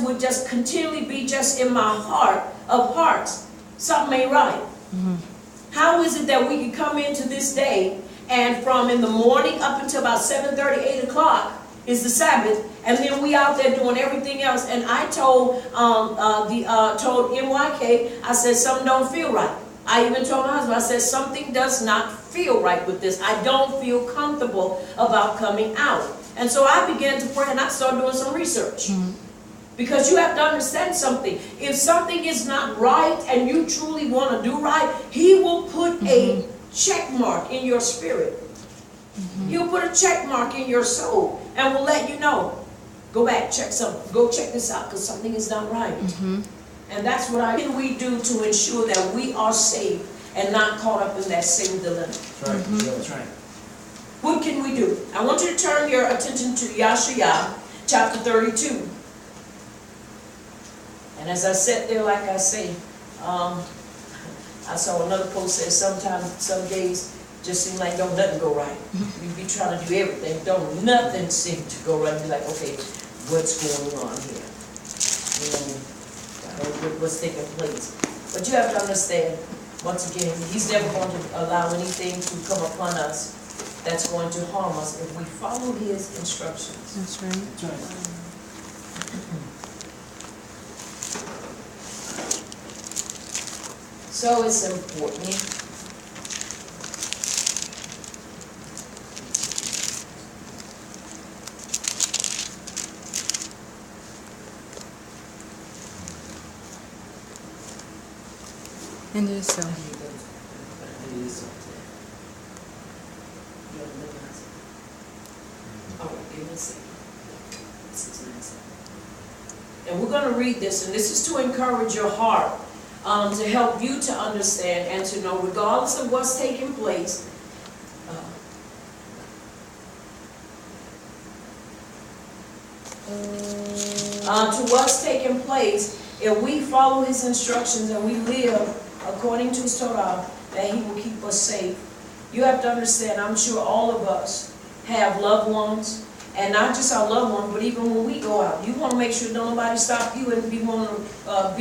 would just continually be just in my heart of hearts, something ain't right. How is it that we can come into this day and from in the morning up until about 7:30, 8 o'clock is the Sabbath, and then we out there doing everything else? And I told told NYK, I said, something don't feel right. I even told my husband, I said, something does not feel right with this. I don't feel comfortable about coming out. And so I began to pray, and I started doing some research. Because you have to understand something. If something is not right and you truly want to do right, He will put a check mark in your spirit. He'll put a check mark in your soul and will let you know, go back, check something, go check this out because something is not right. And that's what we do to ensure that we are safe and not caught up in that same dilemma. That's right. That's right. What can we do? I want you to turn your attention to YAHUAH chapter 32. And as I sat there, like I say, I saw another post say sometimes, some days, just seem like don't nothing go right. You be trying to do everything, don't nothing seem to go right. Be like, okay, what's going on here? What's taking place? But you have to understand, once again, He's never going to allow anything to come upon us that's going to harm us if we follow His instructions. That's right. That's right. So it's important. And it is so. And we're going to read this, and this is to encourage your heart, to help you to understand and to know, regardless of what's taking place, to what's taking place, if we follow His instructions and we live according to His Torah, that He will keep us safe. You have to understand, I'm sure all of us have loved ones, and not just our loved ones, but even when we go out, you want to make sure nobody stop you and be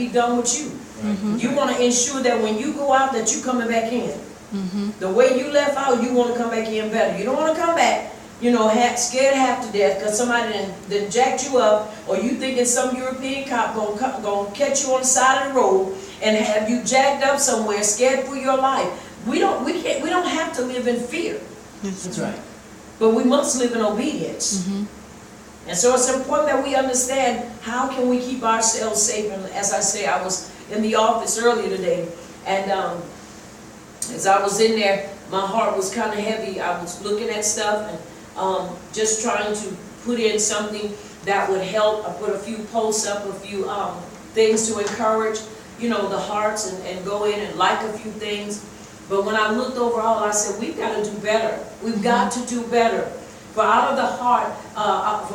done with you. You want to ensure that when you go out, that you're coming back in. The way you left out, you want to come back in better. You don't want to come back, you know, scared half to death because somebody then jacked you up, or you thinking some European cop gonna catch you on the side of the road and have you jacked up somewhere, scared for your life. We don't have to live in fear. That's right. But we must live in obedience. And so it's important that we understand how can we keep ourselves safe. And as I say, I was in the office earlier today, and as I was in there, my heart was kind of heavy. I was looking at stuff and just trying to put in something that would help. I put a few posts up, a few things to encourage, you know, the hearts, and go in and like a few things. But when I looked overall, I said, we've got to do better. We've got to do better. For out of the heart, out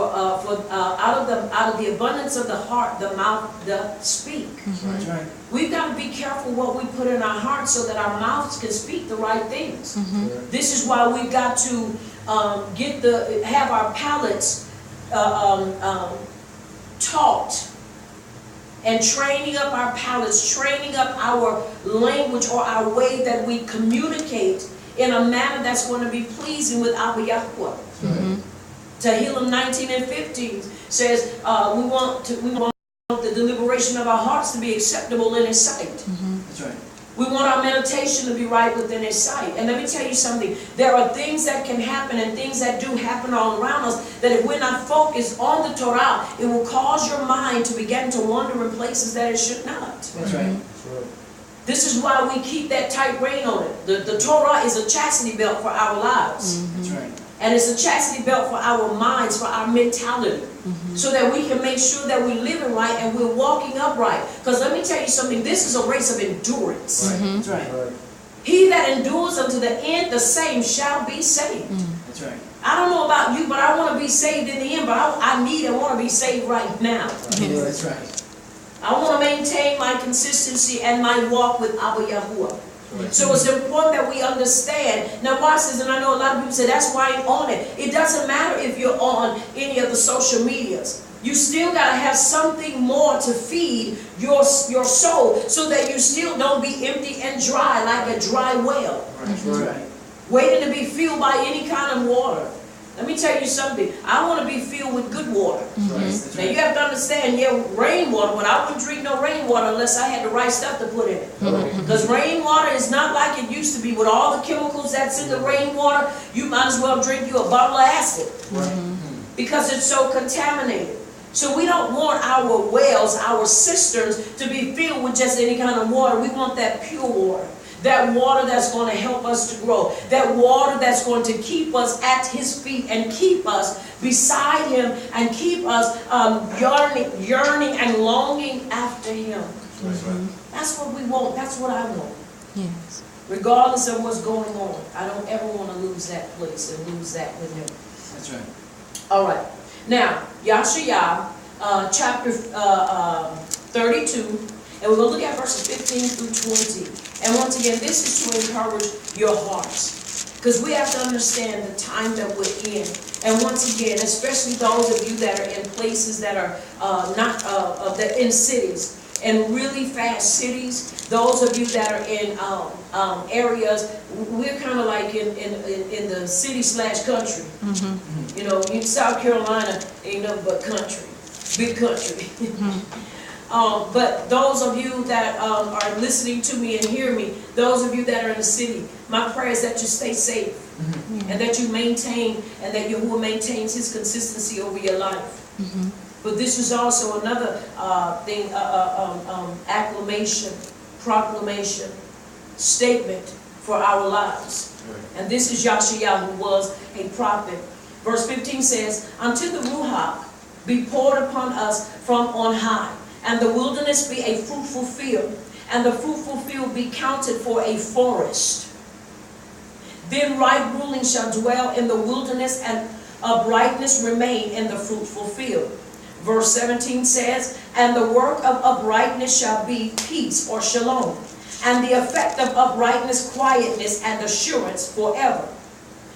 of the abundance of the heart, the mouth doth speak. That's right. We've got to be careful what we put in our hearts so that our mouths can speak the right things. This is why we've got to have our palates taught. And training up our palates, training up our language or our way that we communicate in a manner that's going to be pleasing with our YAHUAH. Tehillim 19 and 15 says we want the deliberation of our hearts to be acceptable in His sight. That's right. We want our meditation to be right within His sight. And let me tell you something. There are things that can happen and things that do happen all around us that if we're not focused on the Torah, it will cause your mind to begin to wander in places that it should not. That's right. This is why we keep that tight rein on it. The Torah is a chastity belt for our lives. That's right. And it's a chastity belt for our minds, for our mentality. So that we can make sure that we're living right and we're walking upright. Because let me tell you something, this is a race of endurance. That's right. He that endures unto the end, the same shall be saved. That's right. I don't know about you, but I want to be saved in the end, but I want to be saved right now. That's right. I want to maintain my consistency and my walk with Abba YAHUAH. So it's important that we understand. Now watch this, and I know a lot of people say, that's why I'm on it. It doesn't matter if you're on any of the social medias. You still got to have something more to feed your soul so that you still don't be empty and dry like a dry well. That's right. Waiting to be filled by any kind of water. Let me tell you something. I want to be filled with good water. That's Now right. you have to understand, yeah, rainwater, but I wouldn't drink no rainwater unless I had the right stuff to put in it. Because rainwater is not like it used to be with all the chemicals that's in the rainwater. You might as well drink you a bottle of acid because it's so contaminated. So we don't want our wells, our cisterns to be filled with just any kind of water. We want that pure water. That water that's going to help us to grow. That water that's going to keep us at His feet and keep us beside Him and keep us yearning and longing after Him. That's what we want. That's what I want. Yes. Regardless of what's going on, I don't ever want to lose that place and lose that with Him. That's right. All right. Now, YAHUAH, chapter 32, and we're going to look at verses 15 through 20. And once again, this is to encourage your hearts. Because we have to understand the time that we're in. And once again, especially those of you that are in places that are that in cities, in really fast cities, those of you that are in areas, we're kind of like in the city/country. You know, in South Carolina, ain't nothing but country, big country. But those of you that are listening to me and hear me, those of you that are in the city, my prayer is that you stay safe and that you maintain, and that Yahuwah maintains His consistency over your life. But this is also another thing, acclamation, proclamation, statement for our lives. And this is YAHUAH, who was a prophet. Verse 15 says, until the Ruach be poured upon us from on high, and the wilderness be a fruitful field, and the fruitful field be counted for a forest. Then right ruling shall dwell in the wilderness, and uprightness remain in the fruitful field. Verse 17 says, and the work of uprightness shall be peace, or shalom, and the effect of uprightness, quietness, and assurance forever.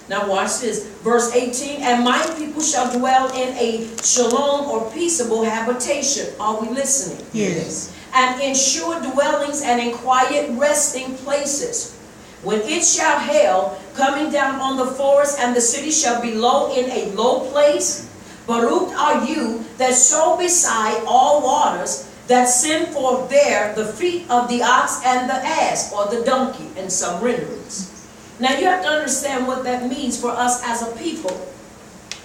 Now watch this. Verse 18, and my people shall dwell in a shalom, or peaceable habitation. Are we listening? Yes. And in sure dwellings and in quiet resting places. When it shall hail, coming down on the forest, and the city shall be low in a low place. Baruch are you that sow beside all waters, that send forth there the feet of the ox and the ass, or the donkey, in some renderings. Now you have to understand what that means for us as a people.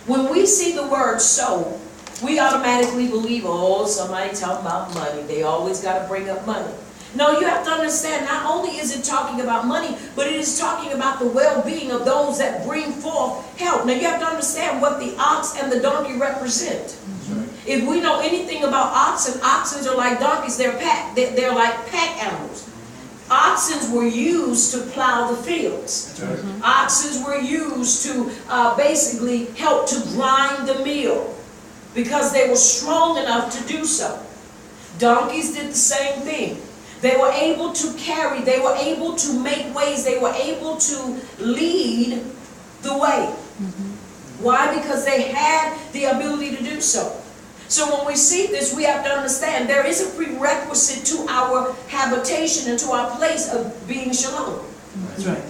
When we see the word sow, we automatically believe, oh, somebody talking about money. They always got to bring up money. No, you have to understand, not only is it talking about money, but it is talking about the well-being of those that bring forth help. Now you have to understand what the ox and the donkey represent. If we know anything about oxen, oxen are like donkeys. They're like pack animals. Oxen were used to plow the fields. Oxen were used to basically help to grind the meal because they were strong enough to do so. Donkeys did the same thing. They were able to carry, they were able to make ways, they were able to lead the way. Why? Because they had the ability to do so. So when we see this, we have to understand there is a prerequisite to our habitation and to our place of being shalom. That's right.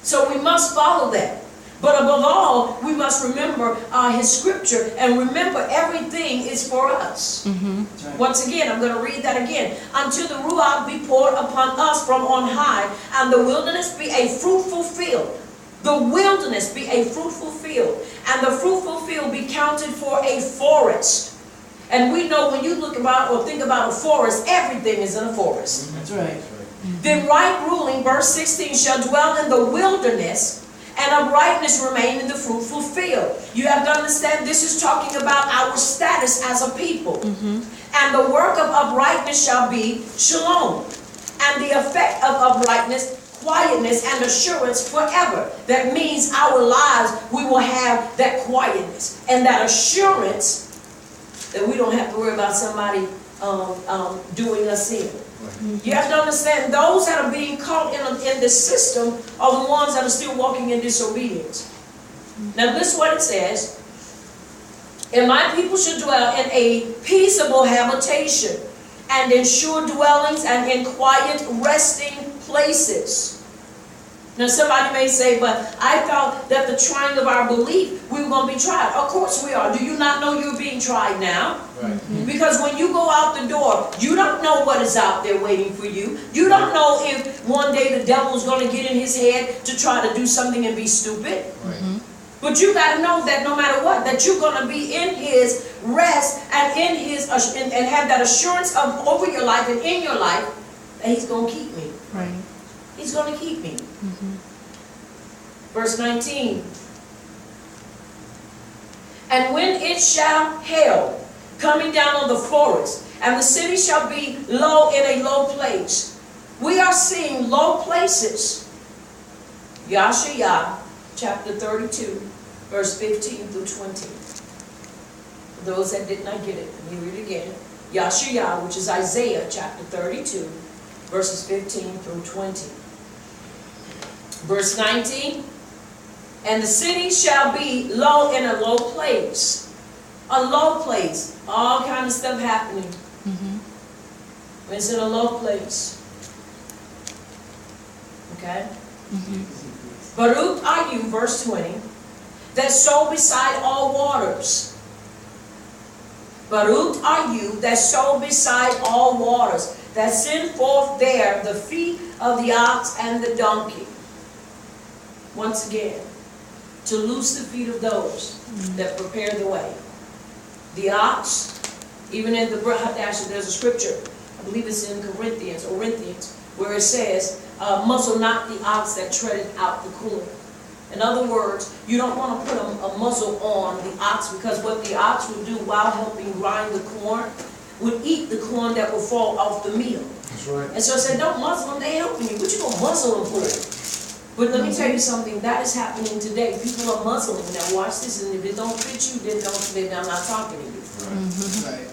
So we must follow that. But above all, we must remember His scripture, and remember everything is for us. That's right. Once again, I'm going to read that again. Until the Ruach be poured upon us from on high, and the wilderness be a fruitful field. The wilderness be a fruitful field, and the fruitful field be counted for a forest. And we know when you look about or think about a forest, everything is in a forest. That's right. Then right ruling, verse 16, shall dwell in the wilderness, and uprightness remain in the fruitful field. You have to understand this is talking about our status as a people. And the work of uprightness shall be shalom, and the effect of uprightness, quietness, and assurance forever. That means our lives, we will have that quietness and that assurance that we don't have to worry about somebody doing us in. You have to understand, those that are being caught in this system are the ones that are still walking in disobedience. Now this is what it says. And my people should dwell in a peaceable habitation, and in sure dwellings, and in quiet resting places. Now somebody may say, but I thought that the trying of our belief, we were going to be tried. Of course we are. Do you not know you're being tried now? Right. Because when you go out the door, you don't know what is out there waiting for you. You don't know if one day the devil's going to get in his head to try to do something and be stupid. Right. But you got to know that no matter what, that you're going to be in his rest and in his and have that assurance of over your life and in your life that he's going to keep me. Right. He's going to keep me. Verse 19. And when it shall hail, coming down on the forest, and the city shall be low in a low place. We are seeing low places. YAHUAH, chapter 32, verse 15 through 20. For those that did not get it, let me read it again. YAHUAH, which is Isaiah, chapter 32, verses 15 through 20. Verse 19. And the city shall be low in a low place. A low place. All kind of stuff happening. When it's in a low place. Okay? Baruch are you, verse 20, that sow beside all waters. Baruch are you that sow beside all waters, that send forth there the feet of the ox and the donkey. Once again, to loose the feet of those that prepare the way. The ox, even in the Hadassah, there's a scripture, I believe it's in Corinthians, where it says, muzzle not the ox that treadeth out the corn. In other words, you don't want to put a muzzle on the ox, because what the ox will do while helping grind the corn would eat the corn that will fall off the meal. That's right. And so I said, don't muzzle them, they helping you. What you gonna muzzle them for? But let me tell you something, that is happening today. People are muzzling. Now watch this, and if it don't fit you, then I'm not talking to you. Right.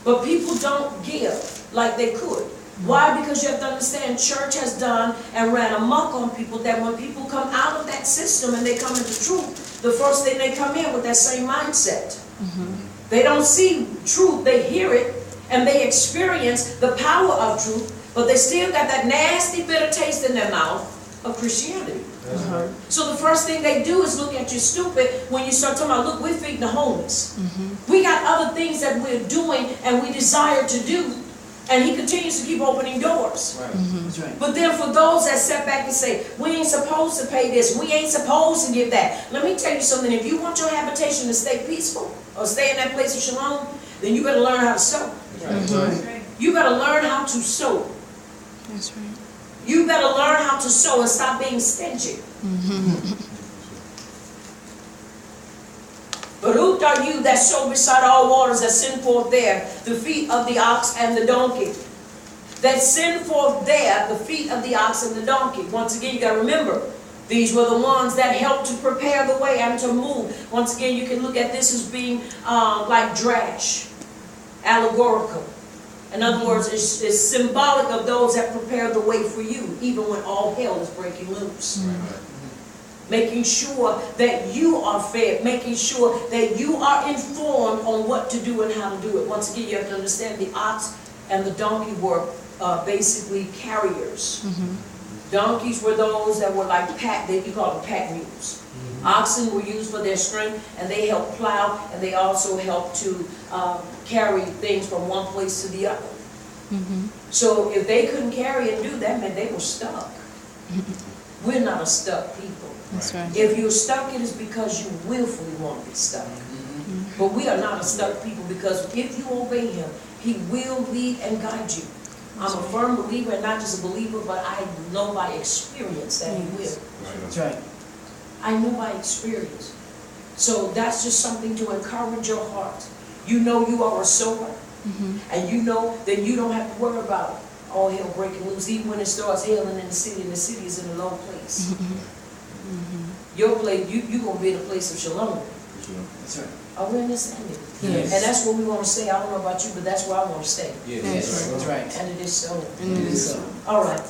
But people don't give like they could. Why? Because you have to understand, church has done and ran amok on people, that when people come out of that system and they come into truth, the first thing they come in with that same mindset. They don't see truth, they hear it, and they experience the power of truth, but they still got that nasty bitter taste in their mouth of Christianity. So the first thing they do is look at you stupid when you start talking about, look, we're feeding the homeless. We got other things that we're doing and we desire to do, and he continues to keep opening doors. Right. That's right. But then for those that step back and say, we ain't supposed to pay this, we ain't supposed to give that. Let me tell you something, if you want your habitation to stay peaceful, or stay in that place of shalom, then you better learn how to sow. That's right. You better learn how to sow. That's right. You better learn how to sow and stop being stingy. Baruch are you that sow beside all waters, that send forth there the feet of the ox and the donkey. That send forth there the feet of the ox and the donkey. Once again, you got to remember, these were the ones that helped to prepare the way and to move. Once again, you can look at this as being like drash, allegorical. In other words, it's symbolic of those that prepare the way for you, even when all hell is breaking loose. Making sure that you are fed, making sure that you are informed on what to do and how to do it. Once again, you have to understand the ox and the donkey were basically carriers. Donkeys were those that were like you call them pack mules. Oxen were used for their strength, and they helped plow, and they also helped to carry things from one place to the other. So if they couldn't carry and do that, meant they were stuck. We're not a stuck people. That's right. If you're stuck, it is because you willfully want to be stuck. But we are not a stuck people, because if you obey him, he will lead and guide you. I'm a firm believer, and not just a believer, but I know by experience that he will. That's right. I know by experience. So that's just something to encourage your heart. You know you are a sower, and you know that you don't have to worry about all hell breaking loose, even when it starts hailing in the city, and the city is in a low place. Your place, you're going to be in a place of shalom. That's right. Are we understanding? Yes. And that's what we want to stay. I don't know about you, but that's where I want to stay. That's right. And it is so. And it is so. All right.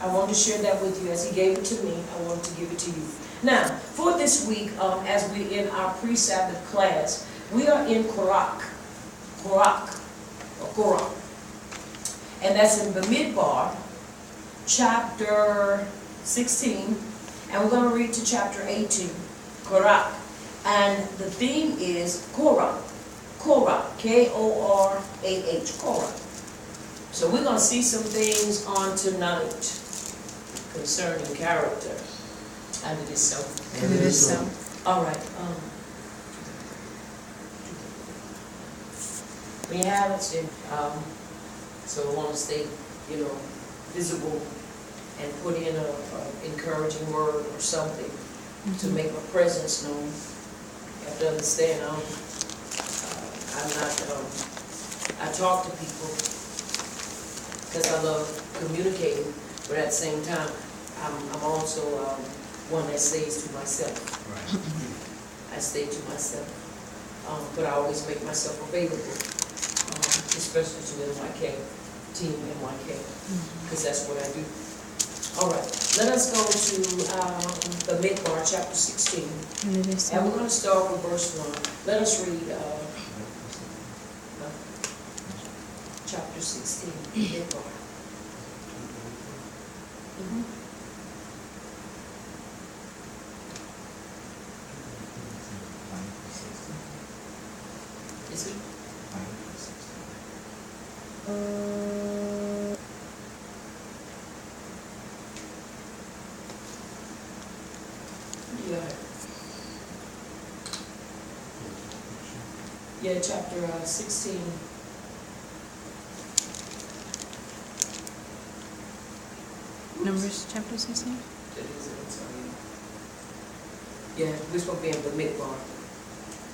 I wanted to share that with you. As he gave it to me, I wanted to give it to you. Now, for this week, as we in our pre-Sabbath class, we are in Korach. And that's in Bamidbar, chapter 16. And we're going to read to chapter 18, Korach. And the theme is Korah. Korah, K-O-R-A-H, Korah. So we're going to see some things on tonight concerning character. And it is so. And it is so. All right. We have it. So I want to stay, visible and put in a encouraging word or something to make my presence known. You have to understand, I'm not, I talk to people because I love communicating, but at the same time, I'm also one that stays to myself. Right. I stay to myself. But I always make myself available, especially to NYK, Team NYK, because that's what I do. All right, let us go to the Midbar, chapter 16. And we're going to start with verse 1. Let us read chapter 16, Midbar. Is it? Yeah, chapter 16. Numbers chapter 16? Yeah, we're supposed to be in the Midbar.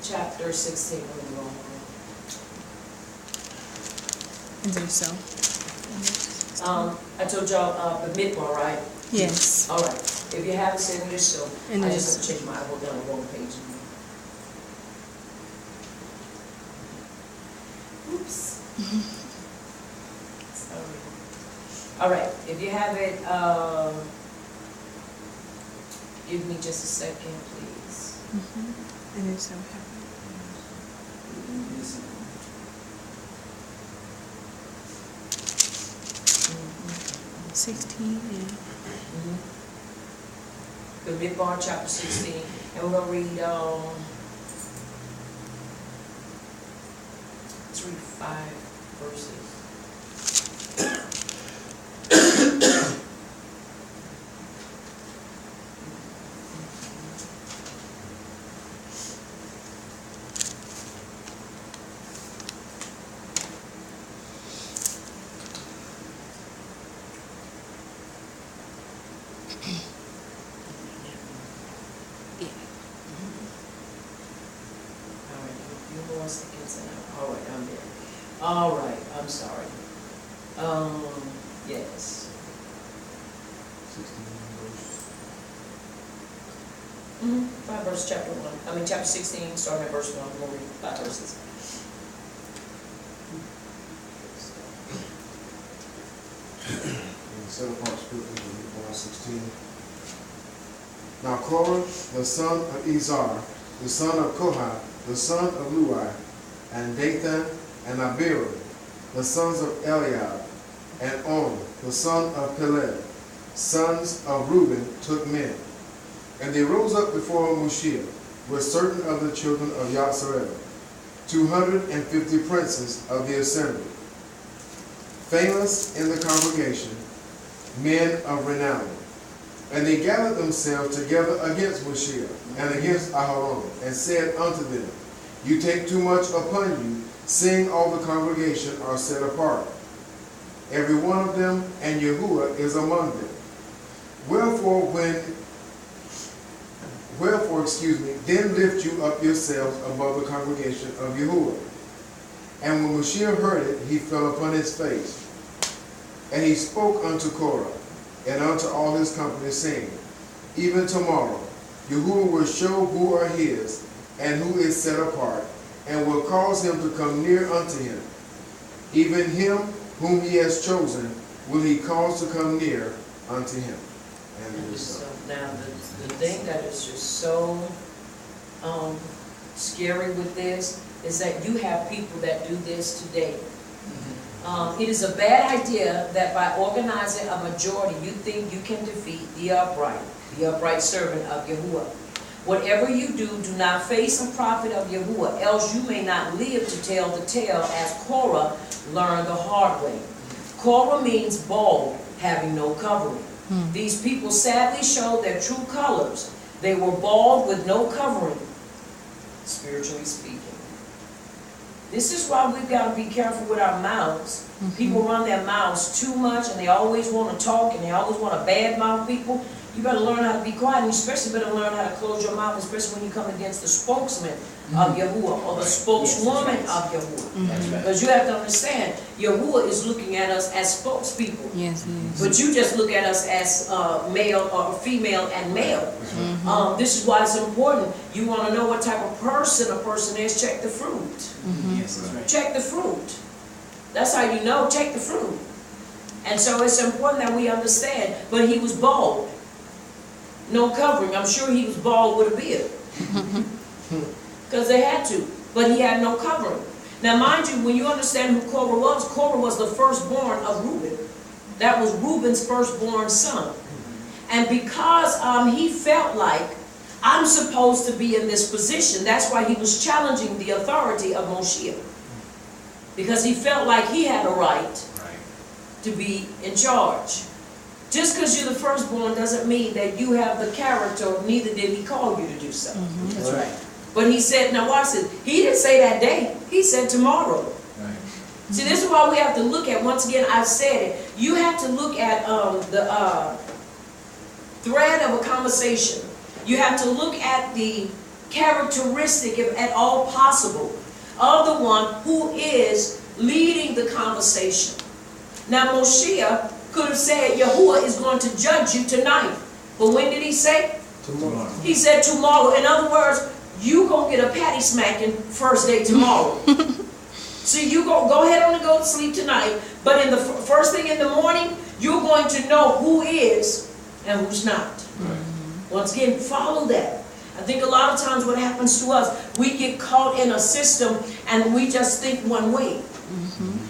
Chapter 16. And then so. I told y'all the Midbar, right? Yes. All right. If you haven't said it, so And I it just is. have to change my eyeball down the wrong page. Oops. Sorry. All right. If you have it, give me just a second, please. And then so. 16, yeah. The Midbar, chapter 16, and we're going to read 5 verses. All right, I'm there. All right, I'm sorry. Yes. 5 verse chapter 1. Chapter 16, starting at verse 1. We'll read 5 verses. Set apart scriptures in Luke 16. Now Korah, the son of Izar, the son of Kohath, the son of Luai, and Dathan and Abiram, the sons of Eliab, and On, the son of Peled, sons of Reuben, took men. And they rose up before Moshe with certain of the children of Yasharel, 250 princes of the assembly, famous in the congregation, men of renown. And they gathered themselves together against Moshe and against Aharon, and said unto them, You take too much upon you, seeing all the congregation are set apart, every one of them, and Yahuwah is among them. Wherefore, then lift you up yourselves above the congregation of Yahuwah. And when Moshe heard it, he fell upon his face. And he spoke unto Korah and unto all his company, saying, Even tomorrow Yahuwah will show who are his, and who is set apart, and will cause him to come near unto him. Even him whom he has chosen will he cause to come near unto him. And it is so. Now, the thing that is just so scary with this is that you have people that do this today. It is a bad idea that by organizing a majority, you think you can defeat the upright servant of Yahuwah. Whatever you do, do not face a prophet of Yahuwah, else you may not live to tell the tale, as Korah learned the hard way. Korah means bald, having no covering. These people sadly showed their true colors. They were bald with no covering, spiritually speaking. This is why we've got to be careful with our mouths. People run their mouths too much, and they always want to talk, and they always want to badmouth people. You better learn how to be quiet, and you especially better learn how to close your mouth, especially when you come against the spokesman of Yahuwah, or the spokeswoman of Yahuwah. That's right. Because you have to understand, Yahuwah is looking at us as spokespeople. Yes, he is. But you just look at us as male or female and male. This is why it's important. You want to know what type of person a person is, check the fruit. Yes, that's right. Check the fruit. That's how you know, check the fruit. And so it's important that we understand. But he was bald. No covering. I'm sure he was bald with a beard. Because they had to. But he had no covering. Now mind you, when you understand who Korah was the firstborn of Reuben. That was Reuben's firstborn son. And because he felt like, I'm supposed to be in this position, that's why he was challenging the authority of Moshe. Because he felt like he had a right to be in charge. Just because you're the firstborn doesn't mean that you have the character, neither did he call you to do so. That's right. But he said, now watch this, he didn't say that day, he said tomorrow. Right. See, this is why we have to look at, once again, I've said it, you have to look at the thread of a conversation. You have to look at the characteristic, if at all possible, of the one who is leading the conversation. Now Moshe could have said, Yahuwah is going to judge you tonight. But when did he say? Tomorrow. He said tomorrow. In other words, you gonna get a patty smacking first day tomorrow. See, you go ahead on and go to sleep tonight, but in the first thing in the morning, you're going to know who is and who's not. Right. Once again, follow that. I think a lot of times what happens to us, we get caught in a system and we just think one way.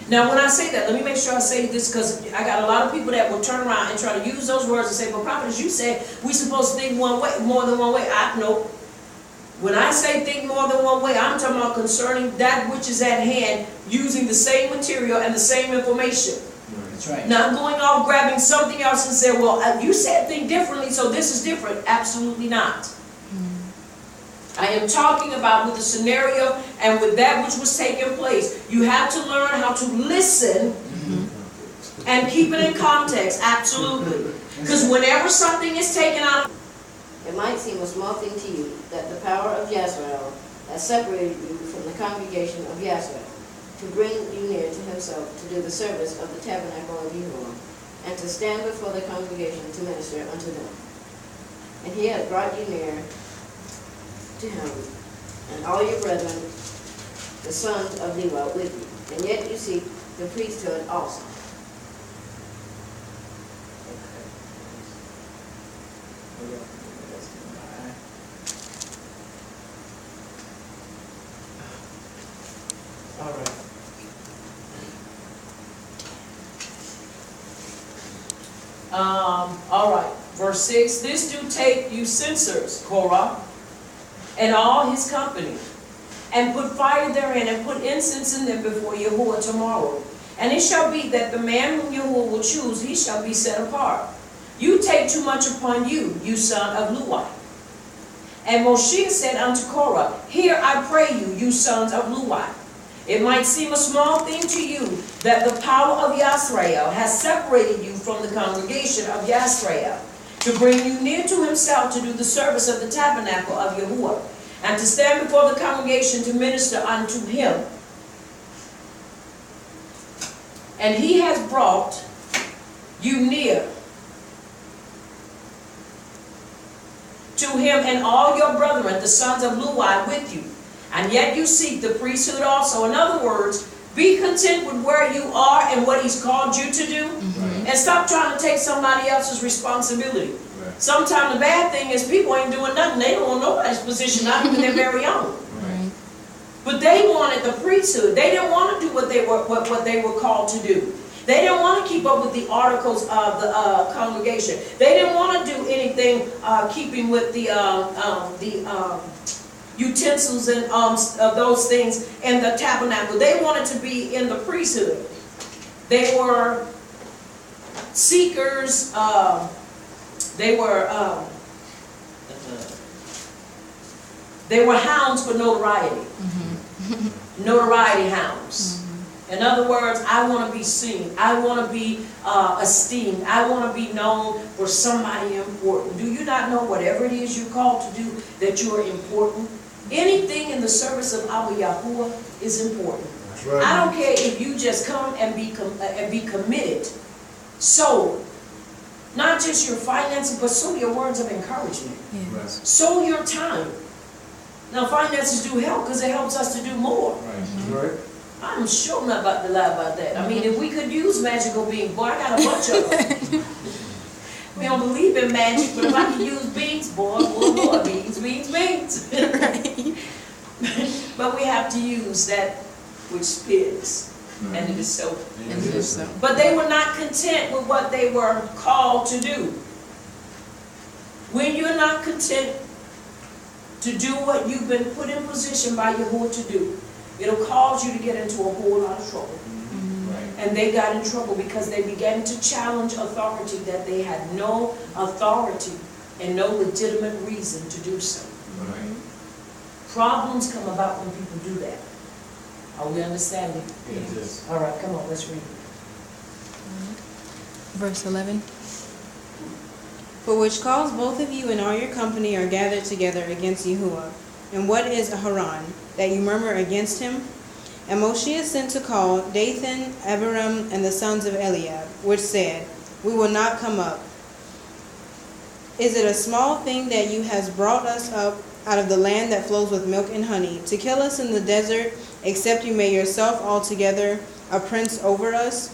Now when I say that, let me make sure I say this, because I got a lot of people that will turn around and try to use those words and say, well, prophet, as you said, we're supposed to think one way, more than one way. No. When I say think more than one way, I'm talking about concerning that which is at hand, using the same material and the same information. That's right. Not going off grabbing something else and say, well, you said think differently, so this is different. Absolutely not. I am talking about with the scenario and with that which was taking place. You have to learn how to listen and keep it in context. Absolutely. Because whenever something is taken out, it might seem a small thing to you that the power of Yisrael has separated you from the congregation of Yisrael to bring you near to himself to do the service of the tabernacle of Yahuwah, and to stand before the congregation to minister unto them. And he has brought you near to him, and all your brethren, the sons of Levi, with you, and yet you seek the priesthood also. all right. All right, verse 6, this do take you censers, Korah, and all his company, and put fire therein, and put incense in them before Yahuwah tomorrow. And it shall be that the man whom Yahuwah will choose, he shall be set apart. You take too much upon you, you son of Luai. And Moshe said unto Korah, hear I pray you, you sons of Luai. It might seem a small thing to you that the power of Yisrael has separated you from the congregation of Yisrael, to bring you near to himself to do the service of the tabernacle of Yahuwah, and to stand before the congregation to minister unto him. And he has brought you near to him and all your brethren, the sons of Luai, with you. And yet you seek the priesthood also. In other words, be content with where you are and what he's called you to do. And stop trying to take somebody else's responsibility. Sometimes the bad thing is people ain't doing nothing. They don't want nobody's position, not even their very own. But they wanted the priesthood. They didn't want to do what they were called to do. They didn't want to keep up with the articles of the congregation. They didn't want to do anything keeping with the utensils and those things in the tabernacle. They wanted to be in the priesthood. They were seekers. They were hounds for notoriety. Notoriety hounds. In other words, I want to be seen. I want to be esteemed. I want to be known for somebody important. Do you not know whatever it is you're called to do that you are important? Anything in the service of our Yahuwah is important. That's right. I don't care if you just come and be committed. So, not just your finances, but so your words of encouragement. Yes. So your time. Now, finances do help because it helps us to do more. Right. I'm sure not about to lie about that. I mean, if we could use magical beans, boy, I got a bunch of them. We don't believe in magic, but if I could use beans, boy, beans. But we have to use that which speaks. And it is so. And it is so. But they were not content with what they were called to do. When you're not content to do what you've been put in position by Yahuwah to do, it'll cause you to get into a whole lot of trouble. And they got in trouble because they began to challenge authority that they had no authority and no legitimate reason to do so. Problems come about when people do that. Are we understanding? Yes. All right, come on, let's read. Verse 11. For which cause both of you and all your company are gathered together against Yahuwah. And what is a Haran, that you murmur against him? And Moshe sent to call Dathan, Abiram, and the sons of Eliab, which said, We will not come up. Is it a small thing that you has brought us up out of the land that flows with milk and honey, to kill us in the desert, except you made yourself altogether a prince over us?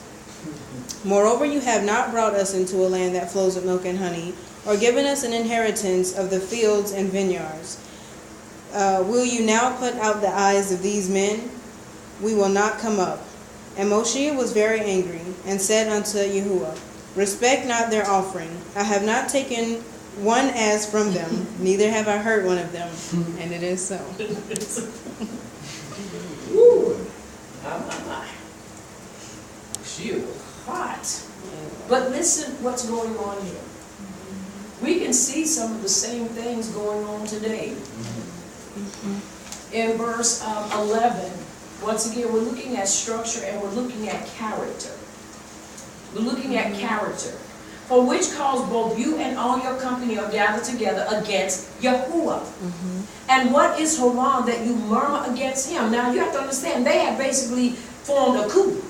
Moreover, you have not brought us into a land that flows with milk and honey, or given us an inheritance of the fields and vineyards. Will you now put out the eyes of these men? We will not come up. And Moshe was very angry, and said unto Yahuwah, Respect not their offering. I have not taken one ass from them, neither have I hurt one of them. And it is so. Ooh, my. She was hot. But listen what's going on here. We can see some of the same things going on today. In verse 11, once again, we're looking at structure and we're looking at character. We're looking at character. For which cause both you and all your company are gathered together against Yahuwah. And what is Haran that you murmur against him? Now you have to understand, they had basically formed a coup.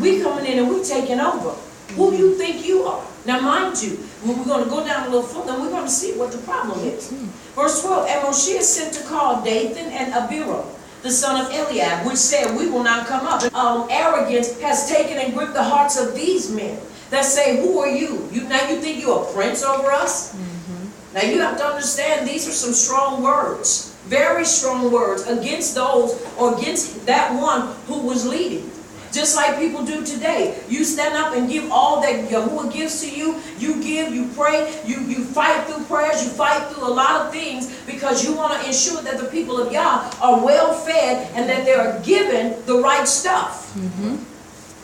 We coming in and we taking over. Who do you think you are? Now mind you, when we're going to go down a little further, we're going to see what the problem is. Verse 12, And Moshe sent to call Dathan and Abiram, the son of Eliab, which said, We will not come up. Arrogance has taken and gripped the hearts of these men that say, Who are you? Now you think you're a prince over us? Now you have to understand, these are some strong words, very strong words against those or against that one who was leading. Just like people do today. You stand up and give all that Yahuwah gives to you. You give, you pray, you fight through prayers, you fight through a lot of things because you want to ensure that the people of Yah are well fed and that they are given the right stuff.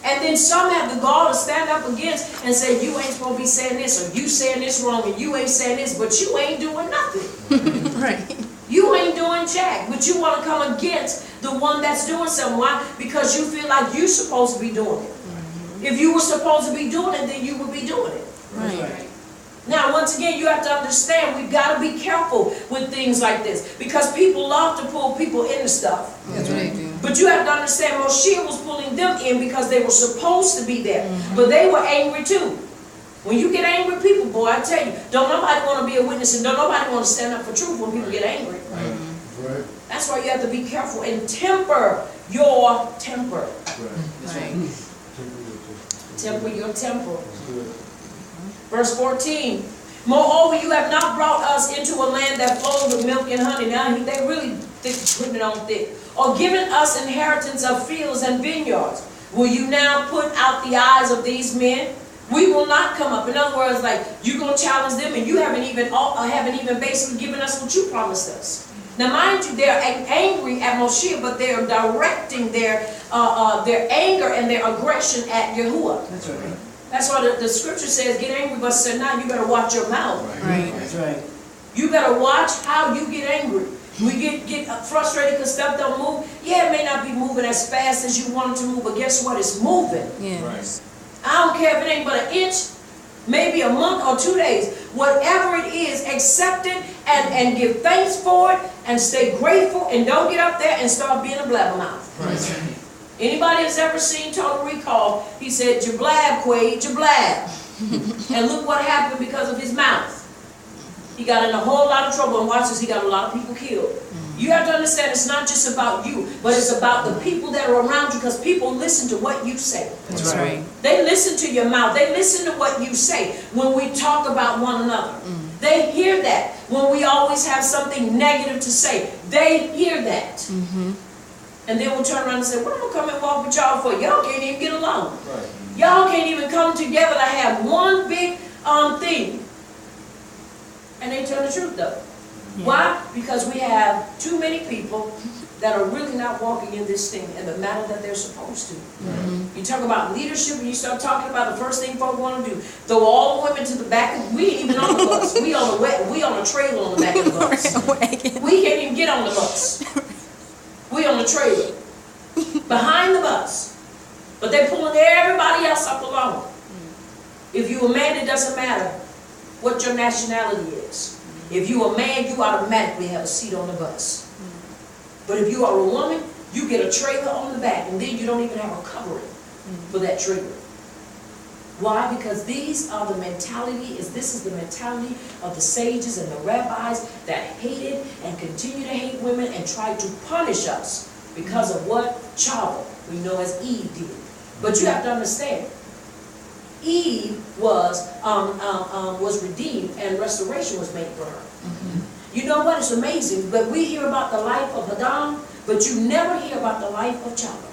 And then some have the gall to stand up against and say, you ain't supposed to be saying this, or you saying this wrong, and you ain't saying this, but you ain't doing nothing. Right. You ain't doing jack, but you want to come against the one that's doing something. Why? Because you feel like you're supposed to be doing it. If you were supposed to be doing it, then you would be doing it. Right. Now, once again, you have to understand, we've got to be careful with things like this. Because people love to pull people into stuff. That's what they do. But you have to understand, Moshe was pulling them in because they were supposed to be there. But they were angry too. When you get angry with people, boy, I tell you, don't nobody want to be a witness and don't nobody want to stand up for truth when people get angry. Right. That's why you have to be careful and temper your temper. That's right. Temper your temper. Verse 14. Moreover, you have not brought us into a land that flows with milk and honey. Now, they really putting it on thick. Or given us inheritance of fields and vineyards. Will you now put out the eyes of these men? We will not come up. In other words, like, you're going to challenge them and you haven't even basically given us what you promised us. Now, mind you, they're angry at Moshe, but they're directing their anger and their aggression at Yahuwah. That's right. That's why the scripture says, get angry, but say, now you better watch your mouth. Right. That's right. You better watch how you get angry. We get frustrated because stuff don't move. Yeah, it may not be moving as fast as you want it to move, but guess what? It's moving. Yes. I don't care if it ain't but an inch, maybe a month or 2 days. Whatever it is, accept it and give thanks for it and stay grateful and don't get up there and start being a blabbermouth. Right. Anybody that's ever seen Total Recall, he said, "Jablab, Quaid, jablab." And look what happened because of his mouth. He got in a whole lot of trouble, and watch this, he got a lot of people killed. You have to understand it's not just about you, but it's about the people that are around you, because people listen to what you say. That's right. They listen to your mouth. They listen to what you say when we talk about one another. They hear that. When we always have something negative to say, they hear that. And then we'll turn around and say, what am I come and walk with y'all for? Y'all can't even get along. Right. Y'all can't even come together to have one big thing. And they tell the truth though. Yeah. Why? Because we have too many people that are really not walking in this thing in the manner that they're supposed to. You talk about leadership and you start talking about the first thing folks want to do. Throw all the women to the back. We ain't even on the bus. We on a trailer on the back of the bus. We can't even get on the bus. We on the trailer. Behind the bus. But they're pulling everybody else up along. If you're a man, it doesn't matter what your nationality is. If you're a man, you automatically have a seat on the bus. But if you are a woman, you get a trailer on the back, and then you don't even have a covering for that trailer. Why? Because this is the mentality of the sages and the rabbis that hated and continue to hate women and try to punish us because of what Chava, we know as Eve, did. But you have to understand, Eve was redeemed and restoration was made for her. You know what? It's amazing. But we hear about the life of Adam, but you never hear about the life of Chava.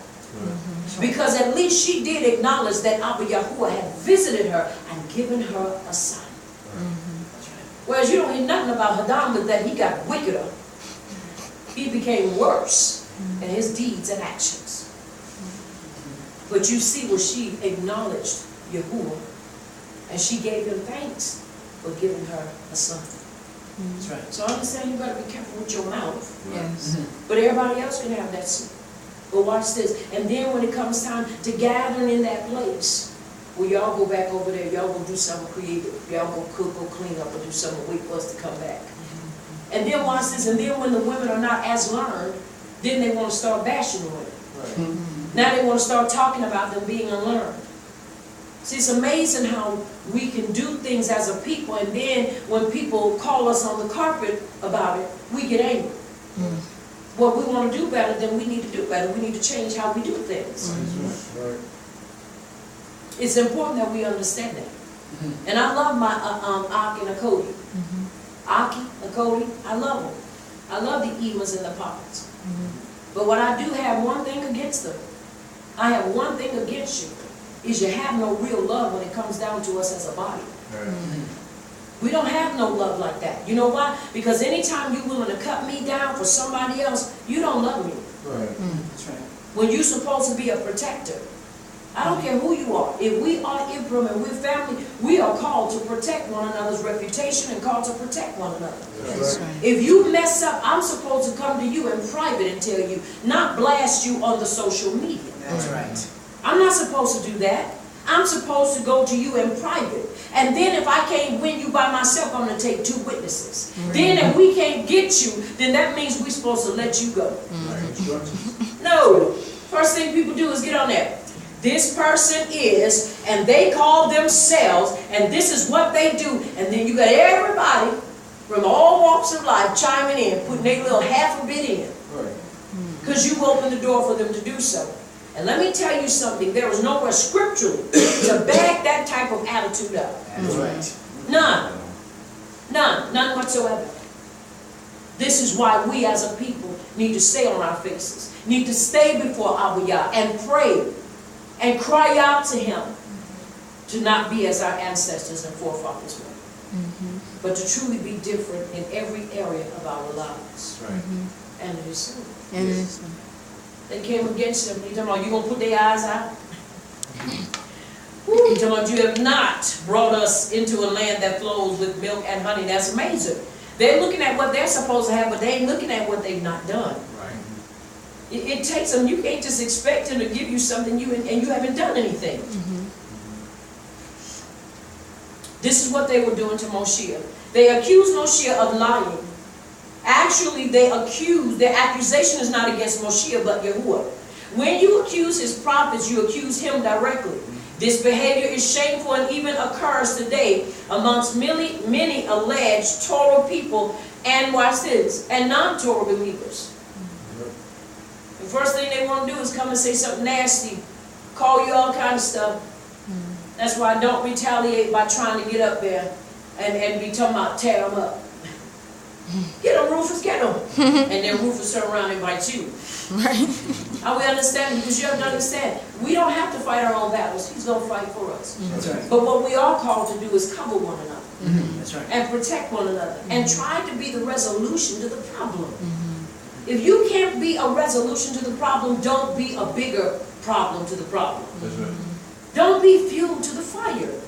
Because at least she did acknowledge that Abba Yahuwah had visited her and given her a son. Whereas you don't hear nothing about Adam, but that he got wickeder. He became worse in his deeds and actions. But you see where she acknowledged Yahuwah, and she gave him thanks for giving her a son. That's right. So I understand you better be careful with your mouth. Yes. But everybody else can have that seat. But watch this. And then when it comes time to gathering in that place, well, y'all go back over there, y'all go do something creative. Y'all go cook, go clean up, or do something, wait for us to come back. And then watch this. And then when the women are not as learned, then they want to start bashing the women. Right. Now they want to start talking about them being unlearned. See, it's amazing how we can do things as a people, and then when people call us on the carpet about it, we get angry. What we want to do better, then we need to do better. We need to change how we do things. Right. It's important that we understand that. And I love my Aki and Akodi. Aki, Akodi, I love them. I love the Emas and the Poppets. But what I do have one thing against them. I have one thing against you. Is you have no real love when it comes down to us as a body. Right. We don't have no love like that. You know why? Because anytime you're willing to cut me down for somebody else, you don't love me. Right. That's right. When you're supposed to be a protector. I don't care who you are. If we are Ibram and we're family, we are called to protect one another's reputation and called to protect one another. That's right. If you mess up, I'm supposed to come to you in private and tell you, not blast you on the social media. That's right. I'm not supposed to do that. I'm supposed to go to you in private. And then if I can't win you by myself, I'm going to take 2 witnesses. Then if we can't get you, then that means we're supposed to let you go. No. First thing people do is get on there. This person is, and they call themselves, and this is what they do. And then you got everybody from all walks of life chiming in, putting their little half a bit in. because you opened the door for them to do so. And let me tell you something, there is nowhere scripturally to back that type of attitude up. That's right. None. None whatsoever. This is why we as a people need to stay on our faces, need to stay before YAHUAH and pray and cry out to Him to not be as our ancestors and forefathers were, but to truly be different in every area of our lives. Right. And it is so. And this They came against Him. You talking about you gonna put their eyes out? You talking about you have not brought us into a land that flows with milk and honey. That's amazing. They're looking at what they're supposed to have, but they ain't looking at what they've not done. Right. It takes them. You can't just expect Him to give you something and you haven't done anything. This is what they were doing to Moshe. They accused Moshe of lying. Actually, their accusation is not against Moshe, but YAHUAH. When you accuse His prophets, you accuse Him directly. This behavior is shameful and even occurs today amongst many alleged Torah people and, watch this, and non-Torah believers. The first thing they want to do is come and say something nasty, call you all kind of stuff. That's why I don't retaliate by trying to get up there and be talking about tear them up. Get them, Rufus, get them. And then Rufus turn around and bite you. Right. How we understand? Because you have to understand, we don't have to fight our own battles. He's going to fight for us. That's right. But what we are called to do is cover one another That's right. and protect one another and try to be the resolution to the problem. If you can't be a resolution to the problem, don't be a bigger problem to the problem. That's right. Don't be fuel to the fire.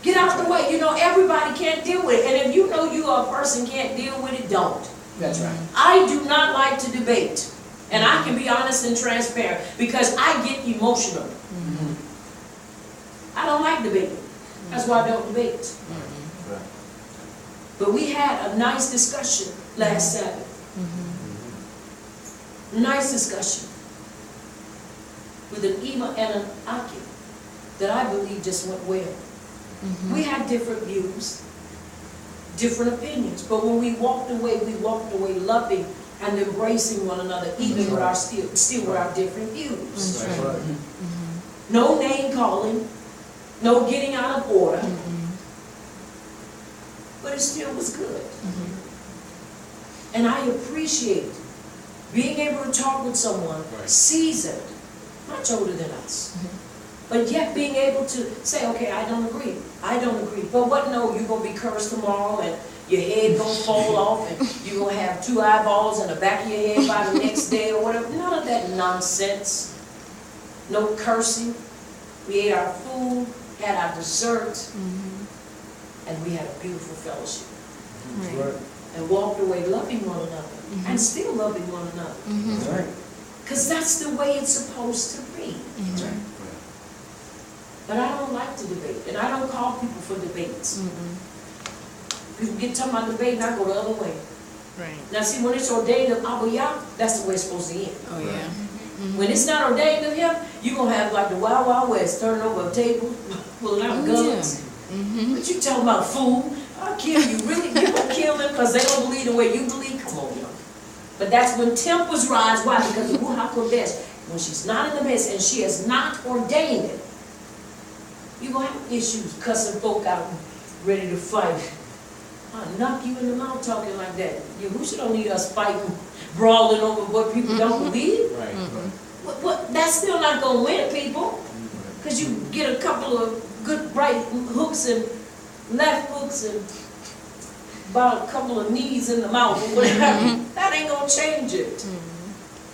Get out the way. You know, everybody can't deal with it. And if you know you are a person can't deal with it, don't. That's right. I do not like to debate. And I can be honest and transparent because I get emotional. I don't like debating. That's why I don't debate. Right. But we had a nice discussion last Sabbath. Nice discussion with an Ema and an Aki that I believe just went well. We had different views, different opinions, but when we walked away loving and embracing one another, even with our still with our different views. That's right. No name calling, no getting out of order, but it still was good. And I appreciate being able to talk with someone seasoned, much older than us. But yet being able to say, okay, I don't agree. But what, no, you're going to be cursed tomorrow and your head going to fall off and you're going to have 2 eyeballs in the back of your head by the next day or whatever. None of that nonsense. No cursing. We ate our food, had our dessert, and we had a beautiful fellowship. Right. And walked away loving one another and still loving one another. That's right. Because that's the way it's supposed to be. That's right. But I don't like to debate, and I don't call people for debates. People get talking about debate, and I go the other way. Right. Now see, when it's ordained of YAHUAH, that's the way it's supposed to end. Oh yeah. When it's not ordained of Him, you're going to have like the Wild Wild West, turning over a table, pulling out guns. What you talking about, fool? I'll kill you. Really? You going to kill them because they don't believe the way you believe? Come on, y'all. But that's when tempers rise. Why? Because the Ruach HaKodesh, when she's not in the midst and she has not ordained it, you're going to have issues cussing folk out and ready to fight. I'll knock you in the mouth talking like that. Yahushua don't need us fighting, brawling over what people don't believe. Right. What, that's still not going to win people. Because you get a couple of good right hooks and left hooks and about a couple of knees in the mouth or whatever. That ain't going to change it.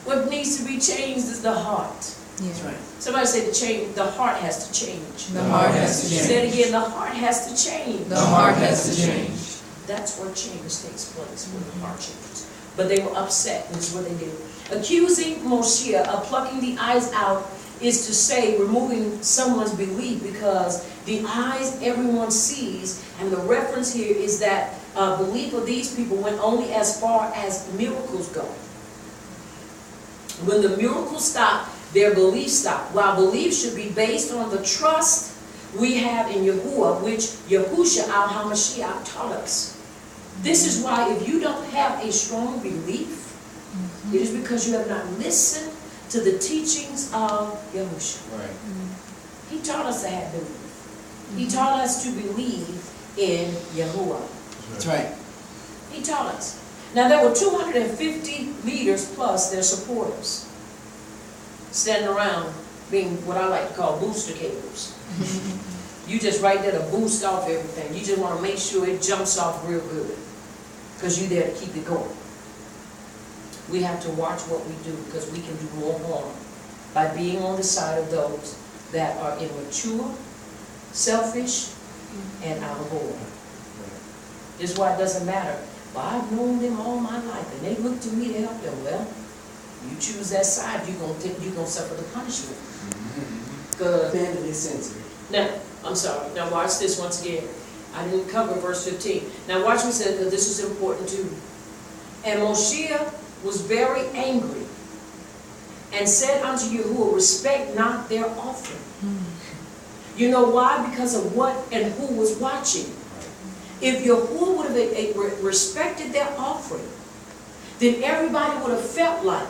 What needs to be changed is the heart. That's right. Somebody say the heart has to change. The heart has to Say change. it again, the heart has to change. The heart has to change. That's where change takes place, when the heart changes. But they were upset, this is what they did. Accusing Moshe of plucking the eyes out is to say removing someone's belief, because the eyes everyone sees, and the reference here is that belief of these people went only as far as miracles go. When the miracles stop, their belief stopped. While belief should be based on the trust we have in YAHUAH, which Yahushua our HaMashiach taught us. This is why if you don't have a strong belief, It is because you have not listened to the teachings of Yahushua. Right. He taught us to have belief. He taught us to believe in Yahuwah. That's right. He taught us. Now there were 250 leaders plus their supporters standing around being what I like to call booster cables. You just right there to boost off everything. You just want to make sure it jumps off real good because you're there to keep it going. We have to watch what we do because we can do more harm by being on the side of those that are immature, selfish, and out of order. This is why it doesn't matter. Well, I've known them all my life, and they look to me to help them. Well, you choose that side, you're gonna suffer the punishment. Good. Man is sensitive. Now, I'm sorry. Now watch this once again. I didn't cover verse 15. Now watch what it says, because this is important too. And Moshe was very angry and said unto Yahuwah, respect not their offering. You know why? Because of what and who was watching. If Yahuwah would have respected their offering, then everybody would have felt like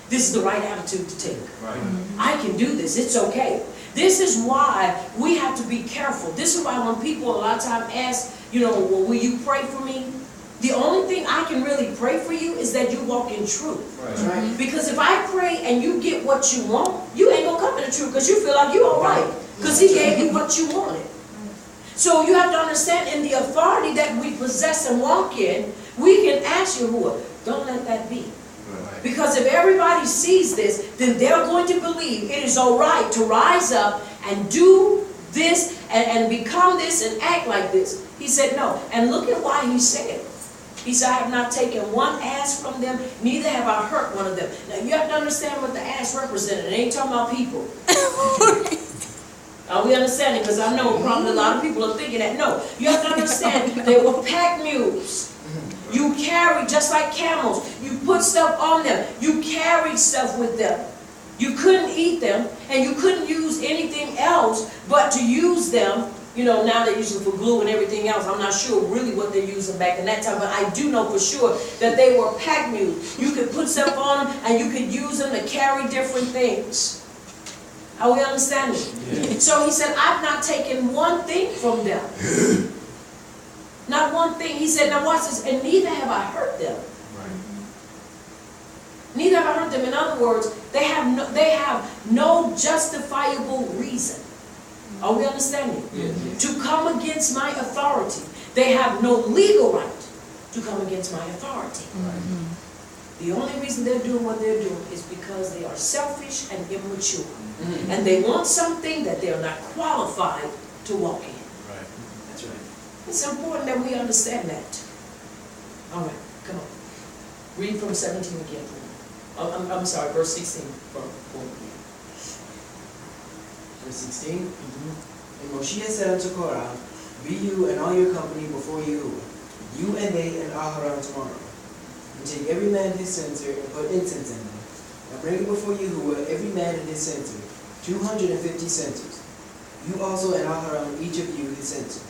this is the right attitude to take. Right. I can do this. It's okay. This is why we have to be careful. This is why when people a lot of times ask, you know, well, will you pray for me? The only thing I can really pray for you is that you walk in truth. Right. Because if I pray and you get what you want, you ain't going to come to the truth because you feel like you're all right. Because he gave you what you wanted. So you have to understand, in the authority that we possess and walk in, we can ask Yahuwah, don't let that be. Because if everybody sees this, then they're going to believe it is all right to rise up and do this and become this and act like this. He said no. And look at why he said it. He said, I have not taken one ass from them, neither have I hurt one of them. Now you have to understand what the ass represented. It ain't talking about people. Are we understanding? Because I know probably a lot of people are thinking that. No, you have to understand they were pack mules. You carried just like camels. You put stuff on them. You carried stuff with them. You couldn't eat them, and you couldn't use anything else but to use them. You know, now they're using for glue and everything else. I'm not sure really what they're using back in that time, but I do know for sure that they were pack mules. You could put stuff on them, and you could use them to carry different things. Are we understanding? Yeah. So he said, I've not taken one thing from them. Not one thing. He said, now watch this, and neither have I hurt them. Right. Neither have I hurt them. In other words, they have no justifiable reason. Are we understanding? Yes. To come against my authority. They have no legal right to come against my authority. Right. The only reason they're doing what they're doing is because they are selfish and immature. And they want something that they're not qualified to walk in. Right. That's right. It's important that we understand that. All right, come on. Read from 17 again. I'm sorry, verse 16. Verse 16. And Moshe said unto Korah, be you and all your company before Yahuwah, you and they and Aharon tomorrow. And take every man his censer and put incense in them. And bring it before Yahuwah, every man in his censer, 250 censers. You also and Aharon, each of you his censer.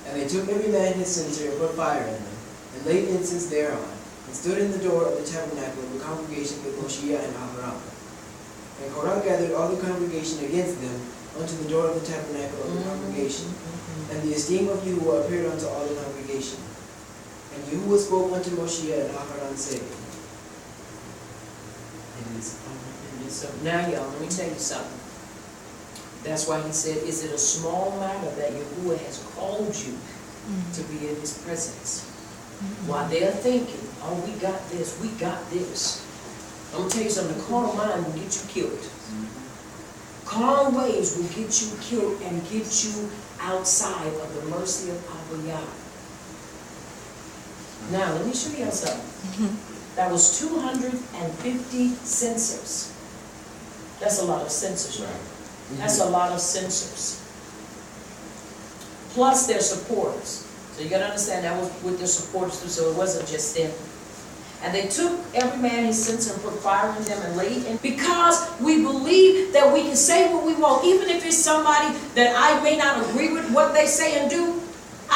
And they took every man his censer and put fire in them, and laid incense thereon, and stood in the door of the tabernacle of the congregation with Moshe and Aharon. And Korah gathered all the congregation against them unto the door of the tabernacle of the congregation. And the esteem of Yahuwah appeared unto all the congregation. And Yahuwah spoke unto Moshe and Aharon, saying, So now, y'all, let me tell you something. That's why he said, is it a small matter that Yahuwah has called you to be in his presence? While they're thinking, oh, we got this, we got this. I'm going to tell you something, the carnal mind will get you killed. Carnal ways will get you killed and get you outside of the mercy of Abba. Now, let me show you something. That was 250 censers. That's a lot of censers, right? That's a lot of censers. Plus their supporters. So you got to understand that was with their supporters too, so it wasn't just them. And they took every man his censer and put fire in them and laid in. Because we believe that we can say what we want, even if it's somebody that I may not agree with what they say and do,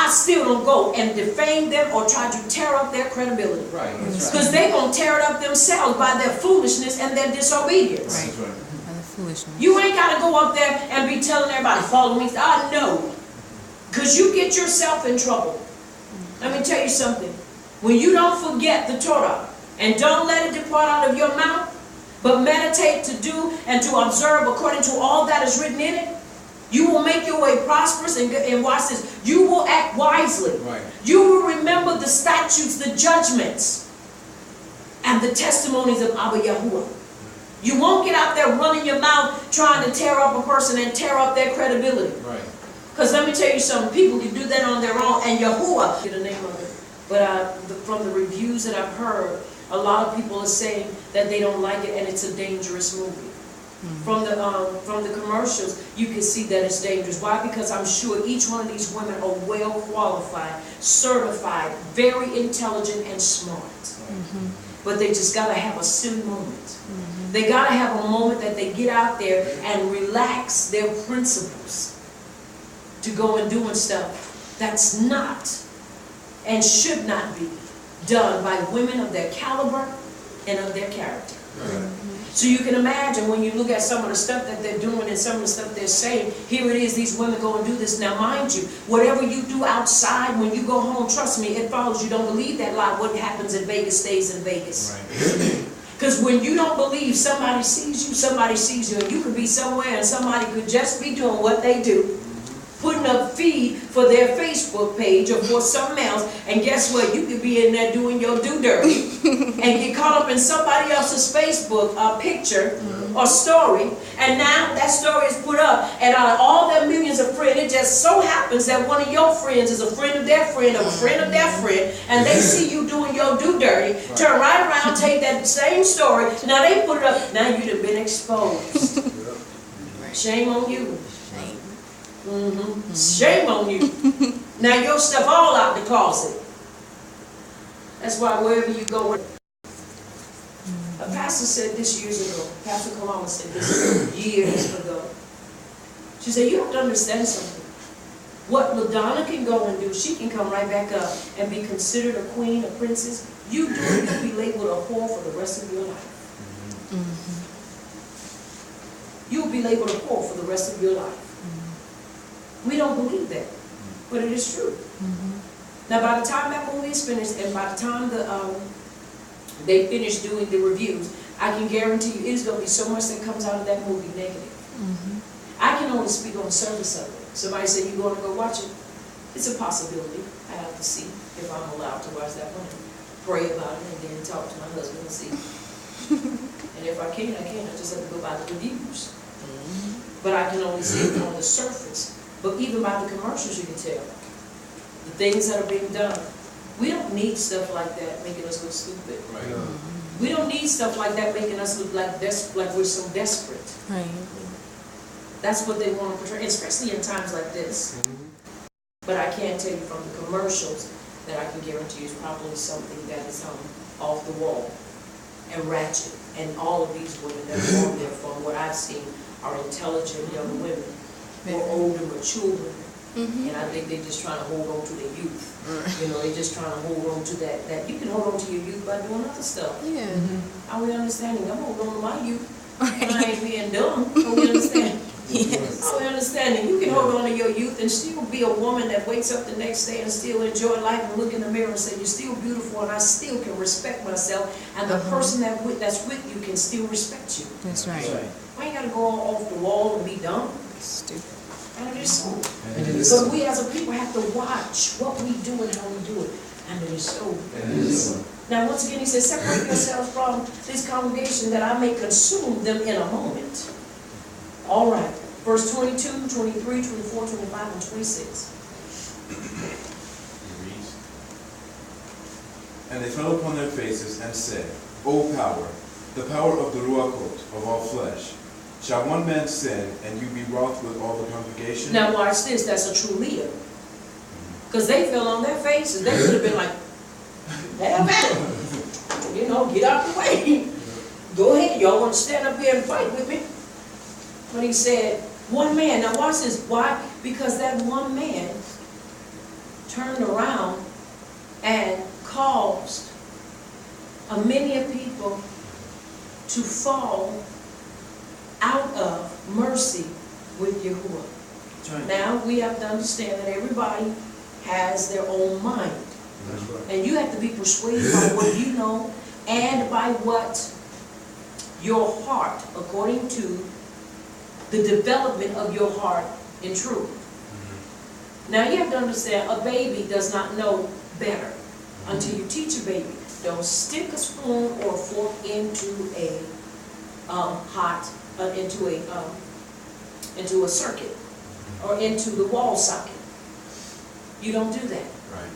I still don't go and defame them or try to tear up their credibility. Right, that's right. Because they're going to tear it up themselves by their foolishness and their disobedience. Right. By the foolishness. You ain't got to go up there and be telling everybody, follow me. I know. Because you get yourself in trouble. Let me tell you something. When you don't forget the Torah and don't let it depart out of your mouth, but meditate to do and to observe according to all that is written in it, you will make your way prosperous and watch this. You will act wisely. Right. You will remember the statutes, the judgments, and the testimonies of Abba Yahuwah. You won't get out there running your mouth trying to tear up a person and tear up their credibility. Right. Because let me tell you something, people can do that on their own, and Yahuwah, get the name of it. But from the reviews that I've heard, a lot of people are saying that they don't like it and it's a dangerous movie. From the commercials, you can see that it's dangerous. Why? Because I'm sure each one of these women are well qualified, certified, very intelligent and smart. But they just got to have a silly moment. They got to have a moment that they get out there and relax their principles to go and doing stuff that's not and should not be done by women of their caliber and of their character. So you can imagine when you look at some of the stuff that they're doing and some of the stuff they're saying, here it is, these women go and do this. Now mind you, whatever you do outside, when you go home, trust me, it follows you. Don't believe that lie. What happens in Vegas stays in Vegas. Because when you don't believe somebody sees you, and you could be somewhere and somebody could just be doing what they do, putting up feed for their Facebook page or for something else, and guess what? You could be in there doing your do dirty and get caught up in somebody else's Facebook picture or story, and now that story is put up, and out of all their millions of friends, it just so happens that one of your friends is a friend of their friend, a friend of their friend, and they see you doing your do dirty, turn right around, take that same story, now they put it up, now you done been exposed. Shame on you. Shame on you. Now your stuff all out the closet. That's why wherever you go. A pastor said this years ago. Pastor Kalama said this years ago. She said, you have to understand something. What LaDonna can go and do, she can come right back up and be considered a queen, a princess. You do it, you'll be labeled a whore for the rest of your life. You'll be labeled a whore for the rest of your life. We don't believe that, but it is true. Now, by the time that movie is finished, and by the time they finish doing the reviews, I can guarantee you it is going to be so much that comes out of that movie negative. I can only speak on the surface of it. Somebody said, you going to go watch it? It's a possibility. I have to see if I'm allowed to watch that one. Pray about it and then talk to my husband and see. And if I can't, I can't. I just have to go by the reviews. But I can only see it on the surface. But even by the commercials, you can tell the things that are being done. We don't need stuff like that making us look stupid. We don't need stuff like that making us look like we're so desperate. That's what they want to portray, especially in times like this. But I can't tell you from the commercials that I can guarantee you is probably something that is off the wall and ratchet. And all of these women that are on there, from what I've seen, are intelligent young women. Or older, mature women. And I think they're just trying to hold on to their youth. You know, they're just trying to hold on to that. You can hold on to your youth by doing other stuff. Are we understanding? I'm holding on to my youth. I ain't being dumb. Are we understanding? Are we understanding? You can hold on to your youth and still be a woman that wakes up the next day and still enjoy life and look in the mirror and say, you're still beautiful and I still can respect myself, and the person that's with you can still respect you. That's right. I ain't got to go off the wall and be dumb. Stupid. And it is so. But we as a people have to watch what we do and how we do it. And it is so. Now once again he says, separate yourselves from this congregation that I may consume them in a moment. All right. Verse 22, 23, 24, 25, and 26. And they fell upon their faces and said, O power, the power of the Ruachot, of all flesh, shall one man sin, and you be wroth with all the congregation? Now watch this, that's a true leader. Because they fell on their faces. They could have been like, have at it. You know, get out the way. Go ahead, y'all want to stand up here and fight with me? But he said, one man. Now watch this. Why? Because that one man turned around and caused many a people to fall out of mercy with Yahuwah. That's right. Now, we have to understand that everybody has their own mind. That's right. And you have to be persuaded by what you know and by what your heart, according to the development of your heart in truth. Now you have to understand, a baby does not know better until you teach a baby. Don't stick a spoon or a fork into a into a circuit or into the wall socket. You don't do that. Right.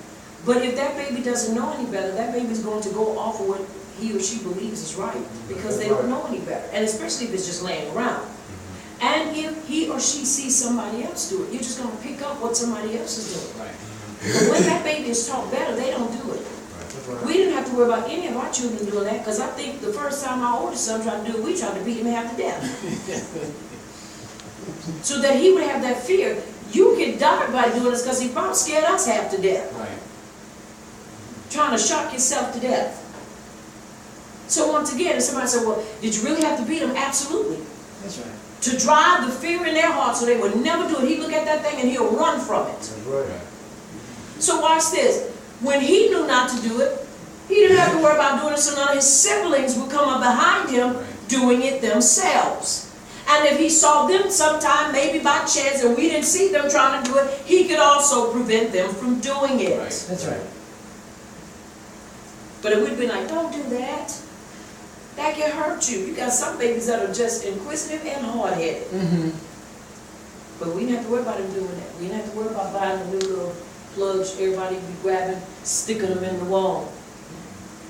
But if that baby doesn't know any better, that baby's going to go off of what he or she believes is right, because they don't know any better. And especially if it's just laying around. And if he or she sees somebody else do it, you're just going to pick up what somebody else is doing. Right. But when that baby is taught better, they don't do it. We didn't have to worry about any of our children doing that, because I think the first time our oldest son tried to do it, we tried to beat him half to death. So that he would have that fear. You get die by doing this because he probably scared us half to death. Right. Trying to shock yourself to death. So once again, if somebody said, well, did you really have to beat him? Absolutely. That's right. To drive the fear in their heart so they would never do it. He'd look at that thing and he'll run from it. That's right. So watch this. When he knew not to do it, he didn't have to worry about doing it, so none of his siblings would come up behind him doing it themselves. And if he saw them sometime, maybe by chance, and we didn't see them trying to do it, he could also prevent them from doing it. Right. That's right. But it would have been like, don't do that. That can hurt you. You got some babies that are just inquisitive and hard-headed. But we didn't have to worry about him doing that. We didn't have to worry about buying the new little plugs everybody be grabbing, sticking them in the wall.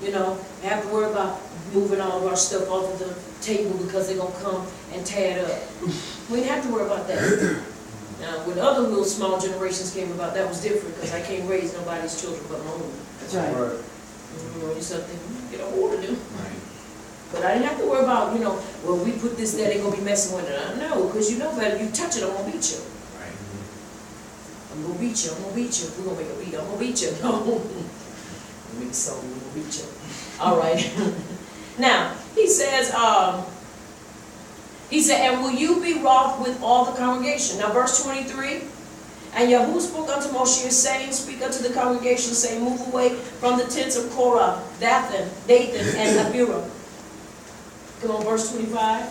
You know, have to worry about moving all of our stuff off of the table because they're going to come and tear it up. We didn't have to worry about that. Now, when other little small generations came about, that was different, because I can't raise nobody's children but my own. That's right. Right. You start thinking, get a hold of them. Right. But I didn't have to worry about, you know, well, we put this there, they're going to be messing with it. No, because you know better. You touch it, I'm going to beat you. Right. I'm going to beat you, I'm going to beat you. We're going to make a beat, I'm going to beat you. No. Make a song, we're going to beat you. All right. Now, he said, and will you be wroth with all the congregation? Now, verse 23. And Yahuwah spoke unto Moshe, saying, speak unto the congregation, saying, move away from the tents of Korah, Dathan, and Abiram. Come on, verse 25.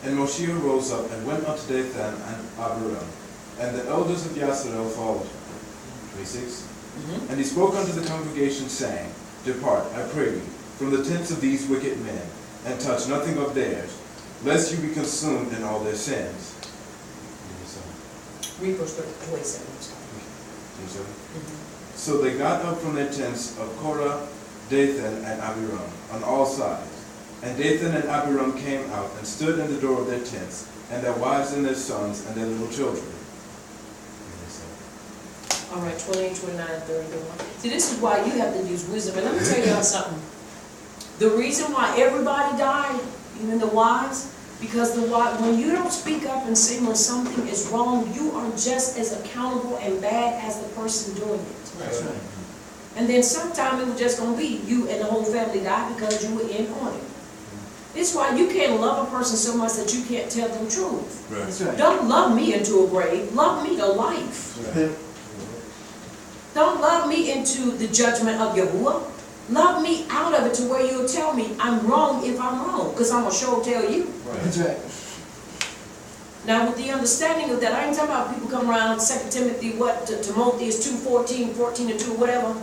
And Moshe rose up and went unto Dathan and Abiram, and the elders of Yasharel followed him. 26. And he spoke unto the congregation, saying, depart, I pray you, from the tents of these wicked men, and touch nothing of theirs, lest you be consumed in all their sins. Read verse 27. So they got up from their tents of Korah, Dathan, and Abiram on all sides. And Dathan and Abiram came out and stood in the door of their tents, and their wives and their sons and their little children. All right, 28, 29, 31. See, this is why you have to use wisdom. And let me tell y'all something. The reason why everybody died, even the wives, because when you don't speak up and say when something is wrong, you are just as accountable and bad as the person doing it. That's right. And then sometime it was just going to be you and the whole family died because you were in on it. It's why you can't love a person so much that you can't tell them the truth. That's right. Don't love me into a grave. Love me to life. Right. Don't love me into the judgment of Yahuwah. Love me out of it to where you'll tell me I'm wrong if I'm wrong, because I'm going to sure tell you. That's right. Now, with the understanding of that, I ain't talking about people come around 2 Timothy, Timothy is 2:14, 14 and 2, whatever.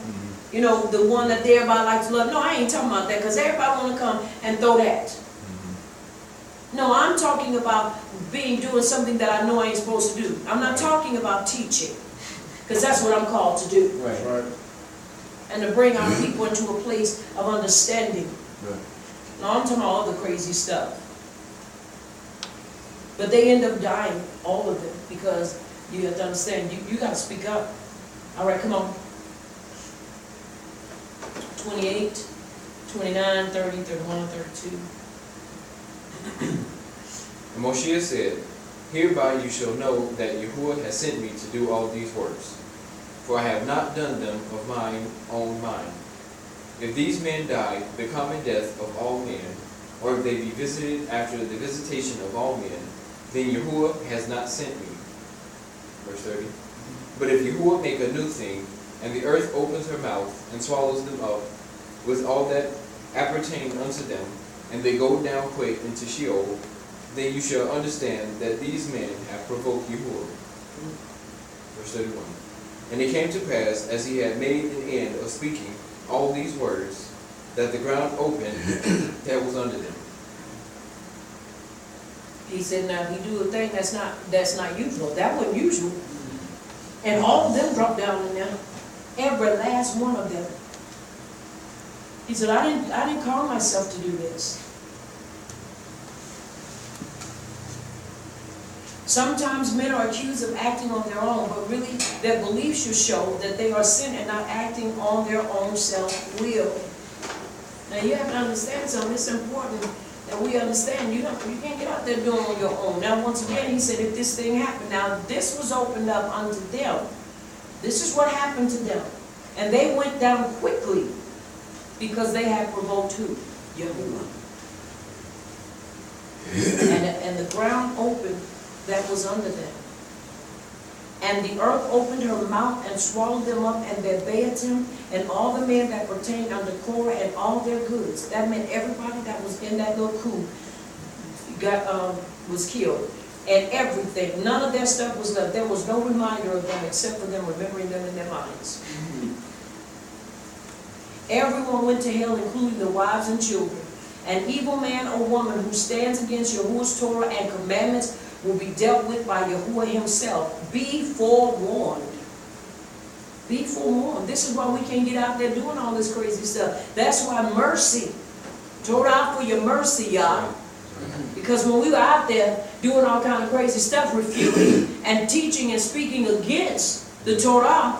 You know, the one that everybody likes to love. No, I ain't talking about that, because everybody want to come and throw that. No, I'm talking about doing something that I know I ain't supposed to do. I'm not talking about teaching, because that's what I'm called to do. Right. Right. And to bring our people into a place of understanding. Right. No, I'm talking about other crazy stuff. But they end up dying, all of them, because you have to understand, you got to speak up. All right, come on. 28, 29, 30, 31, 32. And Moshe said, Hereby you shall know that Yahuwah has sent me to do all these works. For I have not done them of mine own mind. If these men die the common death of all men, or if they be visited after the visitation of all men, then Yahuwah has not sent me. Verse 30. But if Yahuwah make a new thing, and the earth opens her mouth and swallows them up, with all that appertain unto them, and they go down quick into Sheol, then you shall understand that these men have provoked Yahuwah. Verse 31. And it came to pass, as he had made an end of speaking all these words, that the ground opened that was under them. He said, now he do a thing that's not usual. That wasn't usual. And all of them dropped down in there. Every last one of them. He said, I didn't call myself to do this. Sometimes men are accused of acting on their own, but really their beliefs should show that they are sin and not acting on their own self-will. Now you have to understand something. It's important that we understand you can't get out there doing it on your own. Now once again he said if this thing happened, now this was opened up unto them. This is what happened to them. And they went down quickly because they had provoked who? Yahuwah. And the ground opened that was under them. And the earth opened her mouth and swallowed them up, and their Beatim, and all the men that pertained unto Korah, and all their goods. That meant everybody that was in that little coup was killed. And everything, none of their stuff was left. There was no reminder of them except for them remembering them in their minds. Everyone went to hell, including the wives and children. An evil man or woman who stands against Yahuwah's Torah and commandments will be dealt with by Yahuwah himself. Be forewarned. Be forewarned. This is why we can't get out there doing all this crazy stuff. That's why mercy. Torah for your mercy, y'all. Because when we were out there doing all kind of crazy stuff, refuting and teaching and speaking against the Torah,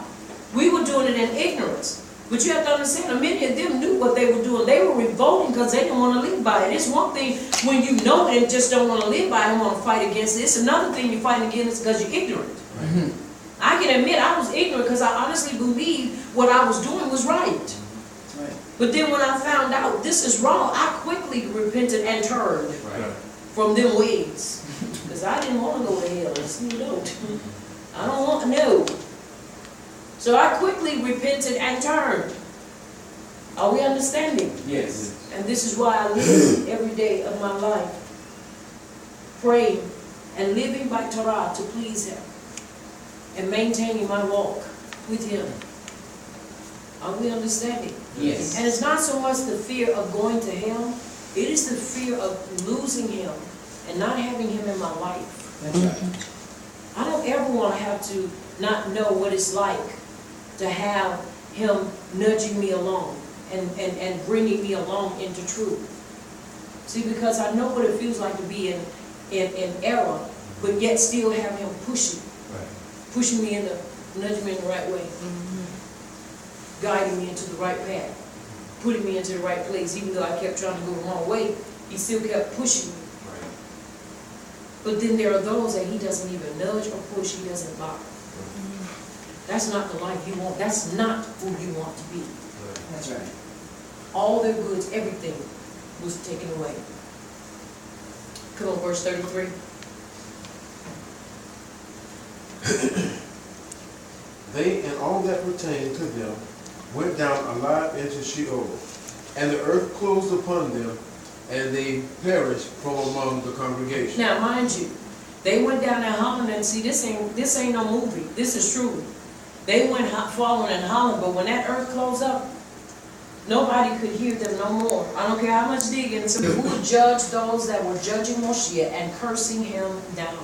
we were doing it in ignorance. But you have to understand, many of them knew what they were doing. They were revolting because they didn't want to live by it. It's one thing when you know it and just don't want to live by it and want to fight against it. It's another thing you're fighting against because you're ignorant. Right. I can admit I was ignorant because I honestly believed what I was doing was right. Right. But then when I found out this is wrong, I quickly repented and turned from them ways. Because I didn't want to go to hell. I still don't. I don't want to know. So I quickly repented and turned. Are we understanding? Yes. And this is why I live every day of my life, praying and living by Torah to please Him and maintaining my walk with Him. Are we understanding? Yes. And it's not so much the fear of going to hell, it is the fear of losing Him and not having Him in my life. That's right. I don't ever want to have to not know what it's like to have Him nudging me along and bringing me along into truth. See, because I know what it feels like to be in error, but yet still have Him pushing me in nudging me in the right way, guiding me into the right path, putting me into the right place. Even though I kept trying to go the wrong way, He still kept pushing me. But then there are those that He doesn't even nudge or push, He doesn't block. That's not the life you want. That's not who you want to be. That's right. All their goods, everything was taken away. Come on, verse 33. They and all that pertained to them went down alive into Sheol, and the earth closed upon them, and they perished from among the congregation. Now, mind you, they went down there hollering, and see, this ain't no movie. This is true. They went falling and hollering, but when that earth closed up, nobody could hear them no more. I don't care how much digging. So who would judge those that were judging Moshe and cursing him down?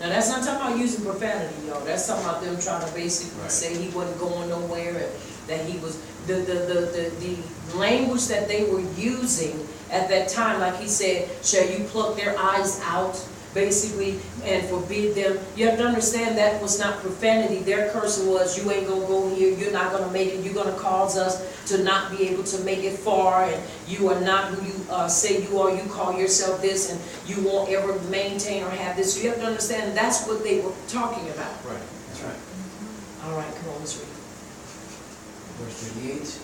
Now that's not talking about using profanity, y'all. That's talking about them trying to basically say he wasn't going nowhere, and that he was the language that they were using at that time. Like he said, shall you pluck their eyes out? basically, and forbid them. You have to understand that was not profanity. Their cursing was, you ain't gonna go here, you're not gonna make it, you're gonna cause us to not be able to make it far, and you are not who you say you are, you call yourself this, and you won't ever maintain or have this. So you have to understand that's what they were talking about. Right, that's right. All right, come on, let's read. Verse 38.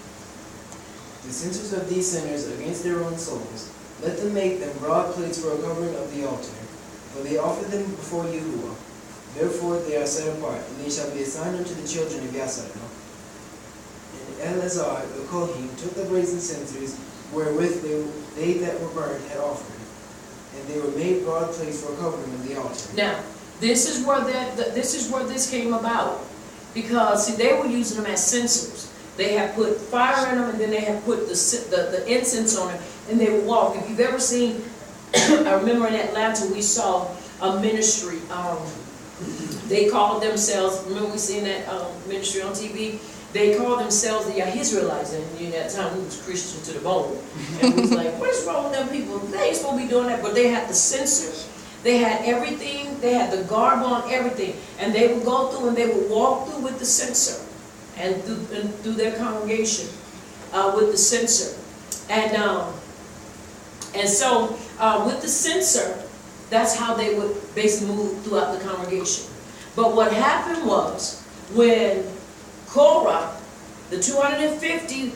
The censers of these sinners against their own souls, let them make them broad plates for a covering of the altar, for they offer them before Yahuwah. Therefore they are set apart, and they shall be assigned unto the children of Yasarel. And Eleazar the Kohen took the brazen censers wherewith they that were burned had offered, and they were made broad plates for a covering of the altar. Now, this is where this came about, because see, they were using them as censers. They had put fire in them, and then they had put the incense on it, and they would walk. If you've ever seen, I remember in Atlanta we saw a ministry. They called themselves. Remember we seen that ministry on TV? They called themselves the Israelites, and in that time we was Christian to the bone. And we was like, what is wrong with them people? They ain't supposed to be doing that, but they had the censers. They had everything. They had the garb on, everything, and they would go through and they would walk through with the censer. And through their congregation with the censer, and so with the censer, that's how they would basically move throughout the congregation. But what happened was when Korah, the 250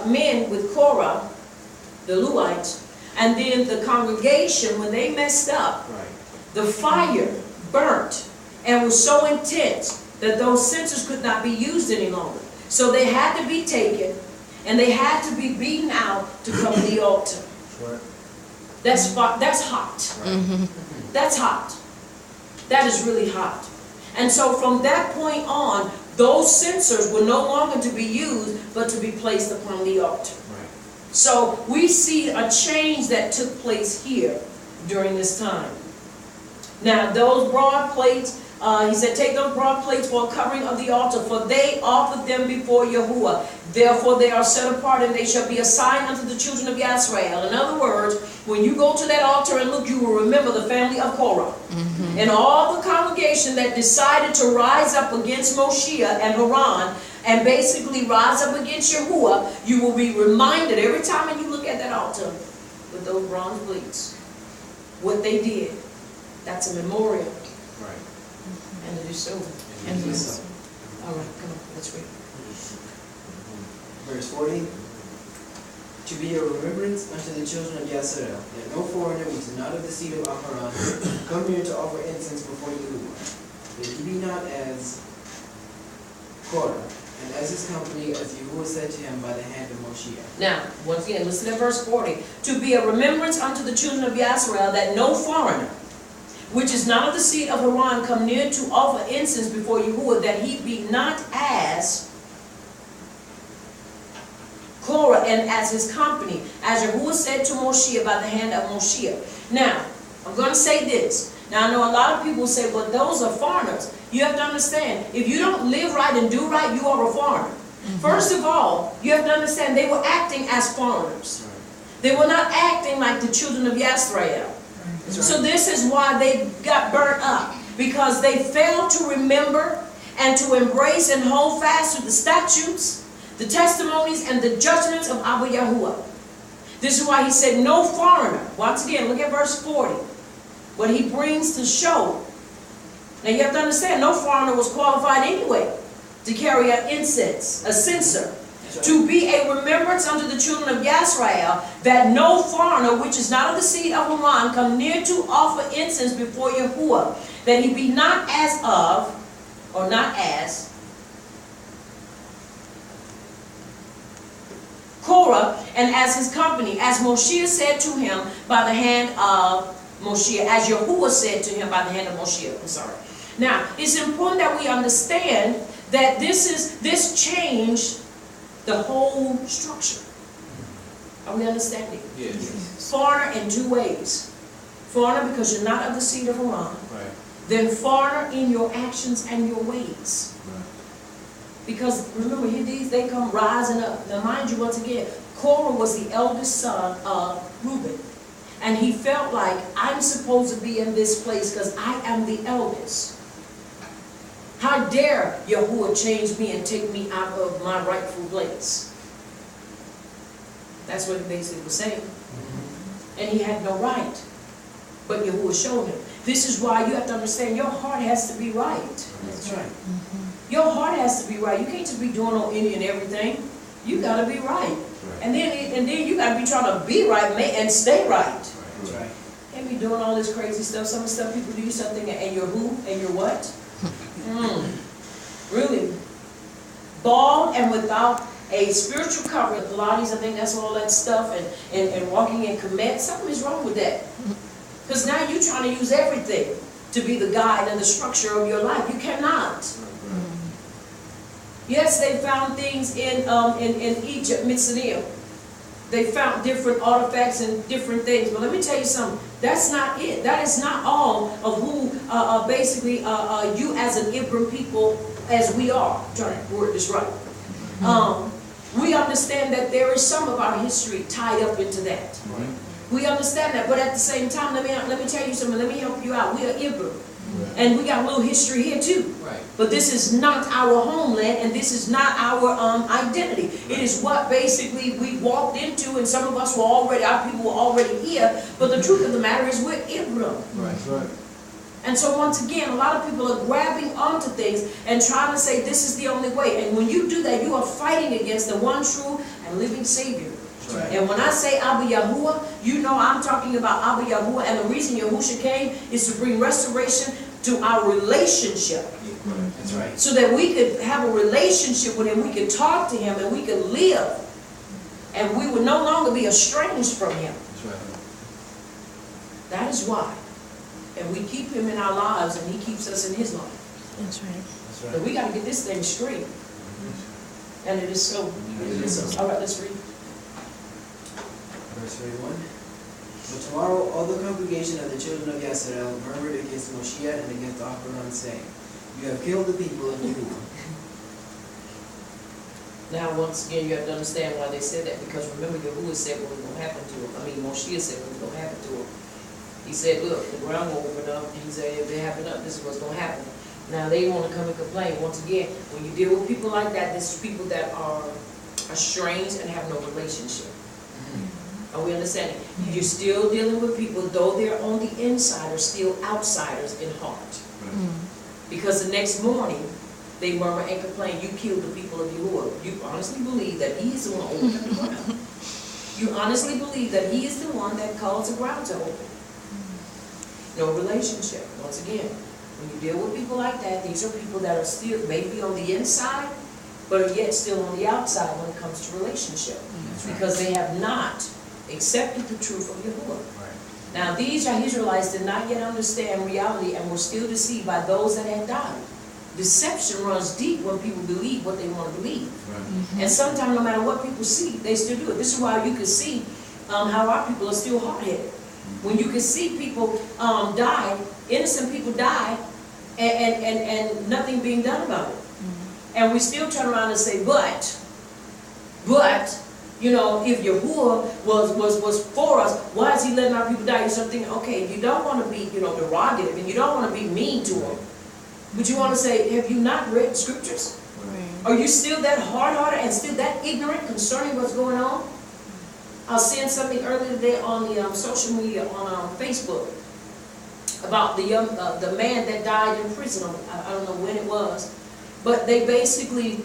men with Korah, the Levites, and then the congregation, when they messed up, the fire burnt and was so intense that those censers could not be used any longer. So they had to be taken, and they had to be beaten out to cover the altar. That's hot. That's hot. That is really hot. And so from that point on, those censers were no longer to be used, but to be placed upon the altar. So we see a change that took place here during this time. Now those broad plates, he said, take those broad plates for a covering of the altar, for they offered them before Yahuwah. Therefore they are set apart, and they shall be assigned unto the children of Yisrael. In other words, when you go to that altar and look, you will remember the family of Korah. And all the congregation that decided to rise up against Moshe and Haran, and basically rise up against Yahuwah, you will be reminded every time when you look at that altar with those bronze plates, what they did. That's a memorial. And it is so. And it is so. All right, come on, let's read. Verse 40. To be a remembrance unto the children of Yasarel, that no foreigner which is not of the seed of Aharon come near to offer incense before Yahuwah, that he be not as Korah, and as his company, as Yahuwah said to him by the hand of Moshe. Now, once again, listen to verse 40. To be a remembrance unto the children of Yasarel, that no foreigner which is not of the seed of Haran come near to offer incense before Yahuwah, that he be not as Korah and as his company, as Yahuwah said to Moshe by the hand of Moshe. Now, I'm going to say this. Now, I know a lot of people say, well, those are foreigners. You have to understand, if you don't live right and do right, you are a foreigner. First of all, you have to understand, they were acting as foreigners. They were not acting like the children of Yisrael. So this is why they got burnt up, because they failed to remember and to embrace and hold fast to the statutes, the testimonies, and the judgments of Abba Yahuwah. This is why he said, no foreigner. Once again, look at verse 40. What he brings to show. Now you have to understand, no foreigner was qualified anyway to carry an incense, a censer. To be a remembrance unto the children of Yisrael, that no foreigner which is not of the seed of Haran come near to offer incense before Yahuwah, that he be not as of, or not as, Korah, and as his company, as Moshe said to him by the hand of Moshe, as Yahuwah said to him by the hand of Moshe. I'm sorry. Now, it's important that we understand that this changed the whole structure. Are we understanding? Yes. Foreigner in two ways. Foreigner because you're not of the seed of Haran. Then foreigner in your actions and your ways. Because remember, these they come rising up. Now mind you, once again, Korah was the eldest son of Reuben. And he felt like, I'm supposed to be in this place because I am the eldest. How dare Yahuwah change me and take me out of my rightful place? That's what he basically was saying. And he had no right. But Yahuwah showed him. This is why you have to understand your heart has to be right. That's right. Your heart has to be right. You can't just be doing on any and everything. You gotta be right. And then you gotta be trying to be right and stay right. That's right. Can't be doing all this crazy stuff. Some of the stuff people do something and you're who and you're what? Really. Bald and without a spiritual covering. Pilates, I think that's all that stuff, and walking in command. Something is wrong with that. Because now you're trying to use everything to be the guide and the structure of your life. You cannot. Yes, they found things in Egypt, Mitzrayim. They found different artifacts and different things. But let me tell you something. That's not it. That is not all of who basically you as an Ibram people, as we are. I'm trying to word this right. We understand that there is some of our history tied up into that. Right. We understand that, but at the same time, let me tell you something. Let me help you out. We are Ibram, and we got a little history here too. Right. But this is not our homeland, and this is not our identity. It is what basically we walked into, and some of us were already, our people were already here. But the truth of the matter is, we're Ibram. That's right. And so once again, a lot of people are grabbing onto things and trying to say this is the only way. And when you do that, you are fighting against the one true and living Savior. Right. And when I say Abba Yahuwah, you know I'm talking about Abba Yahuwah. And the reason Yahusha came is to bring restoration to our relationship. That's right. So that we could have a relationship with Him, we could talk to Him, and we could live. And we would no longer be estranged from Him. That's right. That is why. And we keep Him in our lives, and He keeps us in His life. That's right. That's But right. we got to get this thing straight. And it is so. It is so. All right, let's read. Verse 31. But tomorrow all the congregation of the children of Yisrael murmured against Moshe and against Aharon, saying, You have killed the people of Yahuwah. Now, once again, you have to understand why they said that. Because remember, Yahuwah said what was going to happen to him. I mean, Moshe said what was going to happen to him. He said, look, the ground will open up. He said, if it happen up, this is what's going to happen. Now, they want to come and complain. Once again, when you deal with people like that, this is people that are estranged and have no relationship. Are we understanding? You're still dealing with people, though they're on the inside, are still outsiders in heart. Because the next morning, they murmur and complain, you killed the people of Yahuwah. You honestly believe that He is the one who opened the ground. You honestly believe that He is the one that caused the ground to open. No relationship. Once again, when you deal with people like that, these are people that are still maybe on the inside, but are yet still on the outside when it comes to relationship. Because they have not accepted the truth of Yahuwah. Right. Now these Israelites did not yet understand reality and were still deceived by those that had died. Deception runs deep when people believe what they want to believe. Right. And sometimes no matter what people see, they still do it. This is why you can see how our people are still hard-headed. When you can see people die, innocent people die, and nothing being done about it. And we still turn around and say, but, you know, if Yahuwah was for us, why is He letting our people die? You're something, okay, you don't want to be, you know, derogative, and you don't want to be mean to them. But you want to say, have you not read scriptures? Are you still that hard-hearted and still that ignorant concerning what's going on? I was seeing something earlier today on the social media, on Facebook, about the man that died in prison. I don't know when it was, but they basically,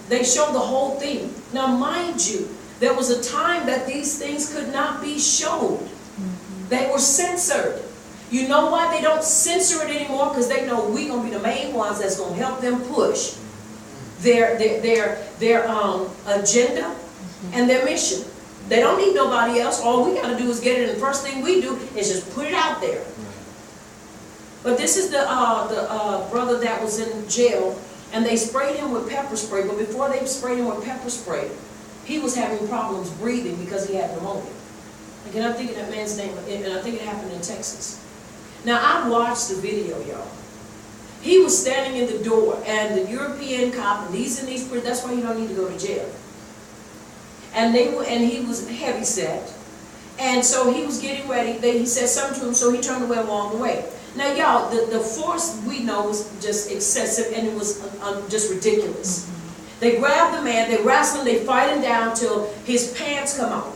they showed the whole thing. Now, mind you, there was a time that these things could not be showed. They were censored. You know why they don't censor it anymore? Because they know we're going to be the main ones that's going to help them push their agenda and their mission. They don't need nobody else. All we got to do is get it, and the first thing we do is just put it out there. But this is the brother that was in jail, and they sprayed him with pepper spray. But before they sprayed him with pepper spray, he was having problems breathing because he had pneumonia. And I'm thinking that man's name, and I think it happened in Texas. Now, I watched the video, y'all. He was standing in the door, and the European cop, and these, that's why you don't need to go to jail. And he was heavy set. And so he was getting ready. He said something to him, so he turned away and walked away. Now, y'all, the force we know was just excessive, and it was just ridiculous. They grabbed the man, they wrestle him, they fight him down till his pants come off.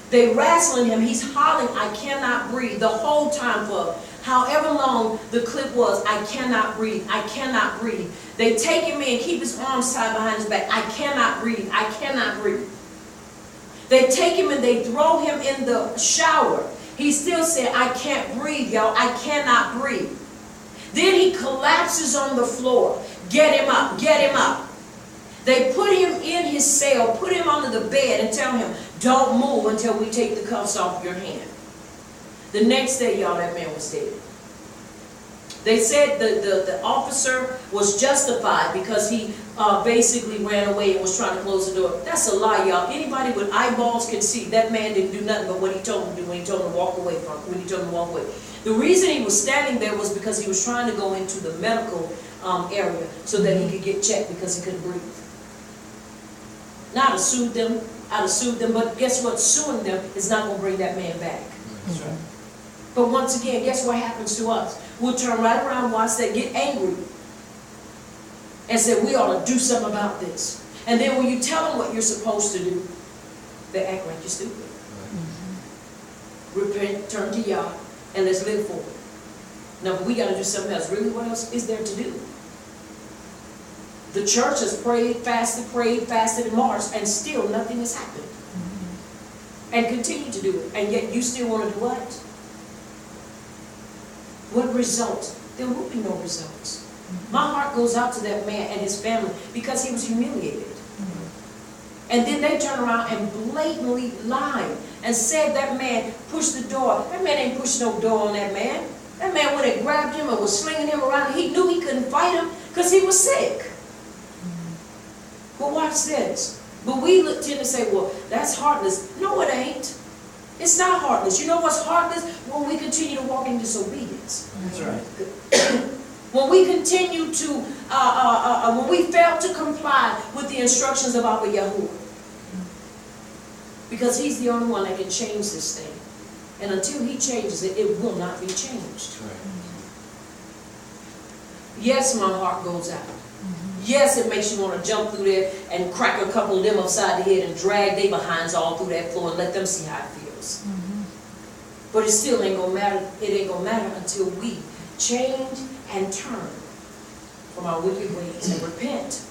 They wrestling him, he's hollering, I cannot breathe, the whole time for however long the clip was, I cannot breathe, I cannot breathe. They take him in, keep his arms tied behind his back, I cannot breathe, I cannot breathe. They take him and they throw him in the shower. He still said, I can't breathe, y'all, I cannot breathe. Then he collapses on the floor. Get him up, get him up. They put him in his cell, put him under the bed and tell him, don't move until we take the cuffs off your hand. The next day, y'all, that man was dead. They said the officer was justified because he basically ran away and was trying to close the door. That's a lie, y'all. Anybody with eyeballs can see that man didn't do nothing but what he told him to do when he told him to walk away from, when he told him to walk away. The reason he was standing there was because he was trying to go into the medical area so that he could get checked because he couldn't breathe. Now I'd have sued them, but guess what? Suing them is not going to bring that man back. That's right. But once again, guess what happens to us? We'll turn right around, watch that, get angry, and say, we ought to do something about this. And then when you tell them what you're supposed to do, they act like you're stupid. Repent, turn to Yah, and let's live for it. Now, but we got to do something else. Really, what else is there to do? The church has prayed, fasted, and marched, and still nothing has happened. And continue to do it. And yet you still want to do what? What results? There will be no results. My heart goes out to that man and his family because he was humiliated. And then they turn around and blatantly lied and said that man pushed the door. That man ain't pushed no door on that man. That man would have grabbed him and was slinging him around. He knew he couldn't fight him because he was sick. But watch this. But we tend to say, well, that's heartless. No, it ain't. It's not heartless. You know what's heartless? When we continue to walk in disobedience. That's right. When we continue to, when we fail to comply with the instructions of our Yahuwah. Because he's the only one that can change this thing. And until he changes it, it will not be changed. Right. Yes, my heart goes out. Yes, it makes you want to jump through there and crack a couple of them upside the head and drag their behinds all through that floor and let them see how it feels. But it still ain't gonna matter. It ain't gonna matter until we change and turn from our wicked ways and repent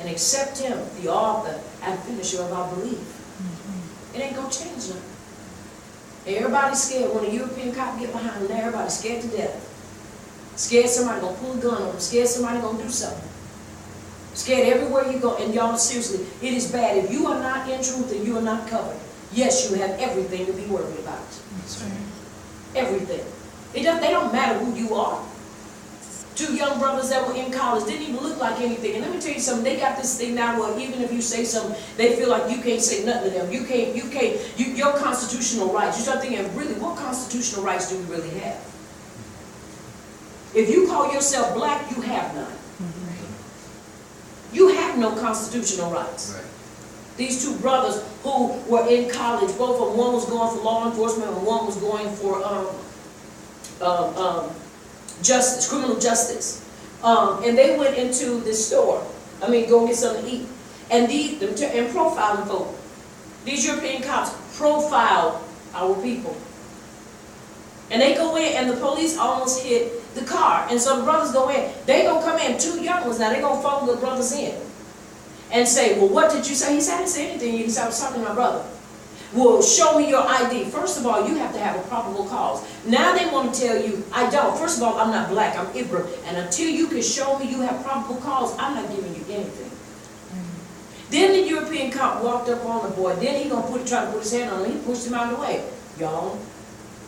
and accept him, the author and finisher of our belief. It ain't gonna change nothing. Everybody's scared when a European cop get behind them. Everybody's scared to death. Scared somebody gonna pull a gun on them. Scared somebody gonna do something. Scared everywhere you go. And y'all, seriously, it is bad. If you are not in truth and you are not covered, yes, you have everything to be worried about. That's right. Everything. They don't matter who you are. Two young brothers that were in college didn't even look like anything. And let me tell you something, they got this thing now where even if you say something, they feel like you can't say nothing to them. Your constitutional rights. You start thinking, really, what constitutional rights do we really have? If you call yourself black, you have none. You have no constitutional rights. Right. These two brothers who were in college, both of them, one was going for law enforcement and one was going for justice, criminal justice. And they went into this store, go get something to eat. And profiling folk. These European cops profiled our people. And they go in and the police almost hit the car. And so the brothers go in. They gonna come in, two young ones now, they gonna follow the brothers in. And say, well, what did you say? He said, I didn't say anything. He said, I was talking to my brother. Well, show me your ID. First of all, you have to have a probable cause. Now they want to tell you, I don't. First of all, I'm not black, I'm Ibra. And until you can show me you have probable cause, I'm not giving you anything. Then the European cop walked up on the boy. Then he gonna try to put his hand on him. He pushed him out of the way. Y'all,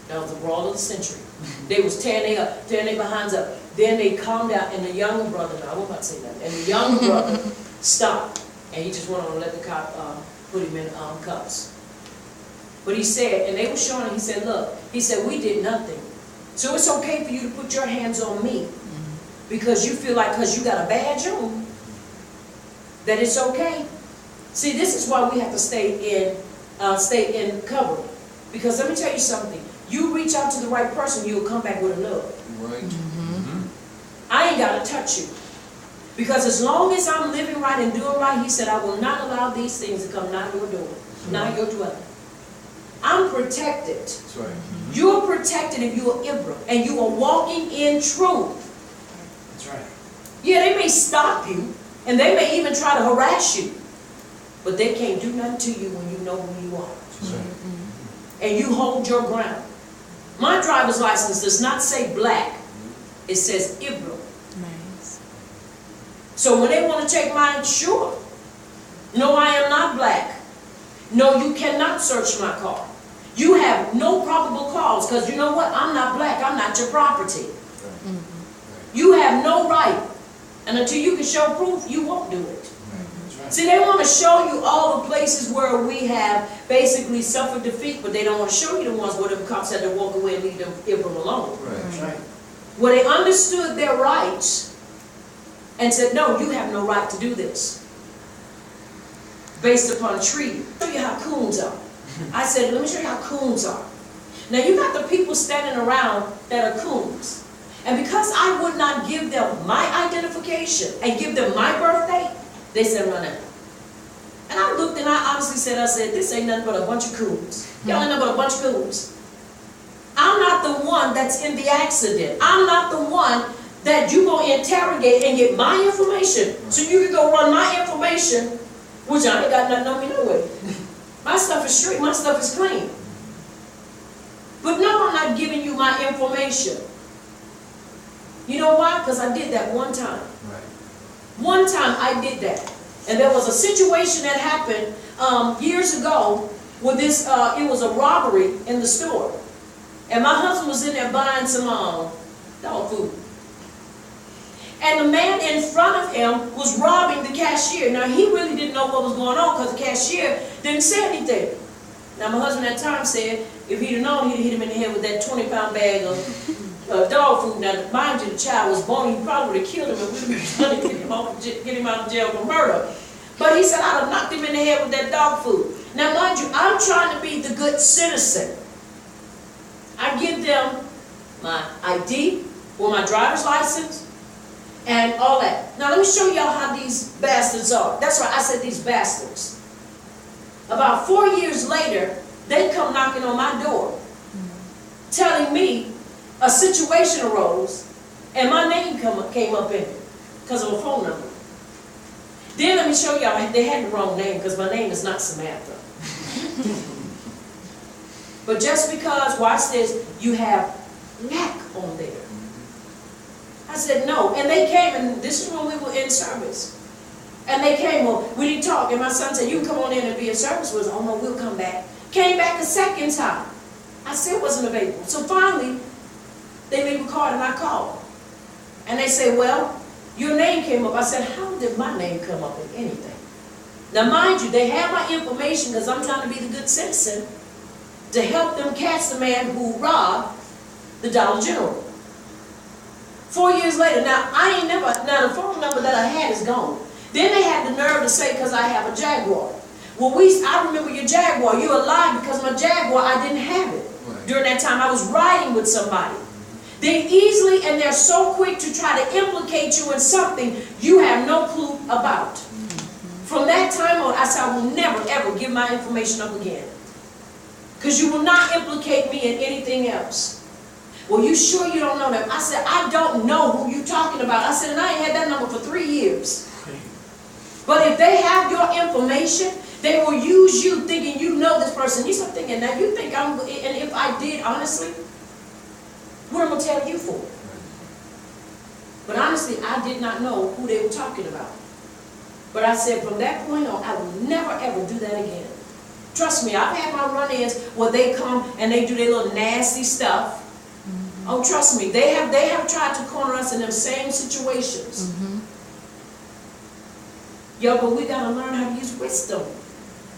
that was the brawl of the century. They was tearing their behinds up. Then they calmed down, and the younger brother, I wasn't about to say that, and the younger brother stopped, and he just went on and let the cop put him in cuffs. But he said, and they were showing him, he said, look, he said, we did nothing. So it's okay for you to put your hands on me because you feel like, because you got a badge on, that it's okay. See, this is why we have to stay in cover. Because let me tell you something. You reach out to the right person, you'll come back with a love. Right. I ain't got to touch you. Because as long as I'm living right and doing right, he said, I will not allow these things to come nigh your door, nigh your dwelling. I'm protected. That's right. You're protected if you are Ibra, and you are walking in truth. That's right. Yeah, they may stop you, and they may even try to harass you, but they can't do nothing to you when you know who you are. That's right. And you hold your ground. My driver's license does not say black. It says Ibra. Nice. So when they want to take mine, sure. No, I am not black. No, you cannot search my car. You have no probable cause, because you know what? I'm not black. I'm not your property. You have no right. And until you can show proof, you won't do it. That's right. See, they want to show you all the places where we have basically suffered defeat, but they don't want to show you the ones where the cops had to walk away and leave them Ibram alone. That's right. Where they understood their rights and said, no, you have no right to do this. Based upon treaty. I'll show you how coons are. I said, let me show you how coons are. Now you got the people standing around that are coons. And because I would not give them my identification and give them my birthday, they said run out. And I looked and I honestly said, this ain't nothing but a bunch of coons. Y'all ain't nothing but a bunch of coons. I'm not the one that's in the accident. I'm not the one that you go interrogate and get my information. So you can go run my information, which I ain't got nothing on me no way. My stuff is straight, my stuff is clean. But no, I'm not giving you my information. You know why? Because I did that one time. Right. One time I did that. And there was a situation that happened years ago where this, it was a robbery in the store. And my husband was in there buying some dog food. And the man in front of him was robbing the cashier. Now, he really didn't know what was going on because the cashier didn't say anything. Now, my husband at the time said if he'd have known, he'd have hit him in the head with that 20-pound bag of dog food. Now, mind you, the child was born. He probably would have killed him and we would have been trying to get him out of jail for murder. But he said, I'd have knocked him in the head with that dog food. Now, mind you, I'm trying to be the good citizen. I give them my ID or my driver's license and all that. Now, let me show y'all how these bastards are. That's right, I said these bastards. About 4 years later, they come knocking on my door, telling me a situation arose, and my name came up in it because of a phone number. Then let me show y'all, they had the wrong name because my name is not Samantha. But just because, watch this, you have lack on there. I said no, and they came, and this is when we were in service. And they came, well, we didn't talk, and my son said, you can come on in and be in service with us. Oh no, we'll come back. Came back a second time. I still wasn't available. So finally, they leave a card and I called. And they say, well, your name came up. I said, how did my name come up in anything? Now mind you, they have my information because I'm trying to be the good citizen to help them catch the man who robbed the Dollar General. 4 years later, now the phone number that I had is gone. Then they had the nerve to say, because I have a Jaguar. Well, I remember your Jaguar. You're alive because my Jaguar, I didn't have it. Right. During that time, I was riding with somebody. They easily, and they're so quick to try to implicate you in something you have no clue about. From that time on, I said, I will never, ever give my information up again. Because you will not implicate me in anything else. Well, you sure you don't know them? I said, I don't know who you're talking about. I said, and I ain't had that number for 3 years. But if they have your information, they will use you thinking you know this person. You start thinking, now you think I'm, and if I did, honestly, what am I going to tell you for? But honestly, I did not know who they were talking about. But I said, from that point on, I will never, ever do that again. Trust me, I've had my run-ins where they come and they do their little nasty stuff. Oh, trust me, they have tried to corner us in them same situations. Yo, but we got to learn how to use wisdom.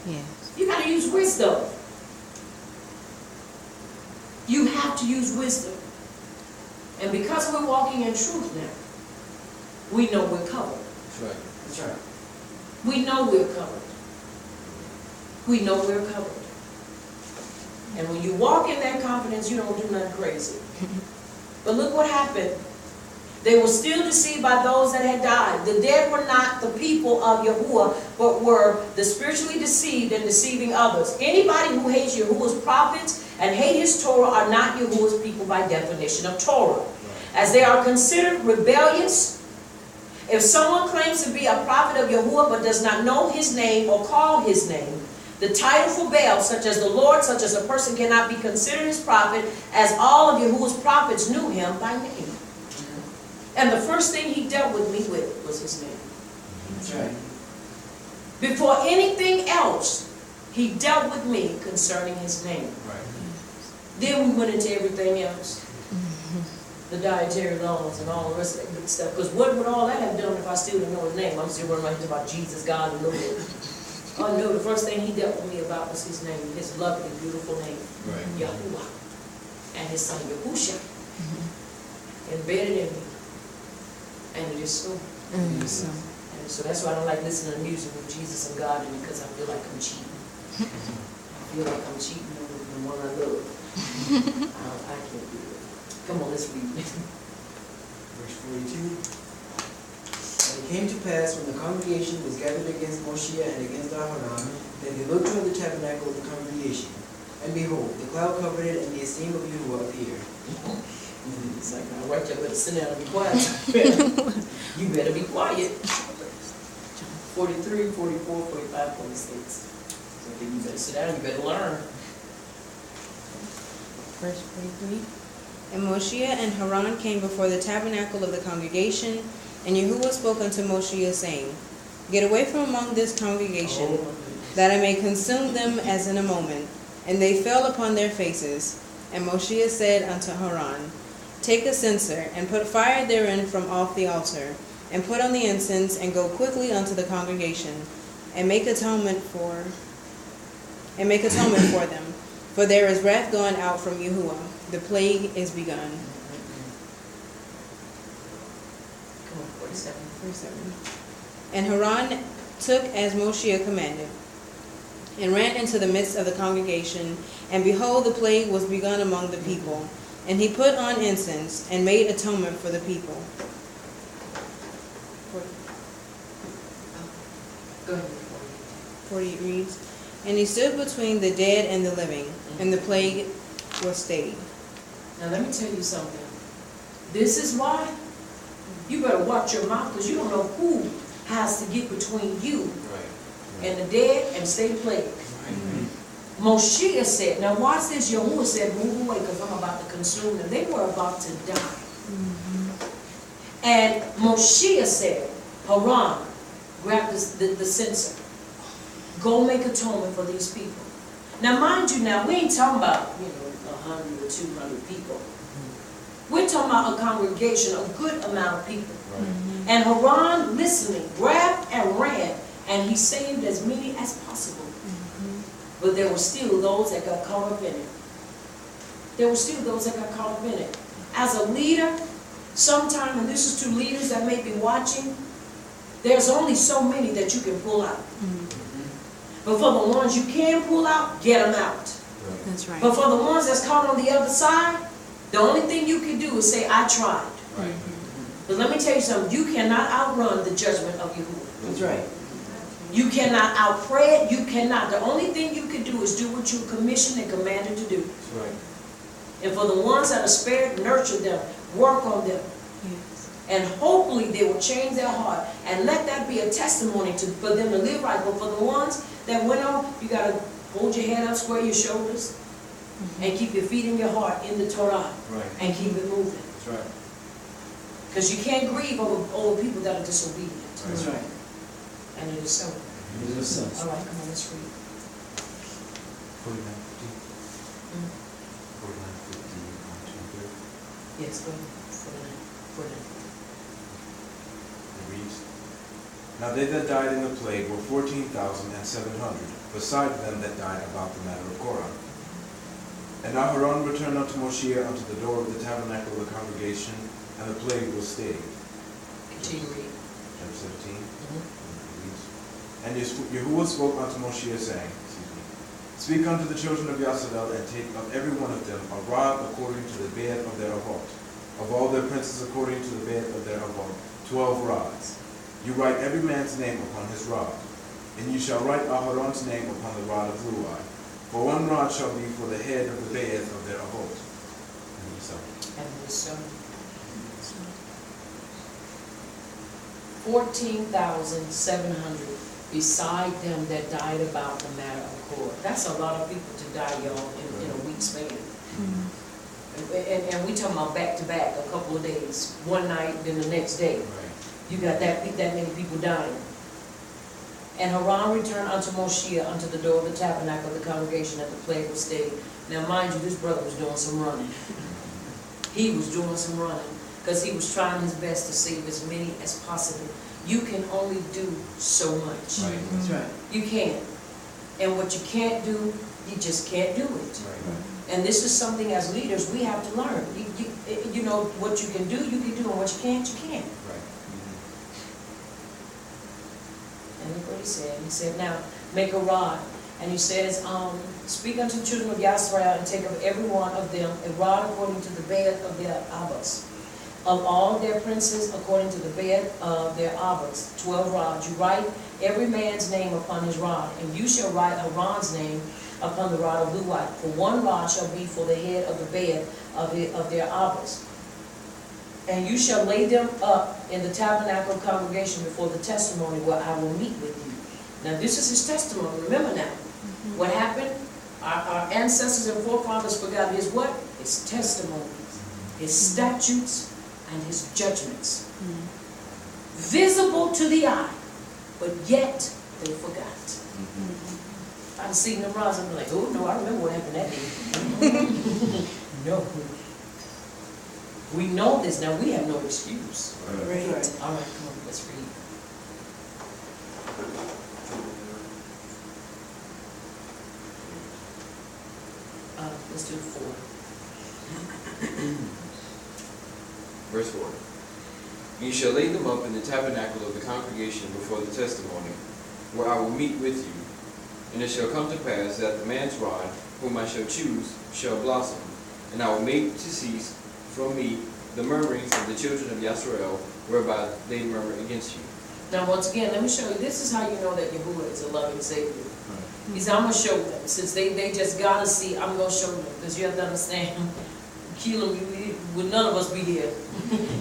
Yes. You got to use wisdom. You have to use wisdom. And because we're walking in truth now, we know we're covered. That's right. That's right. We know we're covered. We know we're covered. And when you walk in that confidence, you don't do nothing crazy. But look what happened. They were still deceived by those that had died. The dead were not the people of Yahuwah, but were the spiritually deceived and deceiving others. Anybody who hates Yahuwah's prophets and hate his Torah are not Yahuwah's people by definition of Torah, as they are considered rebellious. If someone claims to be a prophet of Yahuwah but does not know his name or call his name, the title for Baal, such as the Lord, such as a person cannot be considered his prophet, as all of Yahuwah's prophets knew him by name. And the first thing he dealt with me with was his name. That's right. Before anything else, he dealt with me concerning his name. Right. Then we went into everything else. The dietary laws and all the rest of that good stuff. Because what would all that have done if I still didn't know his name? I'm still running around here about Jesus, God, and Lord. Oh no, the first thing he dealt with me about was his name, his lovely, beautiful name, Right. Yahuwah, and his son Yahusha, embedded in me. And it is so. And so that's why I don't like listening to music with Jesus and God in it, because I feel like I'm cheating. I feel like I'm cheating on the one I love. I can't do it. Come on, let's read it. Verse 42. And it came to pass when the congregation was gathered against Moshe and against Aharon, that they looked toward the tabernacle of the congregation. And behold, the cloud covered it, and the esteem of Yahuwah appeared. It's like, all right, y'all better sit down and be quiet. You better be quiet. 43, 44, 45, 46. So then you better sit down, you better learn. Verse 43. And Moshe and Haran came before the tabernacle of the congregation, and Yahuwah spoke unto Moshe, saying, Get away from among this congregation, that I may consume them as in a moment. And they fell upon their faces. And Moshe said unto Haran, Take a censer, and put fire therein from off the altar, and put on the incense, and go quickly unto the congregation, and make atonement for them. For there is wrath going out from Yahuwah. The plague is begun. Come on, 47. 47. And Haran took as Moshe commanded, and ran into the midst of the congregation, and behold, the plague was begun among the people. And he put on incense, and made atonement for the people. Go ahead. 48 reads, And he stood between the dead and the living, and the plague was stayed. Now let me tell you something. This is why you better watch your mouth, because you don't know who has to get between you and the dead and stay plagued. Moshe said, now watch this, Yahuwah said, move away because I'm about to consume them. They were about to die. And Moshe said, Haran, grab the censer. Go make atonement for these people. Now mind you, now we ain't talking about, 100 or 200 people. We're talking about a congregation, a good amount of people. And Haran, listening, grabbed and ran, and he saved as many as possible. But there were still those that got caught up in it. There were still those that got caught up in it. As a leader, sometimes, and this is to leaders that may be watching, there's only so many that you can pull out. But for the ones you can pull out, get them out. That's right. But for the ones that's caught on the other side, the only thing you can do is say, I tried. But let me tell you something, you cannot outrun the judgment of Yahuwah. That's right. You cannot outpray it, you cannot. The only thing you can do is do what you're commissioned and commanded to do. That's right. And for the ones that are spared, nurture them, work on them. And hopefully they will change their heart. And let that be a testimony for them to live right. But for the ones that went on, you got to hold your head up, square your shoulders, and keep your feet and your heart in the Torah. And keep it moving. That's right. Because you can't grieve over people that are disobedient. That's right. And it is so. It is so. All right, come on, let's read. 49:50. 49:50. Yes, go ahead. 49. It reads, Now they that died in the plague were 14,700, beside them that died about the matter of Korah. And Aharon returned unto Moshe unto the door of the tabernacle of the congregation, and the plague was stayed. Continue reading. Chapter 17. And Yahuwah spoke unto Moshe, saying, Speak unto the children of Yasharel, and take of every one of them a rod according to the bed of their avot. Of all their princes according to the bed of their avot, 12 rods. You write every man's name upon his rod. And you shall write Aharon's name upon the rod of Luai. For one rod shall be for the head of the bed of their avot. And his son. 14,700 beside them that died about the matter of Korah. That's a lot of people to die, y'all, in a week's span. And we talking about back to back, a couple of days, one night, then the next day. You got that many people dying. And Haran returned unto Moshe unto the door of the tabernacle of the congregation at the plague was stayed. Now mind you, this brother was doing some running. He was doing some running because he was trying his best to save as many as possible. You can only do so much. Right. That's right. You can't. And what you can't do, you just can't do it. And this is something as leaders we have to learn. You know, what you can do, and what you can't, you can't. And look what he said. He said, now, make a rod. And he says, speak unto the children of Yasharel, and take of every one of them a rod according to the bed of their abbas. Of all their princes according to the bed of their abbas, 12 rods. You write every man's name upon his rod, and you shall write Aaron's name upon the rod of Luai. For one rod shall be for the head of the bed of their abbas. And you shall lay them up in the tabernacle congregation before the testimony where I will meet with you. Now this is his testimony. Remember now, what happened? Our ancestors and forefathers forgot his what? His testimonies, his statutes, and his judgments. Visible to the eye, but yet they forgot. I've seen them rise and be like, oh no, I remember what happened that day. No. We know this now, we have no excuse. Right. All right, come on, let's read. Let's do 4. Verse 4. You shall lay them up in the tabernacle of the congregation before the testimony, where I will meet with you. And it shall come to pass that the man's rod, whom I shall choose, shall blossom, and I will make to cease from me the murmurings of the children of Yasharel, whereby they murmur against you. Now once again, let me show you, this is how you know that Yahuwah is a loving Savior. He said, I'm going to show them. Since they just got to see, I'm going to show them. Because you have to understand, Keelan, would none of us be here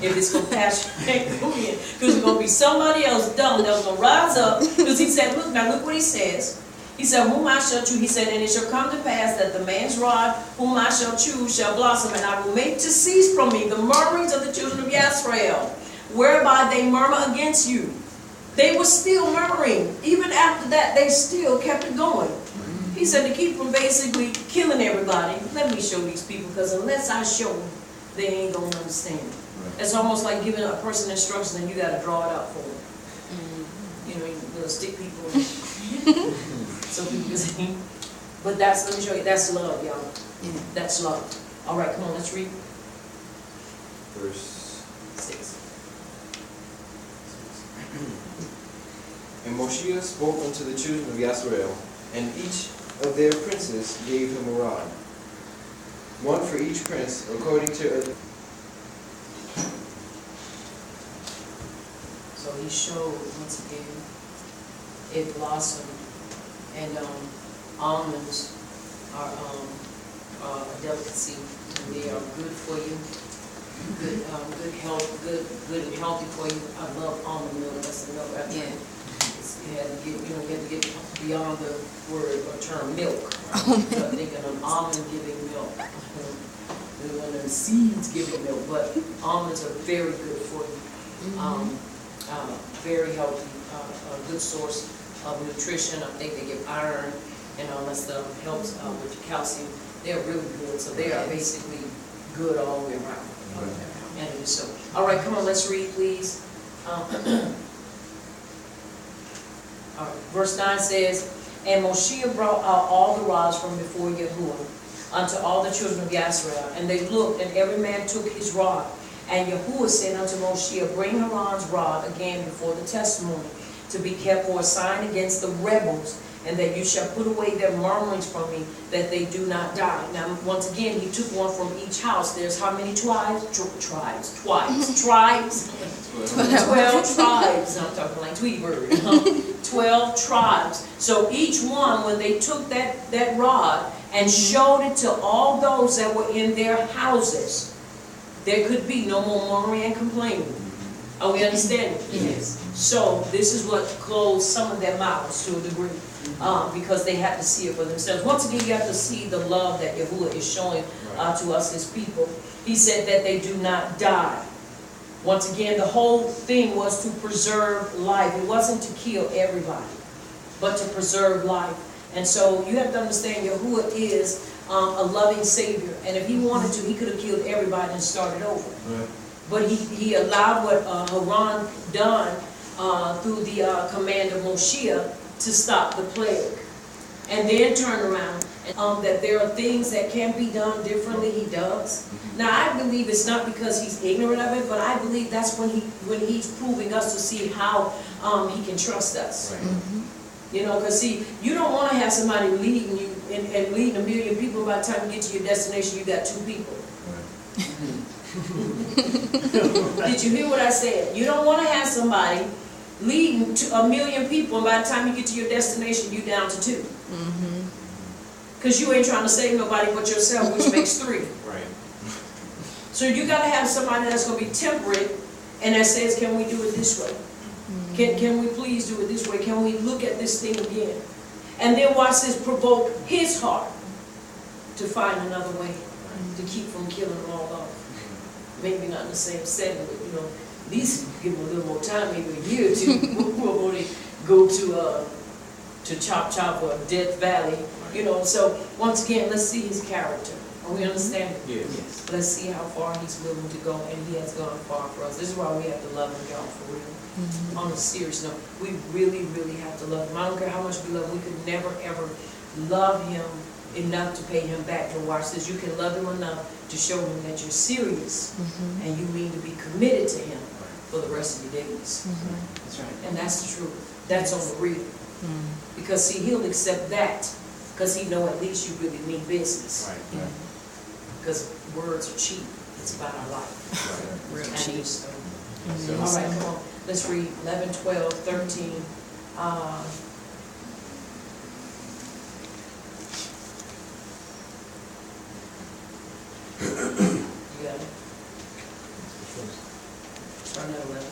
if it's compassion. Because there's going to be somebody else dumb that's going to rise up. Because he said, look what he says. He said, whom I shall choose. He said, and it shall come to pass that the man's rod, whom I shall choose, shall blossom, and I will make to cease from me the murmurings of the children of Yasharel, whereby they murmur against you. They were still murmuring. Even after that, they still kept it going. He said to keep from basically killing everybody, let me show these people, because unless I show them, they ain't going to understand. It's almost like giving a person instructions and you got to draw it out for them. You know, you'll stick people in. So people can see. But that's, let me show you, that's love, y'all. That's love. All right, come on, let's read. Verse 6. And Moshe spoke unto the children of Yasharel, and each of their princes gave him a rod, one for each prince, according to... So he showed, once again, it blossomed. And almonds are a delicacy, and they are good for you. Good health, good and healthy for you. I love almond milk. That's the milk I drink. You have to get beyond the word or term milk. Right? Thinking of almond giving milk, and seeds giving milk. But almonds are very good for you. Very healthy, a good source of nutrition. I think they give iron and all that stuff. Helps with your calcium. They're really good. So they are basically good all the way around. And it is so. All right, come on, let's read, please. All right, verse 9 says, and Moshe brought out all the rods from before Yahuwah unto all the children of Yasharel, and they looked, and every man took his rod. And Yahuwah said unto Moshe, bring Aaron's rod again before the testimony, to be kept for a sign against the rebels, and that you shall put away their murmurings from me, that they do not die. Now, once again, he took one from each house. There's how many tribes? Tribes. 12 tribes. I'm talking like Tweety Bird. 12 tribes. So each one, when they took that rod and showed it to all those that were in their houses, there could be no more murmuring and complaining. Are we understanding? Yes. So this is what closed some of their mouths to a degree, because they had to see it for themselves. Once again, you have to see the love that Yahuwah is showing to us as people. He said that they do not die. Once again, the whole thing was to preserve life. It wasn't to kill everybody, but to preserve life. And so you have to understand Yahuwah is a loving Savior. And if he wanted to, he could have killed everybody and started over. Right. But he allowed what Haran done through the command of Moshe to stop the plague. And then turn around. That there are things that can be done differently, he does. Now I believe it's not because he's ignorant of it, but I believe that's when he's proving us to see how he can trust us. Right. You know, because see, you don't want to have somebody leading you and leading 1 million people. By the time you get to your destination, you got 2 people. Right. Did you hear what I said? You don't want to have somebody leading to 1 million people, and by the time you get to your destination, you down to 2. Because you ain't trying to save nobody but yourself, which makes 3. Right. So you got to have somebody that's going to be temperate and that says, can we do it this way? Can we please do it this way? Can we look at this thing again? And then watch this provoke his heart to find another way to keep from killing them all off. Maybe not in the same setting, but you know, at least give them a little more time, maybe a year or 2 before they go to Chop Chop or Death Valley. You know, so once again, let's see his character. Are we understanding? Yes. Let's see how far he's willing to go, and he has gone far for us. This is why we have to love him, y'all, for real. On a serious note, we really, really have to love him. I don't care how much we love him. We could never, ever love him enough to pay him back. To watch this, you can love him enough to show him that you're serious and you mean to be committed to him for the rest of your days. That's right. And that's the truth. That's on the real. Because see, he'll accept that because he know at least you really mean business. Right. Because words are cheap. It's about our life. Real cheap. All right, come on. Let's read 11, 12, 13. You got it? Start at 11.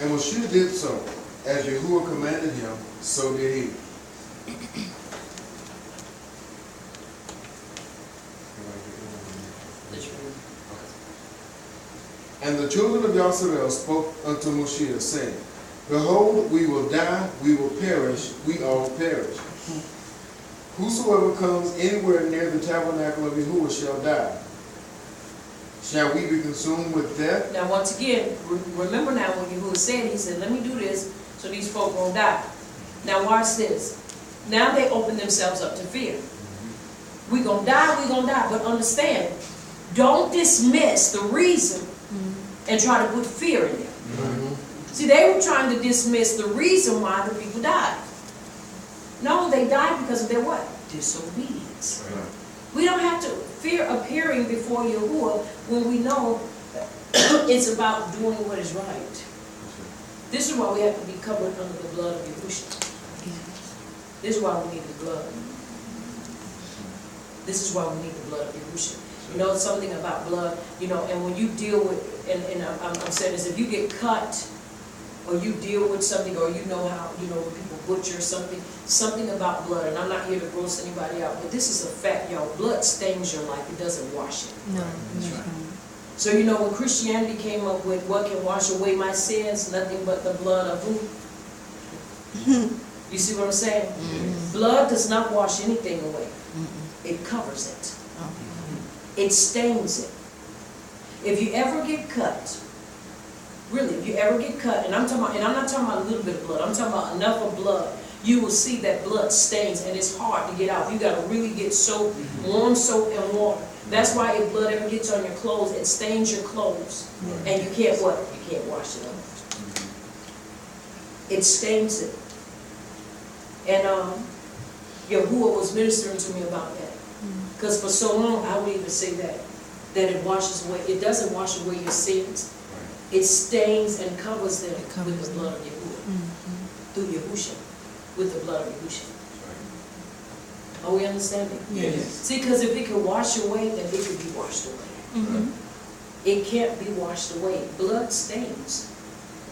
And Moshe did so, as Yahuwah commanded him, so did he. And the children of Yasharel spoke unto Moshe, saying, Behold, we will die, we will perish, we all perish. Whosoever comes anywhere near the tabernacle of Yahuwah shall die. Shall we be consumed with death? Now once again, remember now when Yahuwah said, he said, let me do this so these folk won't die. Now watch this. Now they open themselves up to fear. We're going to die, but understand, don't dismiss the reason and try to put fear in them. See, they were trying to dismiss the reason why the people died. No, they died because of their what? Disobedience. Right. We don't have to fear appearing before Yahuwah when we know it's about doing what is right. This is why we have to be covered under the blood of Yahushua. This is why we need the blood. This is why we need the blood of Yahushua. You know something about blood, you know, and when you deal with, and I'm saying this, if you get cut, or you deal with something, or you know how, you know, when people butcher something about blood, and I'm not here to gross anybody out, but this is a fact, y'all. Blood stains your life, it doesn't wash it. No. That's right. So, you know, when Christianity came up with what can wash away my sins, nothing but the blood of who? You see what I'm saying? Blood does not wash anything away. It covers it. It stains it. If you ever get cut, really, if you ever get cut, and I'm not talking about a little bit of blood, I'm talking about enough of blood, you will see that blood stains, and it's hard to get out. You got to really get soap, warm soap and water. That's why if blood ever gets on your clothes, it stains your clothes, and you can't what? You can't wash it off. It stains it. And Yahuwah was ministering to me about that. Because for so long, I would even say that it washes away. It doesn't wash away your sins. It stains and covers them with the blood of Yahuwah. Through Yahusha, with the blood of Yahusha. Are we understanding? Yes. See, because if it could wash away, then it could be washed away. It can't be washed away. Blood stains.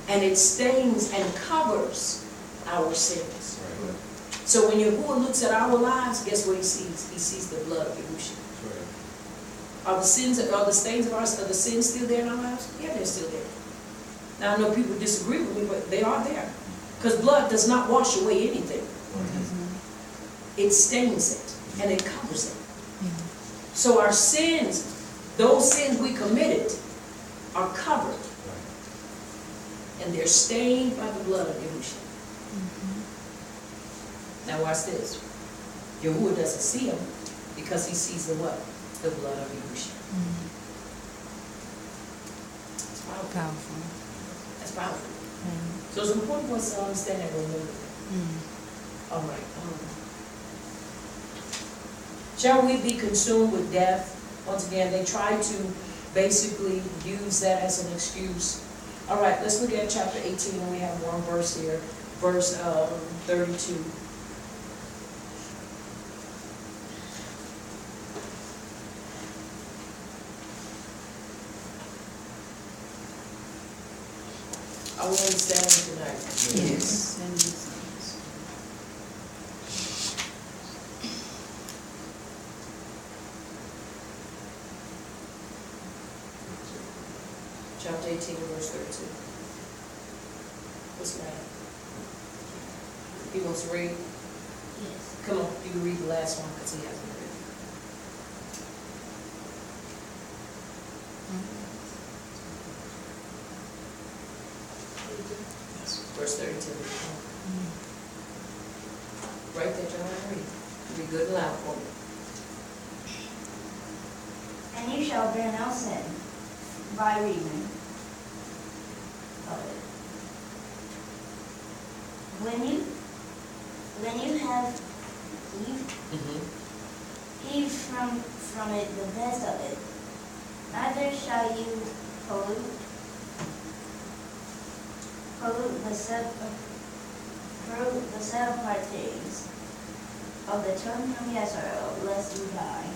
And it stains and covers our sins. So when Yahuwah looks at our lives, guess what he sees? He sees the blood of Yahusha. Are the sins, are the stains of the sins still there in our lives? Yeah, they're still there. Now I know people disagree with me, but they are there. Because blood does not wash away anything. It stains it and it covers it. So our sins, those sins we committed, are covered. And they're stained by the blood of Yahusha. Now watch this. Yahuwah doesn't see them because he sees the what? The blood of Yahusha. That's powerful. That's powerful. So it's important for us to understand and remember that. All right. Shall we be consumed with death? Once again, they try to basically use that as an excuse. All right, let's look at chapter 18, and we have one verse here, verse 32. Are we understanding tonight? Yes. Chapter 18, verse 32. What's the matter? He wants to read? Yes. Come on, you can read the last one because he hasn't read. Verse 32. Right there, John, read. Be good and loud for me. And you shall bear no sin by reason of it. When you have heaved from it the best of it, neither shall you pollute the set apart things of the children of Israel, lest you die.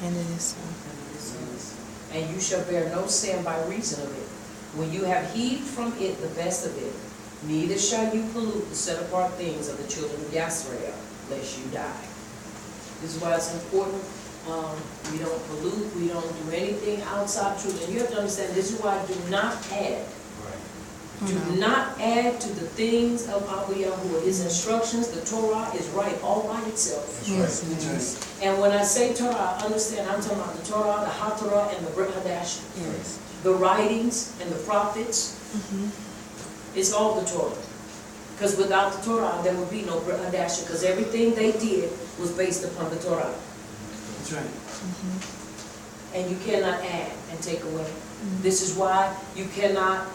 And it is so. And you shall bear no sin by reason of it. When you have heaped from it the best of it, neither shall you pollute the set apart things of the children of Israel, lest you die. This is why it's important. We don't pollute, we don't do anything outside truth. And you have to understand, this is why do not add. Do not add to the things of our Yahuwah. His instructions, the Torah, is right all by itself. Yes. And when I say Torah, understand I'm talking about the Torah, the HaTorah, and the Brit Hadash. Yes. The writings and the prophets. It's all the Torah. Because without the Torah, there would be no Brit Hadash. Because everything they did was based upon the Torah. That's right. And you cannot add and take away. This is why you cannot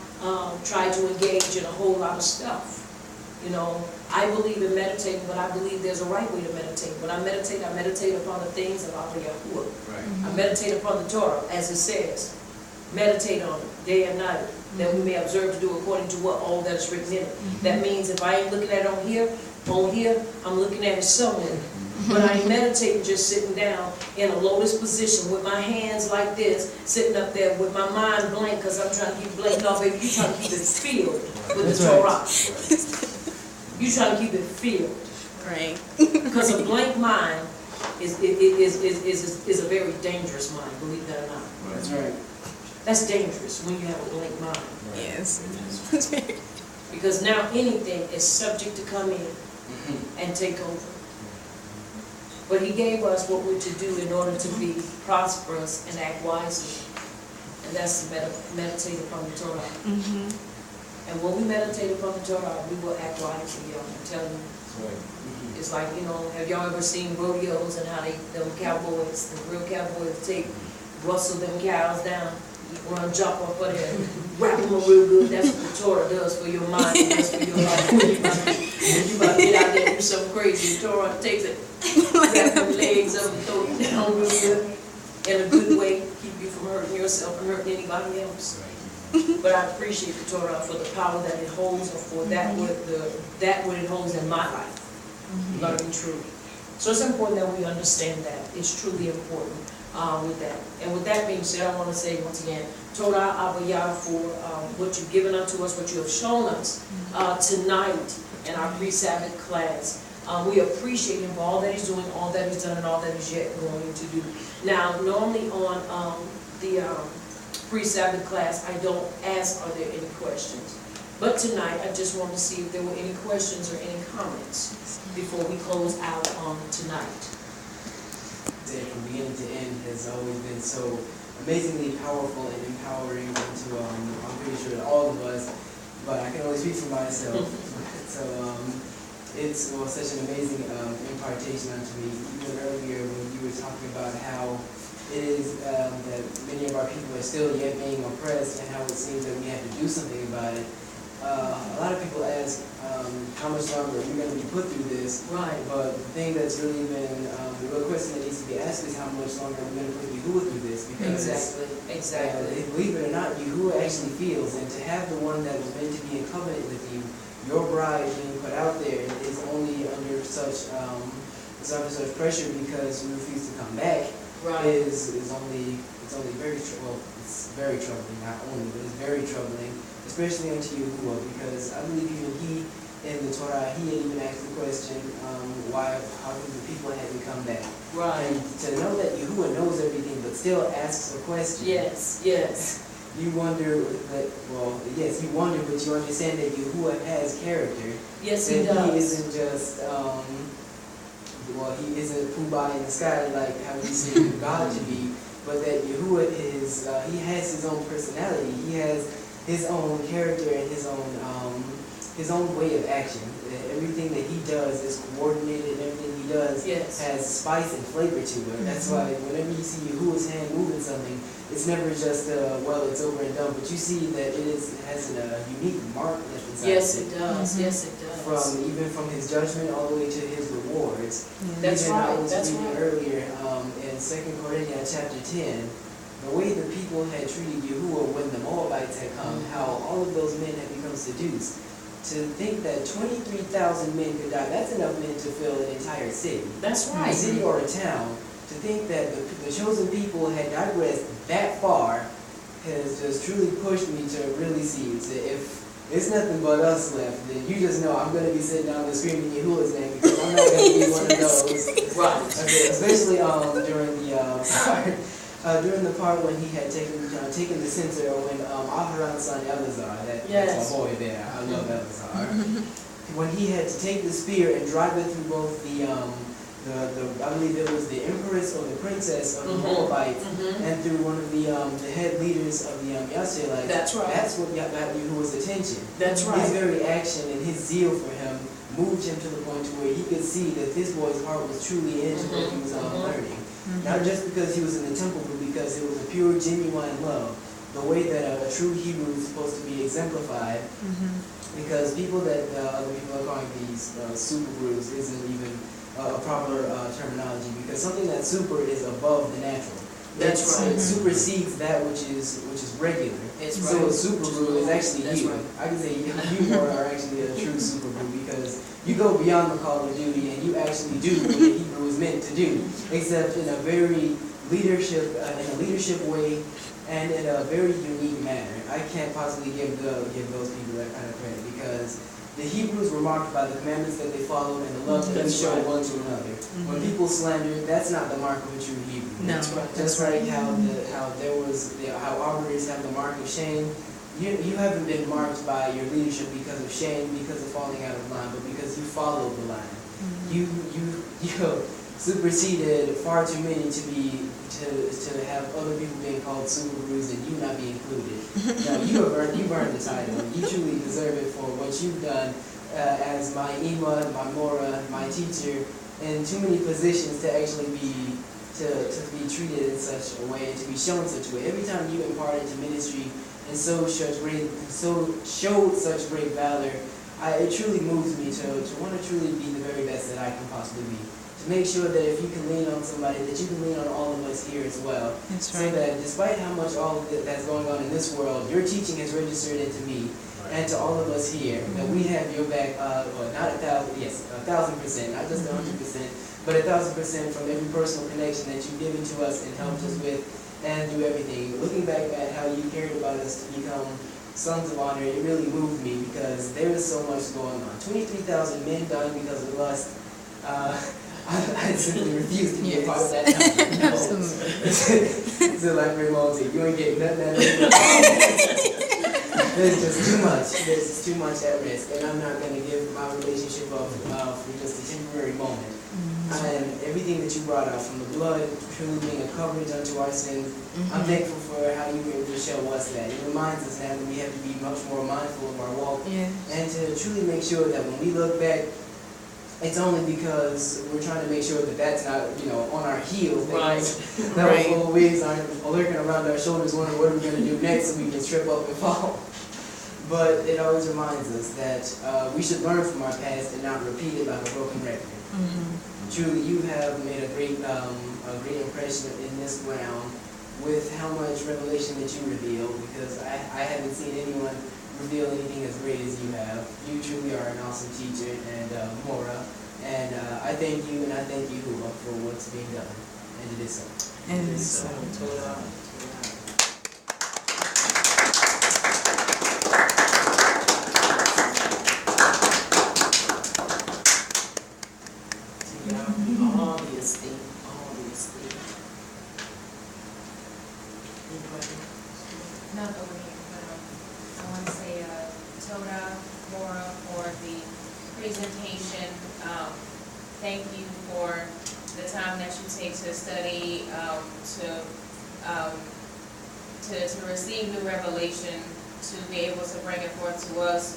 try to engage in a whole lot of stuff. You know, I believe in meditating, but I believe there's a right way to meditate. When I meditate upon the things of our Yahuwah. Right. I meditate upon the Torah, as it says. Meditate on it day and night, that we may observe to do according to what all that is written in it. That means if I ain't looking at it on here, I'm looking at it somewhere. But I ain't meditating just sitting down in a lotus position with my hands like this, sitting up there with my mind blank, because I'm trying to keep blank. No, baby, you trying to keep it filled with the Torah. You trying to keep it filled. Right. Because a blank mind is a very dangerous mind, believe that or not. That's right. That's dangerous when you have a blank mind. Yes. Because now anything is subject to come in and take over. But he gave us what we're to do in order to be prosperous and act wisely. And that's to meditate upon the Torah. And when we meditate upon the Torah, we will act wisely, y'all. I'm telling you. It's like, you know, have y'all ever seen rodeos and how them cowboys, the real cowboys, rustle them cows down? run, jump up for that, wrap them up real good. That's what the Torah does for your mind, and that's for your life. When you about to get out there and do something crazy, the Torah takes it, grab your legs up and throw you down real good, in a good way, keep you from hurting yourself and hurting anybody else. But I appreciate the Torah for the power that it holds, or for that what it holds in my life. Learning truth. So it's important that we understand that. It's truly important with that. And with that being said, I want to say once again, Torah YAHUAH for what you've given unto us, what you have shown us tonight in our pre-Sabbath class. We appreciate him for all that he's doing, all that he's done, and all that he's yet going to do. Now, normally on the pre-Sabbath class, I don't ask, are there any questions? But tonight, I just wanted to see if there were any questions or any comments before we close out on tonight. That from beginning to end has always been so amazingly powerful and empowering to, I'm pretty sure to all of us, but I can only speak for myself. So it's such an amazing impartation unto me. Even earlier when you were talking about how it is that many of our people are still yet being oppressed, and how it seems that we have to do something about it. A lot of people ask, how much longer are we going to be put through this? Right. But the thing that's really been, the real question that needs to be asked is how much longer are we going to put Yahuwah through this? Because Exactly. believe it or not, Yahuwah actually feels, and to have the one that was meant to be in covenant with you, your bride being put out there, is only under such pressure because you refuse to come back. Right. It's only very it's very troubling, not only, but it's very troubling, especially unto Yahuwah, because I believe even he in the Torah, he had even asked the question, how come the people hadn't come back? Right. And to know that Yahuwah knows everything but still asks a question. Yes. You wonder that, you wonder, but you understand that Yahuwah has character. Yes, he does. He isn't just he isn't Pooh in the sky like how we see God to be, but that Yahuwah is, he has his own personality, he has his own character and his own way of action. Everything that he does is coordinated, everything he does has spice and flavor to it. That's why whenever you see Yahuwah's hand moving something, it's never just, it's over and done, but you see that it has a unique mark left inside. Yes, it does. Yes, it does. Even from his judgment all the way to his rewards. That's right. I was reading earlier in 2 Corinthians chapter 10, the way the people had treated Yahuwah when the Moabites had come, how all of those men had become seduced. To think that 23,000 men could die, that's enough men to fill an entire city. That's right. A city or a town. To think that the chosen people had digressed that far has just truly pushed me to really see it. If it's nothing but us left, then you just know I'm going to be sitting down there screaming Yahuwah's name, because I'm not going to be one of those. Right. Especially during the part when he had taken the censer, when Aharon's son Eleazar, that's my boy there, I love Eleazar, when he had to take the spear and drive it through both I believe it was the empress or the princess of the Moabites, and through one of the head leaders of the Yasharelites. That's right. That's what got Yahuwah's attention. That's right. His very action and his zeal for him moved him to the point to where he could see that this boy's heart was truly into what he was learning. Not just because he was in the temple, but because it was a pure, genuine love. The way that a true Hebrew is supposed to be exemplified. Because people that other people are calling these super brews isn't even a proper terminology, because something that's super is above the natural. That's right. It supersedes that which is regular. So a super brew is actually you. Right. I can say you are actually a true super brew, because you go beyond the call of duty and you actually do what the Hebrew is meant to do, except in a very leadership way and in a very unique manner. I can't possibly give those people that kind of credit, because the Hebrews were marked by the commandments that they followed and the love that they showed one to another. When people slander, that's not the mark of a true Hebrew. No. Just like how arbiters have the mark of shame, you haven't been marked by your leadership because of shame, because of falling out of line, but because you followed the line. You superseded far too many to have other people being called super brews and you not be included. No, you've earned the title. You truly deserve it for what you've done as my Ima, my Mora, my teacher, in too many positions to actually to be treated in such a way and to be shown such a way. Every time you impart into ministry and showed such great valor, it truly moves me to want to truly be the very best that I can possibly be. To make sure that if you can lean on somebody, that you can lean on all of us here as well. That's So right. that despite how much all of that's going on in this world, your teaching has registered into me and to all of us here, that we have your back, not 1,000%, not just 100%, but 1,000% from every personal connection that you've given to us and helped us with and do everything. Looking back at how you cared about us to become sons of honor, it really moved me because there is so much going on. 23,000 men dying because of lust. I simply refuse to be a part of that number. No. It's like Raymond, you ain't getting nothing out of it. There's just too much. There's just too much at risk. And I'm not going to give my relationship up for just a temporary moment. And everything that you brought out from the blood, truly being a coverage unto our sins, I'm thankful for how you were able to show us that. It reminds us now that we have to be much more mindful of our walk and to truly make sure that when we look back, it's only because we're trying to make sure that that's not, on our heels. Right. That our little wigs aren't lurking around our shoulders wondering what are we going to do next so we can trip up and fall. But it always reminds us that we should learn from our past and not repeat it like a broken record. Truly, you have made a great impression in this ground with how much revelation that you reveal, because I haven't seen anyone reveal anything as great as you have. You truly are an awesome teacher, and Mora, and I thank you, and I thank YAHUAH for what's being done, and it is so. And it is so. Not over here, but I want to say Toda, Laura, for the presentation. Thank you for the time that you take to study, to receive new revelation, to be able to bring it forth to us.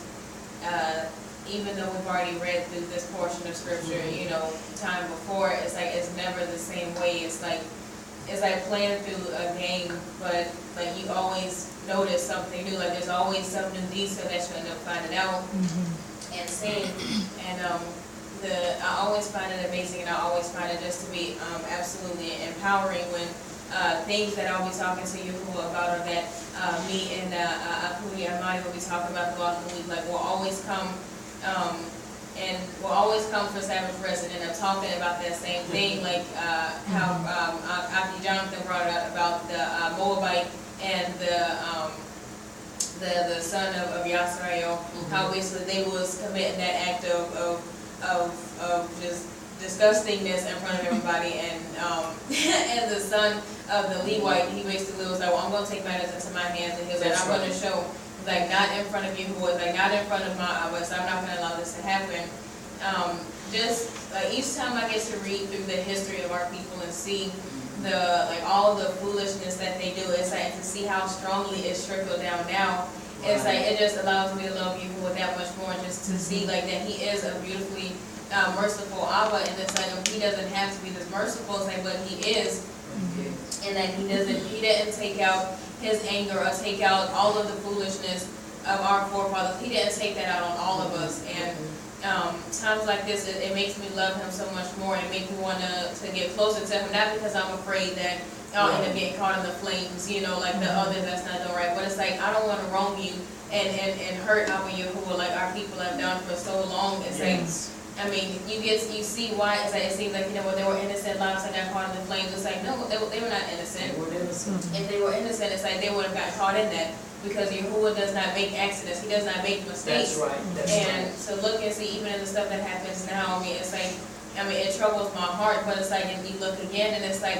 Even though we've already read through this portion of scripture, time before, it's like it's never the same way. It's like playing through a game, but like you always notice something new. Like there's always some new detail that you end up finding out and seeing. And I always find it amazing, and I always find it just to be absolutely empowering when things that I'll be talking to YAHUAH about, or that me and Akuli Amani will be talking about throughout the week, like will always come. And we'll always come for Sabbath rest and end up talking about that same thing, like how Aki Jonathan brought up about the Moabite and the son of Yisrael, how basically they was committing that act of just disgustingness in front of everybody, and and the son of the Levite, he basically was like, well, I'm going to take matters into my hands, and he was like, I'm going to show. Like not in front of YAHUAH, like not in front of my Abbas, I'm not going to allow this to happen. Just like each time I get to read through the history of our people and see all the foolishness that they do, it's like to see how strongly it's trickled down now. It's like it just allows me to love YAHUAH that much more, just to see like that he is a beautifully merciful Abba, and it's like he doesn't have to be this merciful, it's like, but he is, and that he didn't take out his anger or take out all of the foolishness of our forefathers. He didn't take that out on all of us. And times like this, it makes me love him so much more, and make me want to get closer to him. Not because I'm afraid that I'll end up getting caught in the flames, like the others that's not doing right. But it's like I don't want to wrong you and hurt our YAHUAH like our people have done for so long. It's like, I mean, you see why. It's like it seems like when they were innocent lives and got caught in the flames. It's like no, they were not innocent. If they were innocent, it's like they would have got caught in that, because YAHUAH does not make accidents. He does not make mistakes. That's right. And to look and see even in the stuff that happens now, I mean, it's like, it troubles my heart. But it's like, and you look again, and it's like,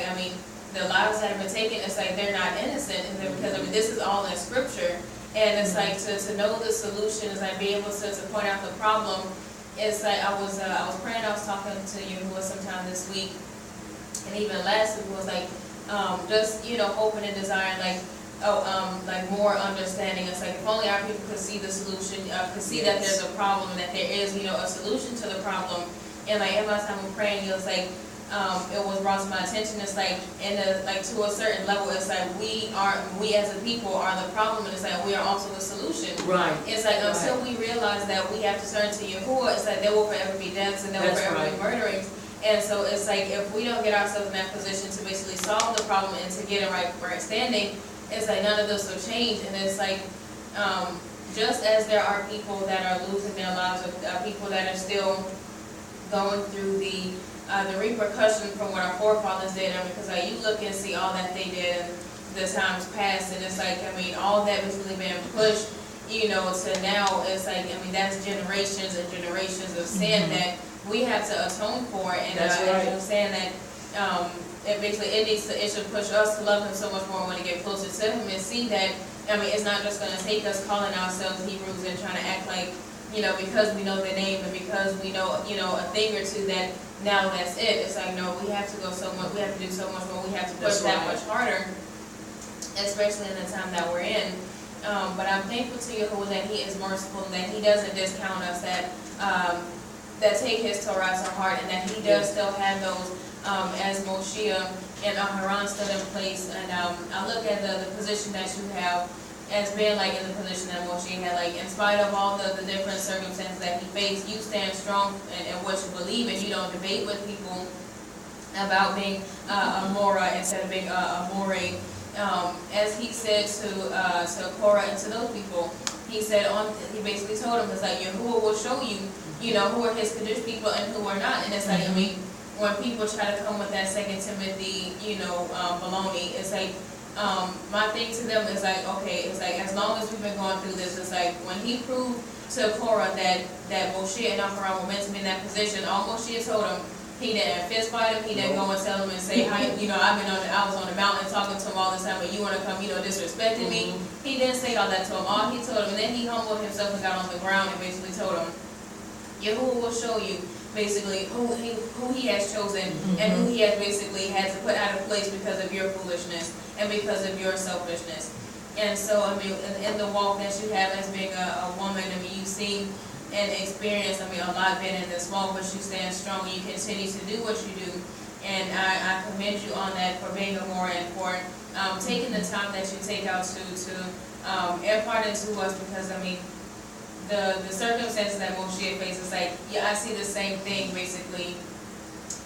the lives that have been taken, it's like they're not innocent, because this is all in scripture. And it's like to know the solution is like be able to point out the problem. It's like I was praying, I was talking to YAHUAH sometime this week, and even last week was like just hoping and desiring like more understanding. It's like if only our people could see the solution, could see that there's a problem, and that there is a solution to the problem. And like every time I'm praying, it was like it was brought to my attention, it's like, to a certain level, it's like, we as a people are the problem, and it's like, we are also the solution. Right. It's like, until we realize that we have to turn to Yahuwah, it's like, there will forever be deaths, and there will That's forever be murderings. And so it's like, if we don't get ourselves in that position to basically solve the problem and to get in right standing, it's like, none of this will change. And it's like, just as there are people that are losing their lives, people that are still going through the repercussion from what our forefathers did, because like, you look and see all that they did in the times past, and it's like, all that was really being pushed, to now, it's like, that's generations and generations of sin that we have to atone for, and I'm saying that, it should push us to love Him so much more and want to get closer to Him and see that, it's not just going to take us calling ourselves Hebrews and trying to act like, because we know the name and because we know, a thing or two, that now that's it. It's like, no, we have to go so much, we have to do so much more, we have to push that much harder, especially in the time that we're in. But I'm thankful to Yahuwah that He is merciful, and that He doesn't discount us, that take His Torah to heart, and that He does still have those, as Moshe and Aharon stood in place. And I look at the position that you have as being like in the position that Moshe had, like in spite of all the different circumstances that he faced, you stand strong in what you believe, and you don't debate with people about being a Mora instead of being a More. As he said to Korah and to those people, he basically told them, it's like, Yahuwah will show you, who are His Kaddish people and who are not. And it's like, when people try to come with that 2 Timothy, baloney, it's like, my thing to them is like, okay, it's like, as long as we've been going through this, it's like, when he proved to Korah that Moshe and Aharon were meant to be in that position, all Moshe told him, he didn't fist fight him, he didn't go and tell him and say, I was on the mountain talking to him all this time, but you want to come, disrespecting me. He didn't say all that to him. All he told him, and then he humbled himself and got on the ground and basically told him, Yahuwah will show you basically who he has chosen and who he has basically had to put out of place because of your foolishness and because of your selfishness. And so, in the walk that you have as being a woman, you've seen and experienced, a lot been in this walk, but you stand strong, you continue to do what you do. And I commend you on that for being a more and for taking the time that you take out to impart into us, because, the circumstances that Moshe faces, like, I see the same thing basically,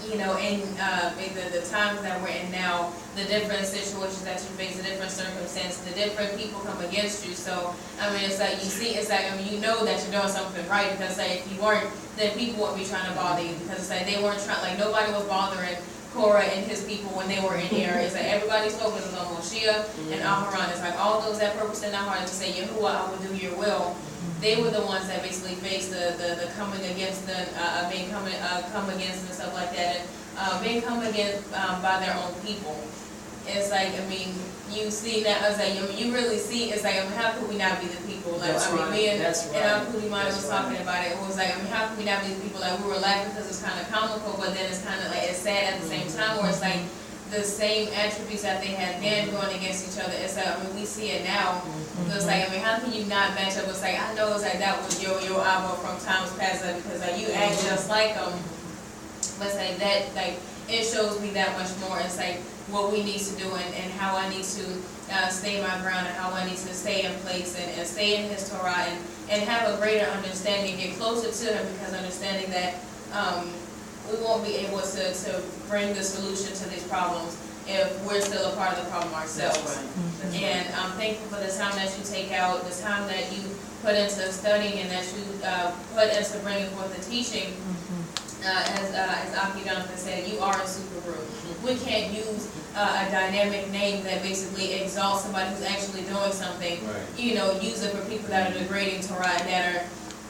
in the times that we're in now, the different situations that you face, the different circumstances, the different people come against you. So, it's like, you see, it's like, you know that you're doing something right, because like, if you weren't, then people wouldn't be trying to bother you, because it's like, they weren't trying, like, nobody was bothering Korah and his people when they were in here. It's like, everybody's focus was on Moshe and Aharon. It's like, all those that purpose in their heart to say, Yahuwah, I will do your will. They were the ones that basically faced the coming against being come against and stuff like that, and being come against by their own people. It's like, you see that, I was like, you really see, it's like, how could we not be the people? Like, me and Kudimani was talking about it. It was like, how could we not be the people? Like, we were laughing because it's kind of comical, but then it's kind of like, it's sad at the same time, where it's like, the same attributes that they had then going against each other. It's like, we see it now. So it's like, how can you not match up? It's like, I know it's like, that was your YAHUAH from times past, because like, you act just like them. But it's like, that, like, it shows me that much more. It's like, what we need to do, and how I need to stay my ground, and how I need to stay in place and stay in His Torah, and have a greater understanding, get closer to Him, because understanding that we won't be able to bring the solution to these problems if we're still a part of the problem ourselves. That's right. And I'm thankful for the time that you take out, the time that you put into studying, and that you put into bringing forth the teaching. As Aki Jonathan said, you are a super group. We can't use a dynamic name that basically exalts somebody who's actually doing something. Right. Use it for people that are degrading Torah, that are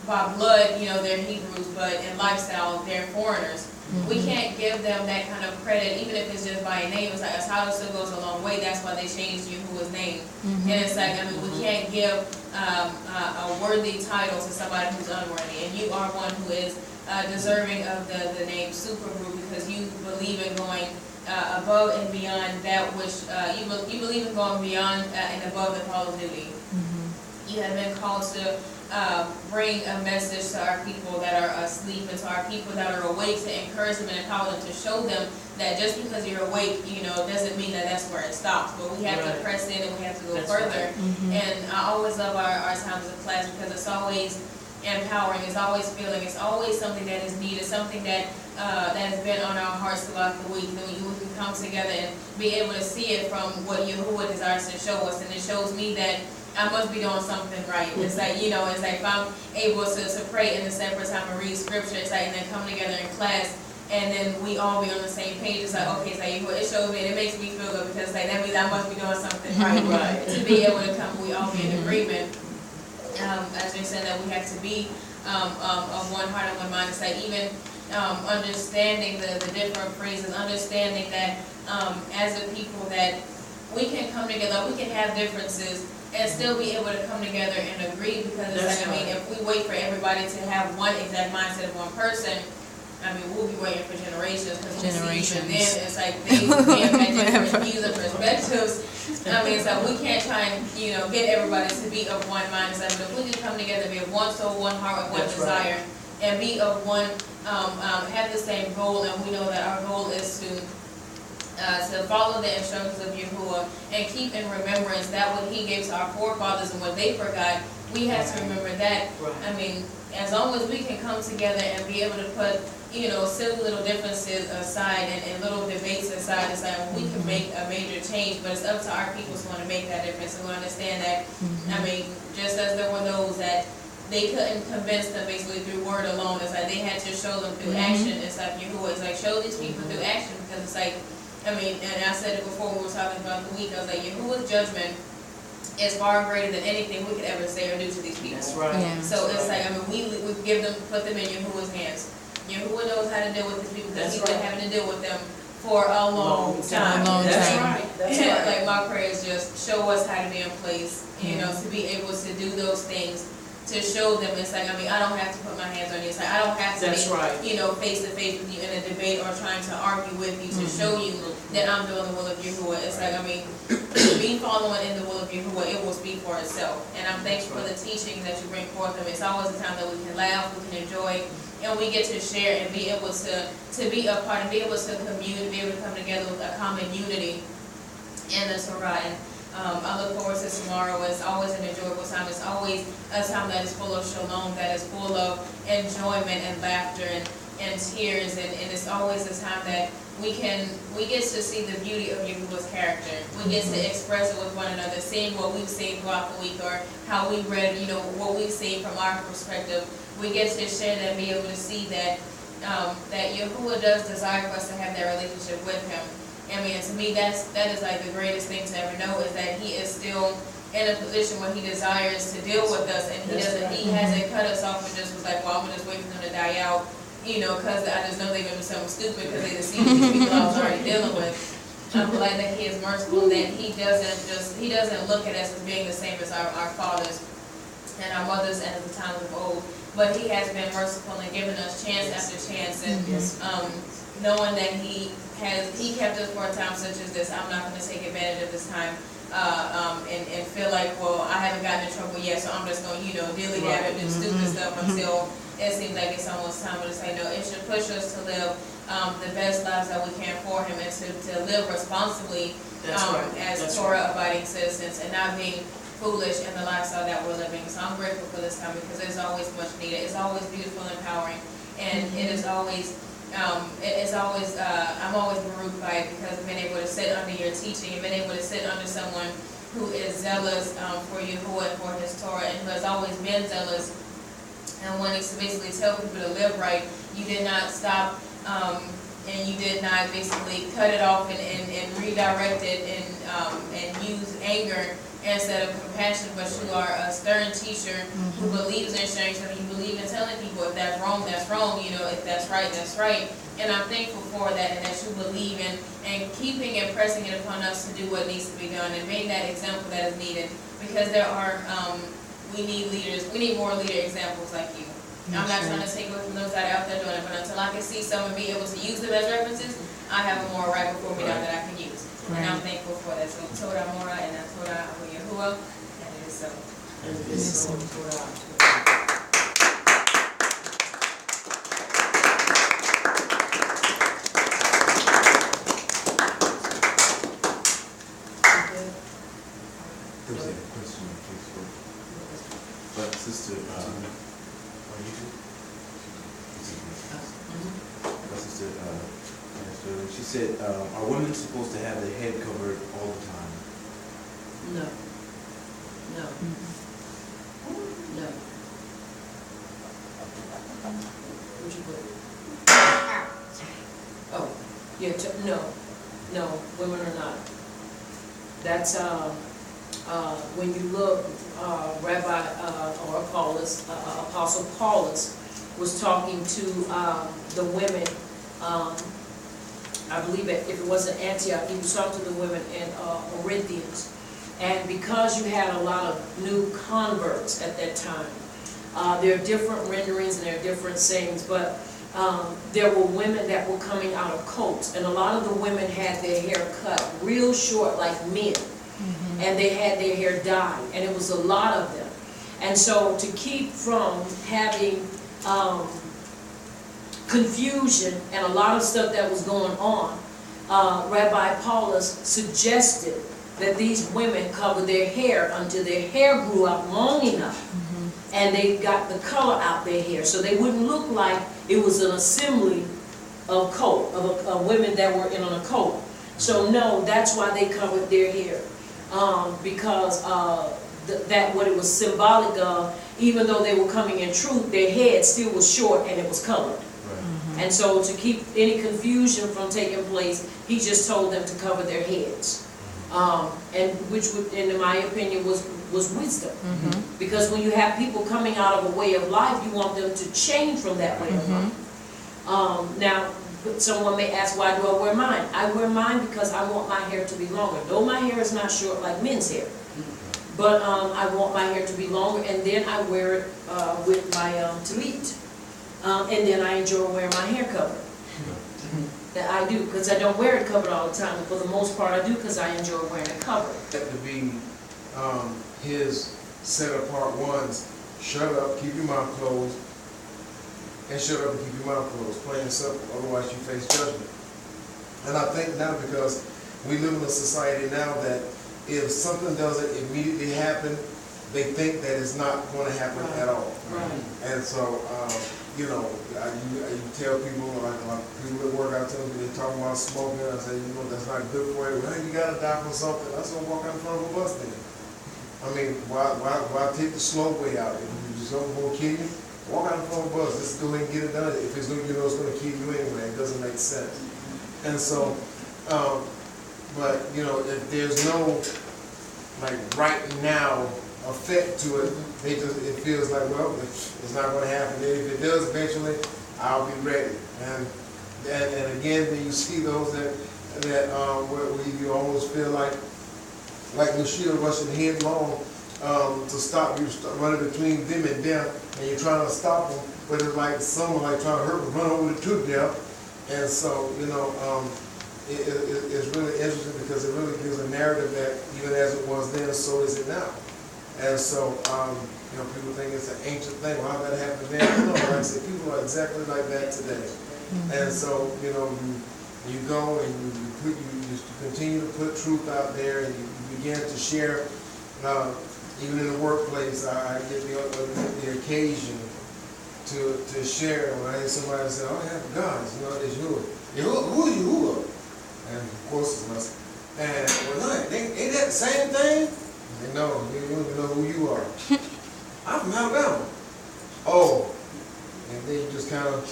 by blood, they're Hebrews, but in lifestyle, they're foreigners. We can't give them that kind of credit, even if it's just by a name. It's like, Asada still goes a long way. That's why they changed Yahuwah's name. And it's like, we can't give a worthy title to somebody who's unworthy. And you are one who is deserving of the name Supergroup, because you believe in going above and beyond that which, you believe in going beyond and above the call of duty. You have been called to bring a message to our people that are asleep and to our people that are awake, to encourage them and empower them, to show them that just because you're awake, doesn't mean that that's where it stops. But we have to press in and we have to go further. And I always love our times of class because it's always empowering, it's always feeling, it's always something that is needed, something that has been on our hearts throughout the week. We can come together and be able to see it from what Yahuwah desires to show us, and it shows me that I must be doing something right. It's like, it's like if I'm able to pray in the separate time and read scripture, it's like, and then come together in class, and then we all be on the same page. It's like, okay, it's like, it shows me, and it makes me feel good because like that means I must be doing something right. To be able to come, we all be in agreement. As they said, that we have to be of one heart and one mind. It's like even understanding the different phrases, understanding that as a people that we can come together, we can have differences and still be able to come together and agree, because it's like, if we wait for everybody to have one exact mindset of one person, we'll be waiting for generations, because even then, it's like they have different views and perspectives. So we can't try and, get everybody to be of one mindset, but if we can come together and be of one soul, one heart, one desire, and be of one, have the same goal, and we know that our goal is to follow the instructions of Yahuwah and keep in remembrance that what He gave to our forefathers and what they forgot, we have to remember that. As long as we can come together and be able to put, silly little differences aside and little debates aside, we can make a major change. But it's up to our people to want to make that difference and we understand that. Just as there were those that they couldn't convince them basically through word alone, it's like they had to show them through action. It's like Yahuwah, it's like show these people through action, because it's like, and I said it before we were talking about the week, I was like, Yahuwah's judgment is far greater than anything we could ever say or do to these people. That's right. Yeah. So it's like, we put them in Yahuwah's hands. Yahuwah knows how to deal with these people, because He's been having to deal with them for a long time. That's right. That's right. Like my prayer is just show us how to be in place, to be able to do those things, to show them. It's like, I don't have to put my hands on you. It's like, I don't have to be, face to face with you in a debate or trying to argue with you to show you that I'm doing the will of Yahuwah. It's like, me following in the will of Yahuwah, it will speak for itself. And I'm thankful for the teaching that you bring forth. It's always a time that we can laugh, we can enjoy, and we get to share and be able to be a part and be able to commune, be able to come together with a common unity in the Torah. And I look forward to tomorrow. It's always an enjoyable time. It's always a time that is full of shalom, that is full of enjoyment and laughter and tears, and it's always a time that we get to see the beauty of Yahuwah's character. We get to express it with one another, seeing what we've seen throughout the week, or how we read, what we've seen from our perspective. We get to share that and be able to see that that Yahuwah does desire for us to have that relationship with Him. To me, that is like the greatest thing to ever know, is that He is still in a position where He desires to deal with us, and He hasn't cut us off and just was like, well, I'm gonna just wait for them to die out, because I just know they're gonna do something stupid because they deceived these people I was already dealing with. I'm glad that He is merciful, that He doesn't look at us as being the same as our fathers and our mothers and at the times of old, but He has been merciful and given us chance after chance, and knowing that He kept us for a time such as this. I'm not going to take advantage of this time and feel like, well, I haven't gotten in trouble yet, so I'm just going to, dilly-dab and do stupid stuff until it seems like it's almost time. But it's like, no, it should push us to live the best lives that we can for Him, and to live responsibly as Torah-abiding citizens, and not being foolish in the lifestyle that we're living. So I'm grateful for this time, because it's always much needed. It's always beautiful and empowering, and it is always I'm always moved by it, because I've been able to sit under your teaching and been able to sit under someone who is zealous for Yahuwah and for His Torah, and who has always been zealous and wanting to basically tell people to live right. You did not stop and you did not basically cut it off and redirect it and use anger instead of compassion, but you are a stern teacher who believes in sharing something. You believe in telling people if that's wrong, that's wrong. If that's right, that's right. And I'm thankful for that, and that you believe in and keeping and pressing it upon us to do what needs to be done and being that example that is needed. Because there are, we need leaders. We need more leader examples like you. I'm not trying to take away from those that are out there doing it, but until I can see someone be able to use them as references, I have a more right before me now that I can use. And I'm thankful for that. So Torah Mora and Torah Yahuwah, and it is so. And it is so. Torah. There's a question on Facebook. But Sister, she said, are women supposed to have their head covered all the time? No. No. No. Where'd you put it? Oh, yeah, no, women are not. That's, when you look, Rabbi, or Paulus, Apostle Paulus was talking to, the women, I believe if it wasn't Antioch, he was talking to the women in, Corinthians. And because you had a lot of new converts at that time, there are different renderings and there are different sayings, but there were women that were coming out of cults, and a lot of the women had their hair cut real short like men, and they had their hair dyed, and it was a lot of them. And so to keep from having confusion and a lot of stuff that was going on, Rabbi Paulus suggested that these women cover their hair until their hair grew up long enough, and they got the color out their hair, so they wouldn't look like it was an assembly of cult, of women that were in an occult. So no, that's why they covered their hair, because that what it was symbolic of, even though they were coming in truth, their head still was short and it was colored. And so to keep any confusion from taking place, he just told them to cover their heads. And which would, in my opinion, was wisdom. Because when you have people coming out of a way of life, you want them to change from that way of life. Now, someone may ask, why do I wear mine? I wear mine because I want my hair to be longer. Though my hair is not short like men's hair, but I want my hair to be longer, and then I wear it with my talit. And then I enjoy wearing my hair covered. That I do, because I don't wear it covered all the time. But for the most part, I do because I enjoy wearing it covered. That to be his set apart ones. Shut up, keep your mouth closed, and shut up and keep your mouth closed. Plain and simple. Otherwise, you face judgment. And I think now, because we live in a society now that if something doesn't immediately happen, they think that it's not going to happen at all. And so, you know, you tell people, like people that work out, tell me they're talking about smoking, I say, you know, that's not good for you. Well, you got to die for something. I said, walk out in front of a bus then. I mean, why take the slow way out? If you just don't go kill you, walk out in front of a bus. Let's go ahead and get it done. If it's going to, you know, it's going to kill you anyway. It doesn't make sense. And so, but, you know, if there's no, like, right now effect to it, it feels like, well, it's not going to happen. If it does eventually, I'll be ready. And again, then you see those that where you almost feel like Mashiach rushing headlong to stop you, running between them and death, and you're trying to stop them, but it's like someone like trying to hurt them, run over to death. And so, you know, it's really interesting because it really gives a narrative that even as it was then, so is it now. And so, you know, people think it's an ancient thing. Well, how that happened then? No, like I said, people are exactly like that today. And so, you know, you go and you continue to put truth out there, and you begin to share. Even in the workplace, I get the occasion to share. When I hear somebody say, "Oh, yeah, God, you know, it's Yahuwah." Who is Yahuwah? And of course it's us. And well, no, ain't that the same thing? They know, you don't even know who you are. I'm from Alabama. Oh, and then you just kind of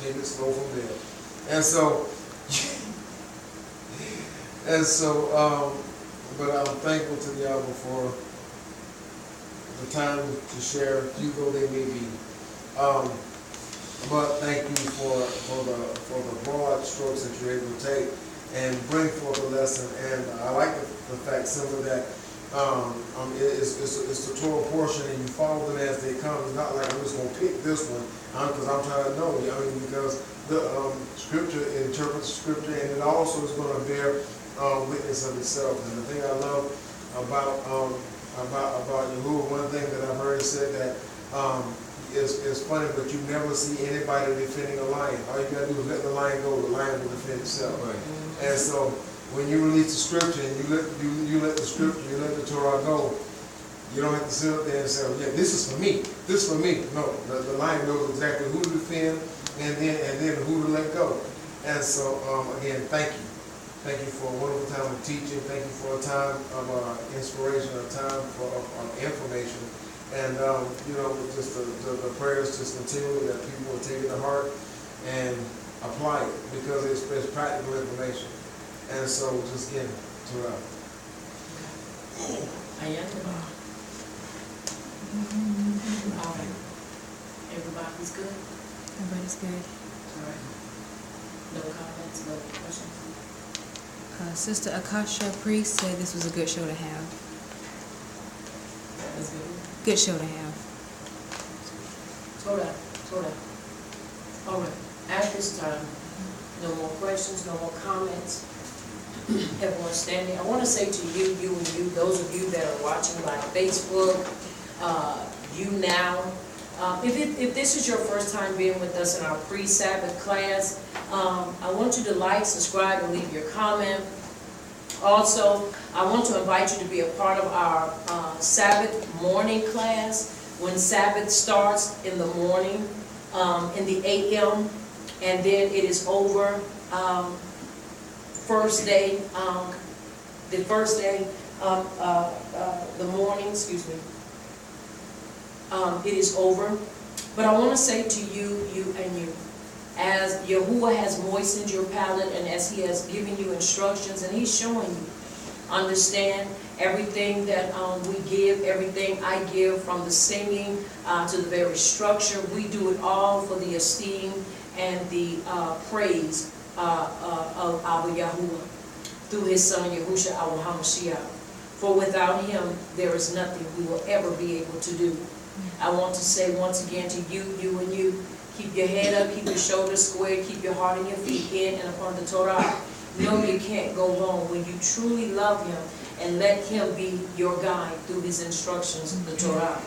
take it slow from there. And so, but I'm thankful to the Yahweh for the time to share, few though they may be. But thank you for the broad strokes that you're able to take and bring forth a lesson. And I like the fact simply that it's the Torah portion, and you follow them as they come. It's not like I'm just going to pick this one because I'm trying to know. I mean, because the Scripture interprets Scripture, and it also is going to bear witness of itself. And the thing I love about Yahuwah, one thing that I've heard said that is funny, but you never see anybody defending a lion. All you got to do is let the lion go. The lion will defend itself. Right. And so when you release the scripture and you let the scripture, you let the Torah go, you don't have to sit up there and say, oh, yeah, this is for me. This is for me. No, the lion knows exactly who to defend and then who to let go. And so, again, thank you. Thank you for a wonderful time of teaching. Thank you for a time of inspiration, a time for information. And, you know, just the prayers just continually that people will take it to heart and apply it because it's practical information. And so, just again, Torah. All right. Everybody's good? Everybody's good. All right. No comments, no questions? Sister Akasha Priest said this was a good show to have. That was good. Good show to have. Torah. All right. At this time, no more questions, no more comments. Everyone standing. I want to say to you, those of you that are watching by Facebook, you now, if this is your first time being with us in our pre-Sabbath class, I want you to like, subscribe, and leave your comment. Also, I want to invite you to be a part of our Sabbath morning class when Sabbath starts in the morning, in the a.m., and then it is over the morning, excuse me. It is over. But I want to say to you, as Yahuwah has moistened your palate and as He has given you instructions and He's showing you, understand everything that we give, everything I give, from the singing to the very structure, we do it all for the esteem and the praise of our Yahuwah through His Son Yahushua our HaMashiach. For without Him, there is nothing we will ever be able to do. I want to say once again to you, keep your head up, keep your shoulders squared, keep your heart and your feet in and upon the Torah. Know you can't go wrong when you truly love Him and let Him be your guide through His instructions, the Torah.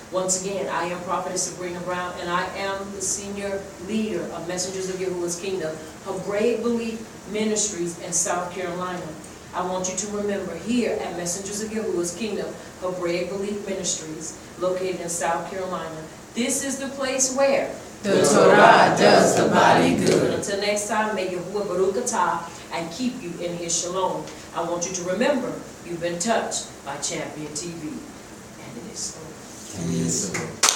Once again, I am Prophetess Sabrina Brown, and I am the senior leader of Messengers of Yahuwah's Kingdom of Great Belief Ministries in South Carolina. I want you to remember, here at Messengers of Yahuwah's Kingdom of Great Belief Ministries, located in South Carolina, this is the place where The Torah does the body good. Until next time, may Yahuwah Baruch atah and keep you in His shalom. I want you to remember, you've been touched by Champion TV. And it is so. And it is so.